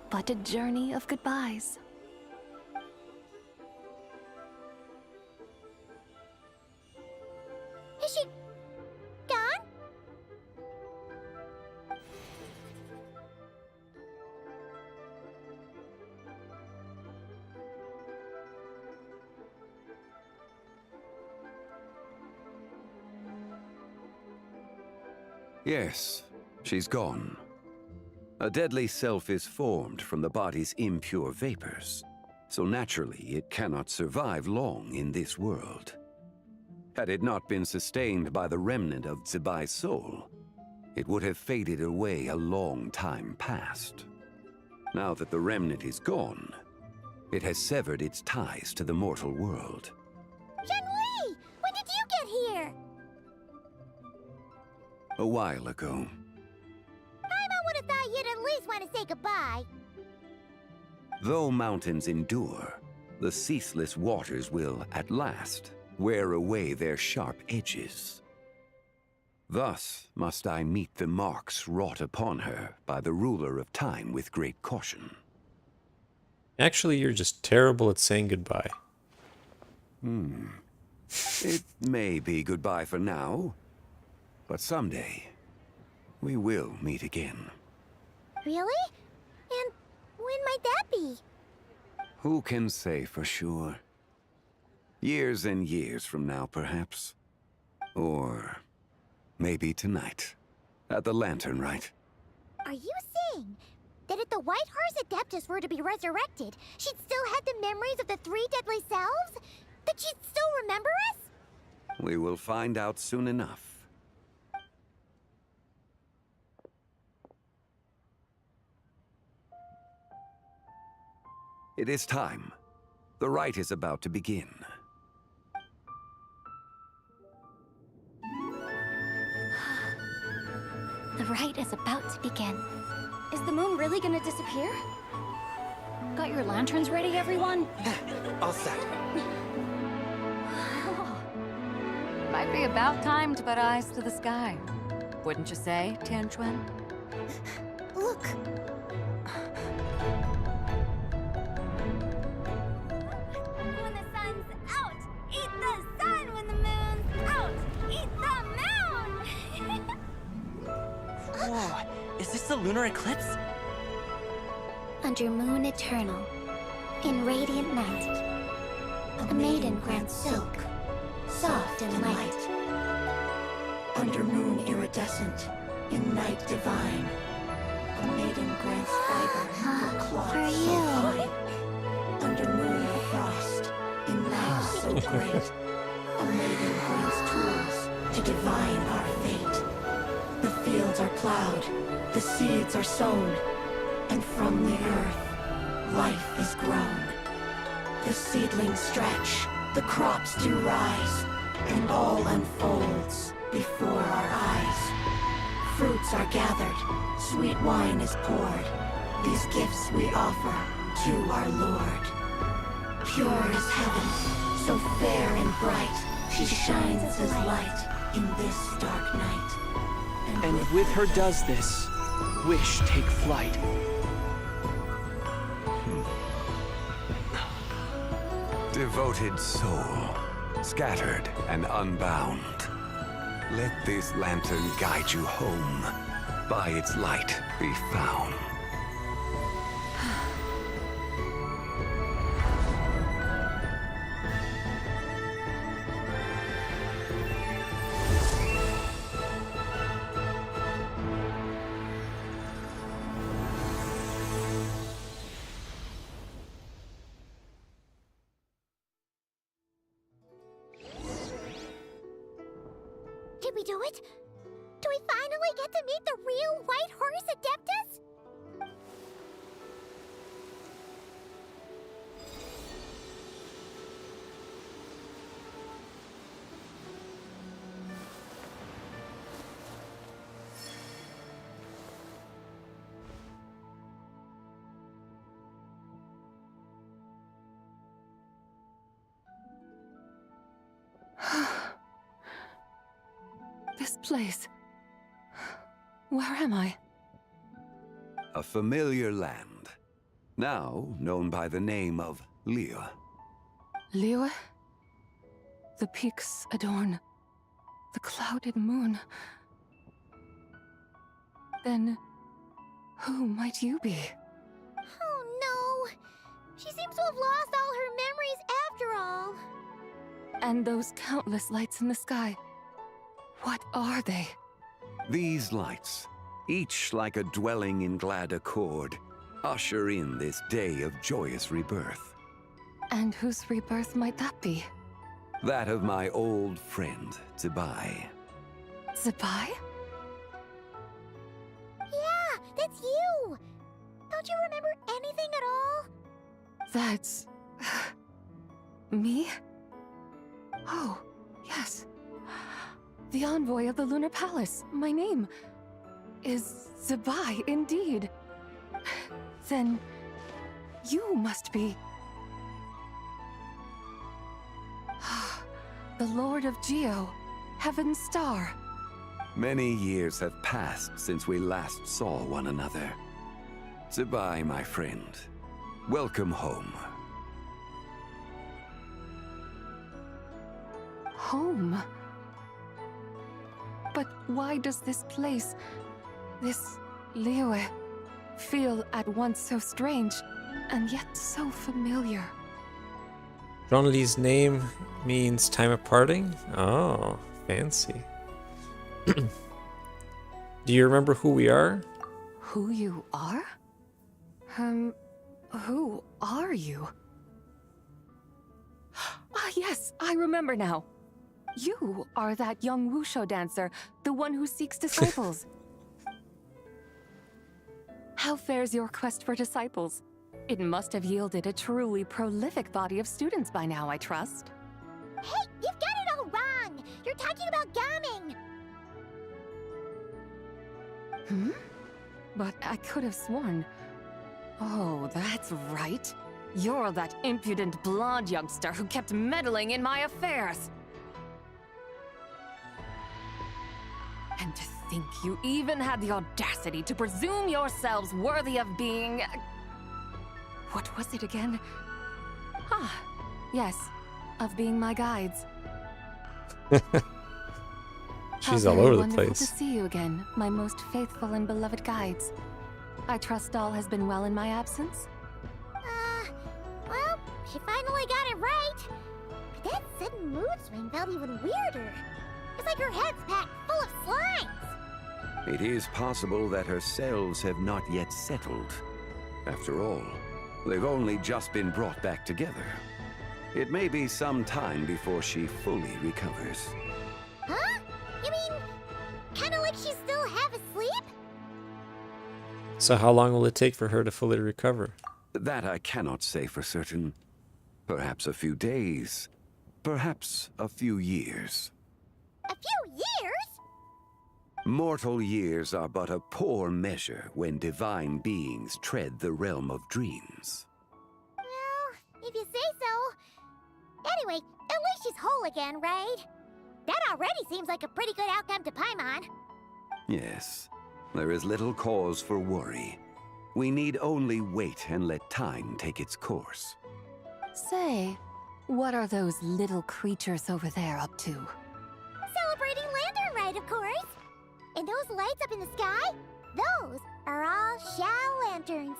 but a journey of goodbyes. Is she gone? Yes, she's gone. A deadly self is formed from the body's impure vapors, so naturally it cannot survive long in this world. Had it not been sustained by the remnant of Zibai's soul, it would have faded away a long time past. Now that the remnant is gone, it has severed its ties to the mortal world. Zhangli! When did you get here? A while ago. Paimon would have thought you'd at least want to say goodbye. Though mountains endure, the ceaseless waters will, at last, wear away their sharp edges. Thus must I meet the marks wrought upon her by the ruler of time with great caution. Actually, you're just terrible at saying goodbye. It may be goodbye for now, but someday we will meet again. Really? And when might that be? Who can say for sure? Years and years from now, perhaps. Or maybe tonight, at the Lantern Rite. Are you saying that if the Whitehorse Adeptus were to be resurrected, she'd still have the memories of the three deadly selves? That she'd still remember us? We will find out soon enough. It is time. The rite is about to begin. The rite is about to begin. Is the moon really gonna disappear? Got your lanterns ready, everyone? All set. Might be about time to put eyes to the sky. Wouldn't you say, Tianchuan? Look! When the sun's out, eat the sun. When the moon's out, eat the moon. Whoa, is this the lunar eclipse? under moon eternal, in radiant night, a maiden grants silk, soft and light. Under moon iridescent, in night divine, a maiden grants fiber for cloth so fine. Under moon of frost, in night so great, a maiden grants tools to divine our fate. The fields are plowed, the seeds are sown, and from the earth, life is grown. The seedlings stretch, the crops do rise, and all unfolds before our eyes. Fruits are gathered, sweet wine is poured. These gifts we offer to our Lord. Pure as heaven, so fair and bright, she shines as light in this dark night. And with her does this, wish take flight. Devoted soul, scattered and unbound. Let this lantern guide you home. By its light be found. Did we do it? Do we finally get to meet the real White Horse Adeptus? This place. Where am I? A familiar land, now known by the name of Liyue. Liyue? The peaks adorn the clouded moon. Then, who might you be? Oh no! She seems to have lost all her memories after all. And those countless lights in the sky. What are they? These lights, each like a dwelling in glad accord, usher in this day of joyous rebirth. And whose rebirth might that be? That of my old friend, Zibai. Zibai? Yeah, that's you! Don't you remember anything at all? That's... me? Oh, yes. The envoy of the Lunar Palace. My name is Zibai, indeed. Then you must be... the Lord of Geo, Heaven's Star. Many years have passed since we last saw one another. Zibai, my friend. Welcome home. Home? But why does this place, this Liyue, feel at once so strange and yet so familiar? Zhongli's name means time of parting? Oh, fancy. Do you remember who we are? Who you are? Who are you? Ah, yes, I remember now. You are that young Wushu dancer, the one who seeks disciples. How fares your quest for disciples? It must have yielded a truly prolific body of students by now, I trust. Hey, you've got it all wrong! You're talking about gaming! But I could have sworn... Oh, that's right. You're that impudent blonde youngster who kept meddling in my affairs. And to think you even had the audacity to presume yourselves worthy of being... What was it again? Ah, yes, of being my guides. She's all over the Wonderful place. to see you again, my most faithful and beloved guides. I trust all has been well in my absence? Well, she finally got it right. But that sudden mood swing felt even weirder. It's like her head's packed full of slimes. It is possible that her cells have not yet settled. After all, they've only just been brought back together. It may be some time before she fully recovers. Huh? You mean, kinda like she's still half asleep? So how long will it take for her to fully recover? That I cannot say for certain. Perhaps a few days. Perhaps a few years. A few years? Mortal years are but a poor measure when divine beings tread the realm of dreams. Well, if you say so. Anyway, at least she's whole again, right? That already seems like a pretty good outcome to Paimon. Yes, there is little cause for worry. We need only wait and let time take its course. Say, what are those little creatures over there up to? Celebrating Lantern Rite, of course. And those lights up in the sky? Those are all Shao lanterns.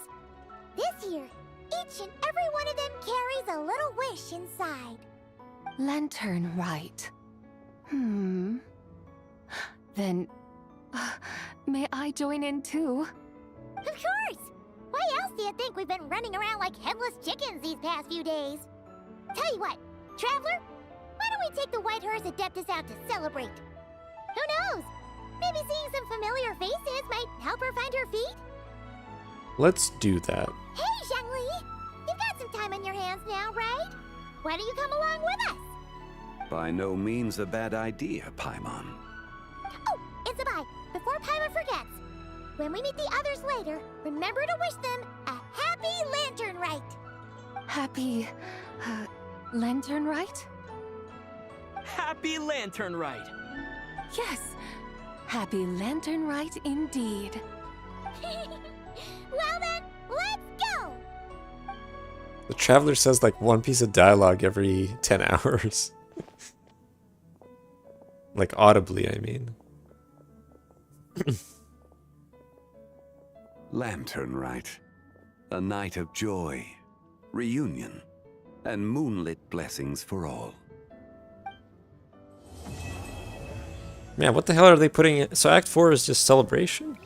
This year, each and every one of them carries a little wish inside. Lantern Rite. Then, may I join in too? Of course! Why else do you think we've been running around like headless chickens these past few days? Tell you what, Traveler, why don't we take the White Horse Adeptus out to celebrate? Who knows? Maybe seeing some familiar faces might help her find her feet? Let's do that. Hey, Zhangli! You've got some time on your hands now, right? Why don't you come along with us? By no means a bad idea, Paimon. Oh, and Sabai, before Paimon forgets, when we meet the others later, remember to wish them a happy Lantern Rite. Happy, Lantern Rite? Happy Lantern Rite! Yes, Happy Lantern Rite indeed. Well then, let's go! The Traveler says like one piece of dialogue every 10 hours. Like audibly, I mean. Lantern Rite. A night of joy, reunion, and moonlit blessings for all. Man, what the hell are they putting in? So Act 4 is just celebration?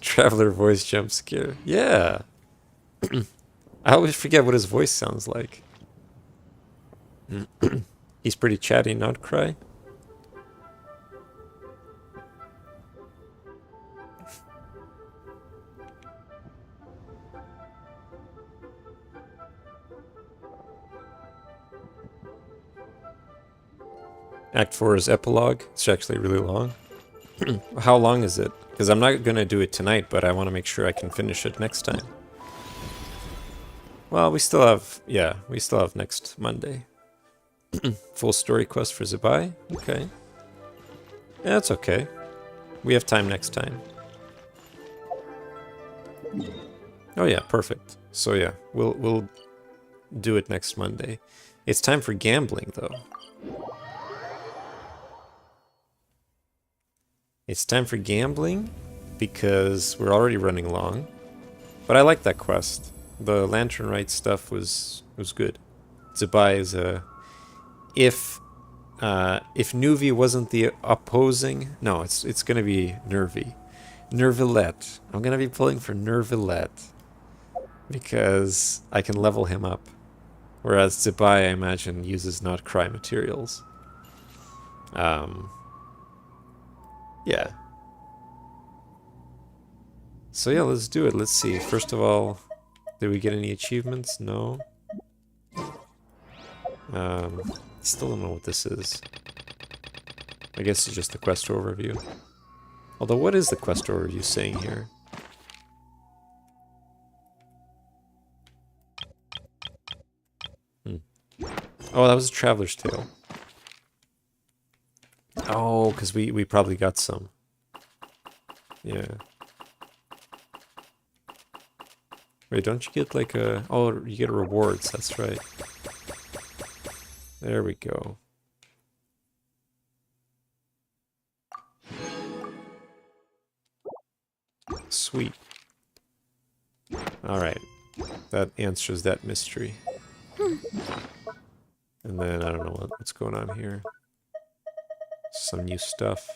Traveler voice jump scare. Yeah. I always forget what his voice sounds like. He's pretty chatty, not cry. Act 4 is epilogue. It's actually really long. How long is it? Because I'm not going to do it tonight, but I want to make sure I can finish it next time. Well, we still have... Yeah, we still have next Monday. Full story quest for Zabai? Okay. Yeah, that's okay. We have time next time. Oh yeah, perfect. So yeah, we'll do it next Monday. It's time for gambling, though. It's time for gambling because we're already running long. But I like that quest. The Lantern Rite stuff was good. Zabai is a... If Nuvi wasn't the opposing... No, it's gonna be Nervi. NERV-ilette. I'm gonna be pulling for NERV-ilette. Because I can level him up. Whereas Zabai, I imagine, uses not cry materials. Yeah. So yeah, let's do it. Let's see. First of all, did we get any achievements? No. Still don't know what this is. I guess it's just the quest overview. Although, what is the quest overview saying here? Oh, that was a Traveler's Tale. Oh, because we probably got some. Yeah. Wait, don't you get like a... Oh, you get rewards, that's right. There we go. Sweet. Alright. That answers that mystery. And then, I don't know what's going on here. Some new stuff.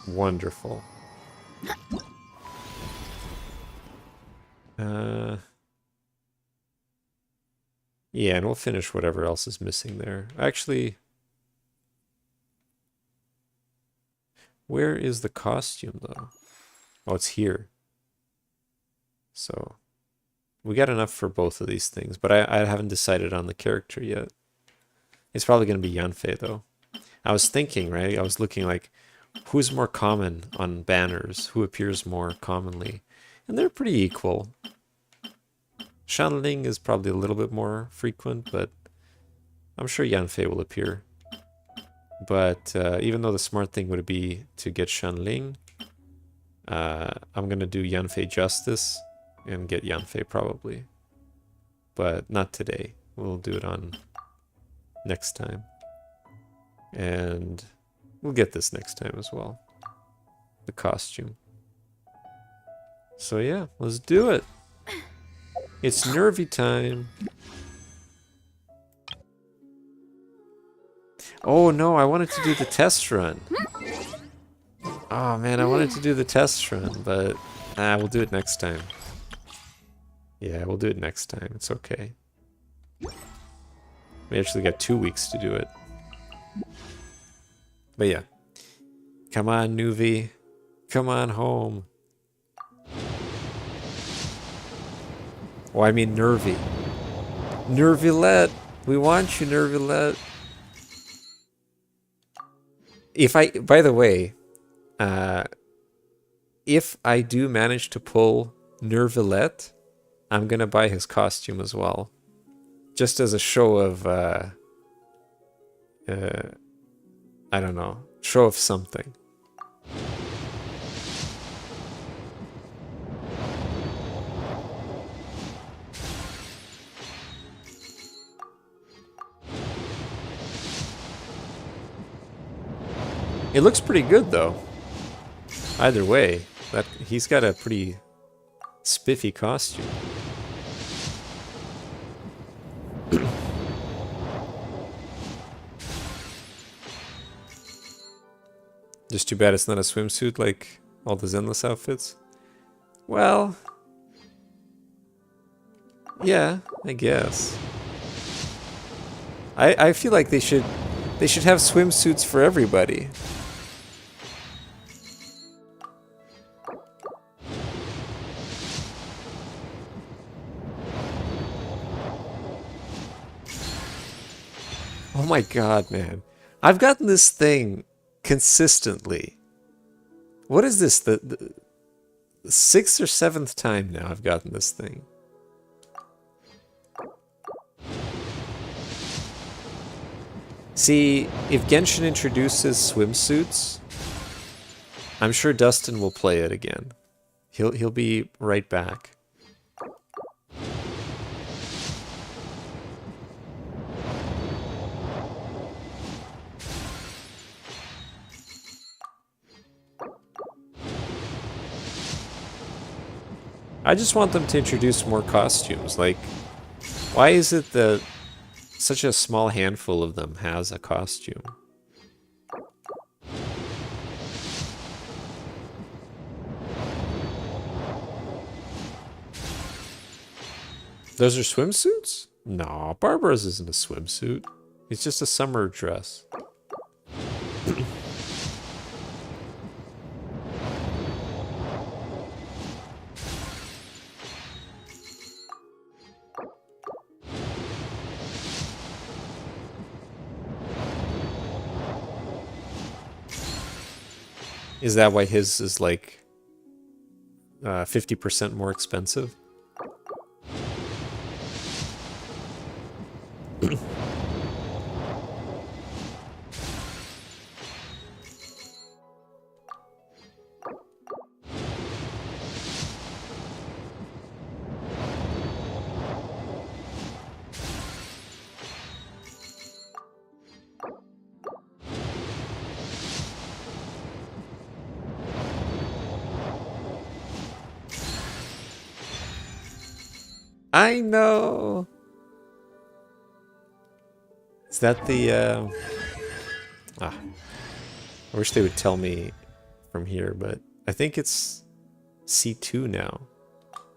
Wonderful. Yeah, and we'll finish whatever else is missing there. Actually, where is the costume, though? Oh, it's here. So, we got enough for both of these things, but I haven't decided on the character yet. It's probably going to be Yanfei, though. I was thinking, right? I was looking like, who's more common on banners? Who appears more commonly? And they're pretty equal. Shanling is probably a little bit more frequent, but I'm sure Yanfei will appear. But even though the smart thing would be to get Shanling, I'm going to do Yanfei justice and get Yanfei probably. But not today. We'll do it on next time. And we'll get this next time as well. The costume. So yeah, let's do it. It's nervy time. Oh no, I wanted to do the test run. Oh man, I wanted to do the test run, but we'll do it next time. Yeah, we'll do it next time. It's okay. We actually got 2 weeks to do it. But yeah. Come on, Nuvi. Come on home. Oh, I mean Nervy. NERV-ilette. We want you, NERV-ilette. By the way, if I do manage to pull NERV-ilette, I'm gonna buy his costume as well. Just as a show of, I don't know, show of something. It looks pretty good though. Either way, he's got a pretty spiffy costume. Just too bad it's not a swimsuit like all the Zenless outfits. Well, yeah, I guess. I feel like they should have swimsuits for everybody. Oh my god, man. I've gotten this thing consistently. What is this? The 6th or 7th time now I've gotten this thing. See, if Genshin introduces swimsuits, I'm sure Dustin will play it again. He'll be right back. I just want them to introduce more costumes. Like, why is it that such a small handful of them has a costume? Those are swimsuits? No, Barbara's isn't a swimsuit. It's just a summer dress. Is that why his is like 50% more expensive? I know. Is that the I wish they would tell me from here, but I think it's C2 now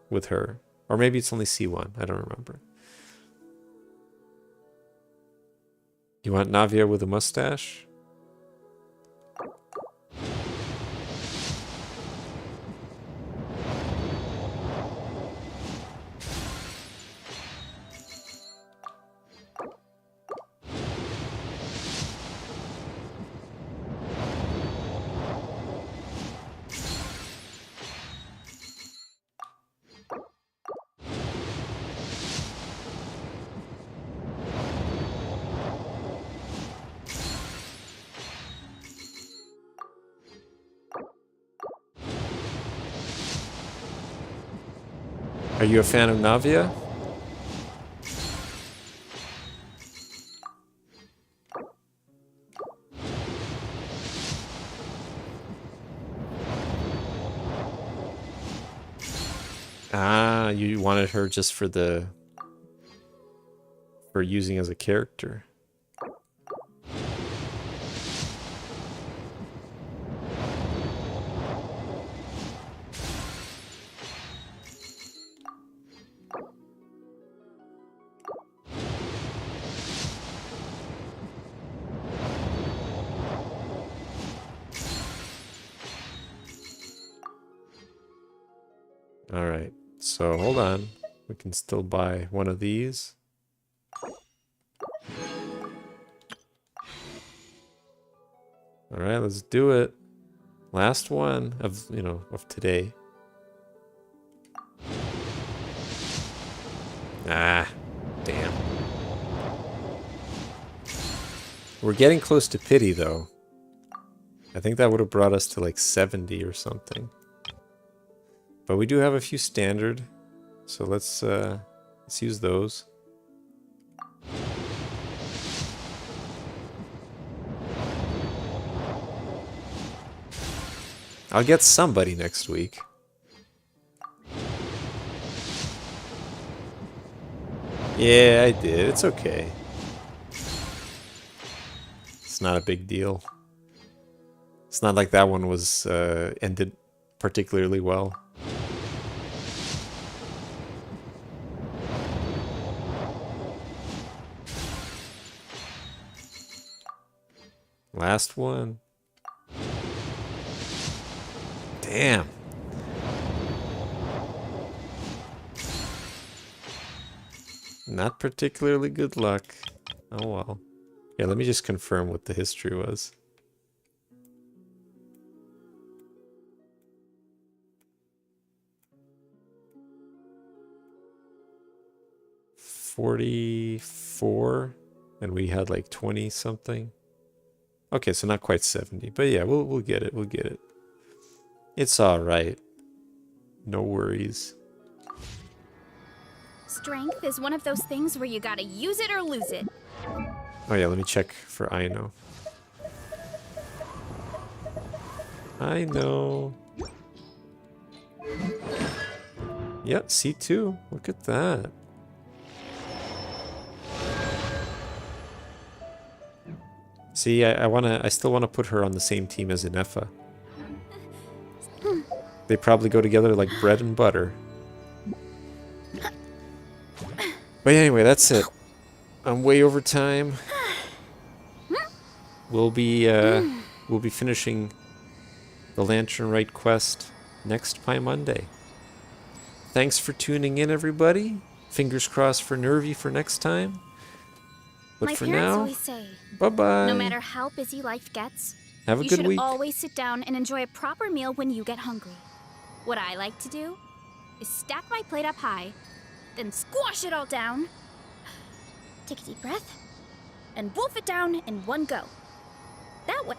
with her. Or maybe it's only C1. I don't remember. You want Navia with a mustache? Are you a fan of Navia? Ah, you wanted her just for using as a character. Alright, so hold on. We can still buy one of these. Alright, let's do it. Last one of, of today. Ah, damn. We're getting close to pity, though. I think that would have brought us to like 70 or something. But we do have a few standard, so let's use those. I'll get somebody next week. Yeah, I did. It's okay. It's not a big deal. It's not like that one was ended particularly well. Last one. Damn. Not particularly good luck. Oh well. Yeah, let me just confirm what the history was. $44, and we had like 20 something. Okay, so not quite 70, but yeah, we'll get it. We'll get it. It's all right. No worries. Strength is one of those things where you gotta use it or lose it. Oh yeah, let me check for Aino. Aino. Yep, C2. Look at that. See, I still wanna put her on the same team as Inefa. They probably go together like bread and butter. But anyway, that's it. I'm way over time. We'll be finishing the Lantern Rite quest next Paimonday. Thanks for tuning in, everybody. Fingers crossed for Nervy for next time. But My for parents now, always say, bye-bye. no matter how busy life gets, Have a you good should week. always sit down and enjoy a proper meal when you get hungry. What I like to do is stack my plate up high, then squash it all down, take a deep breath, and wolf it down in one go. That way.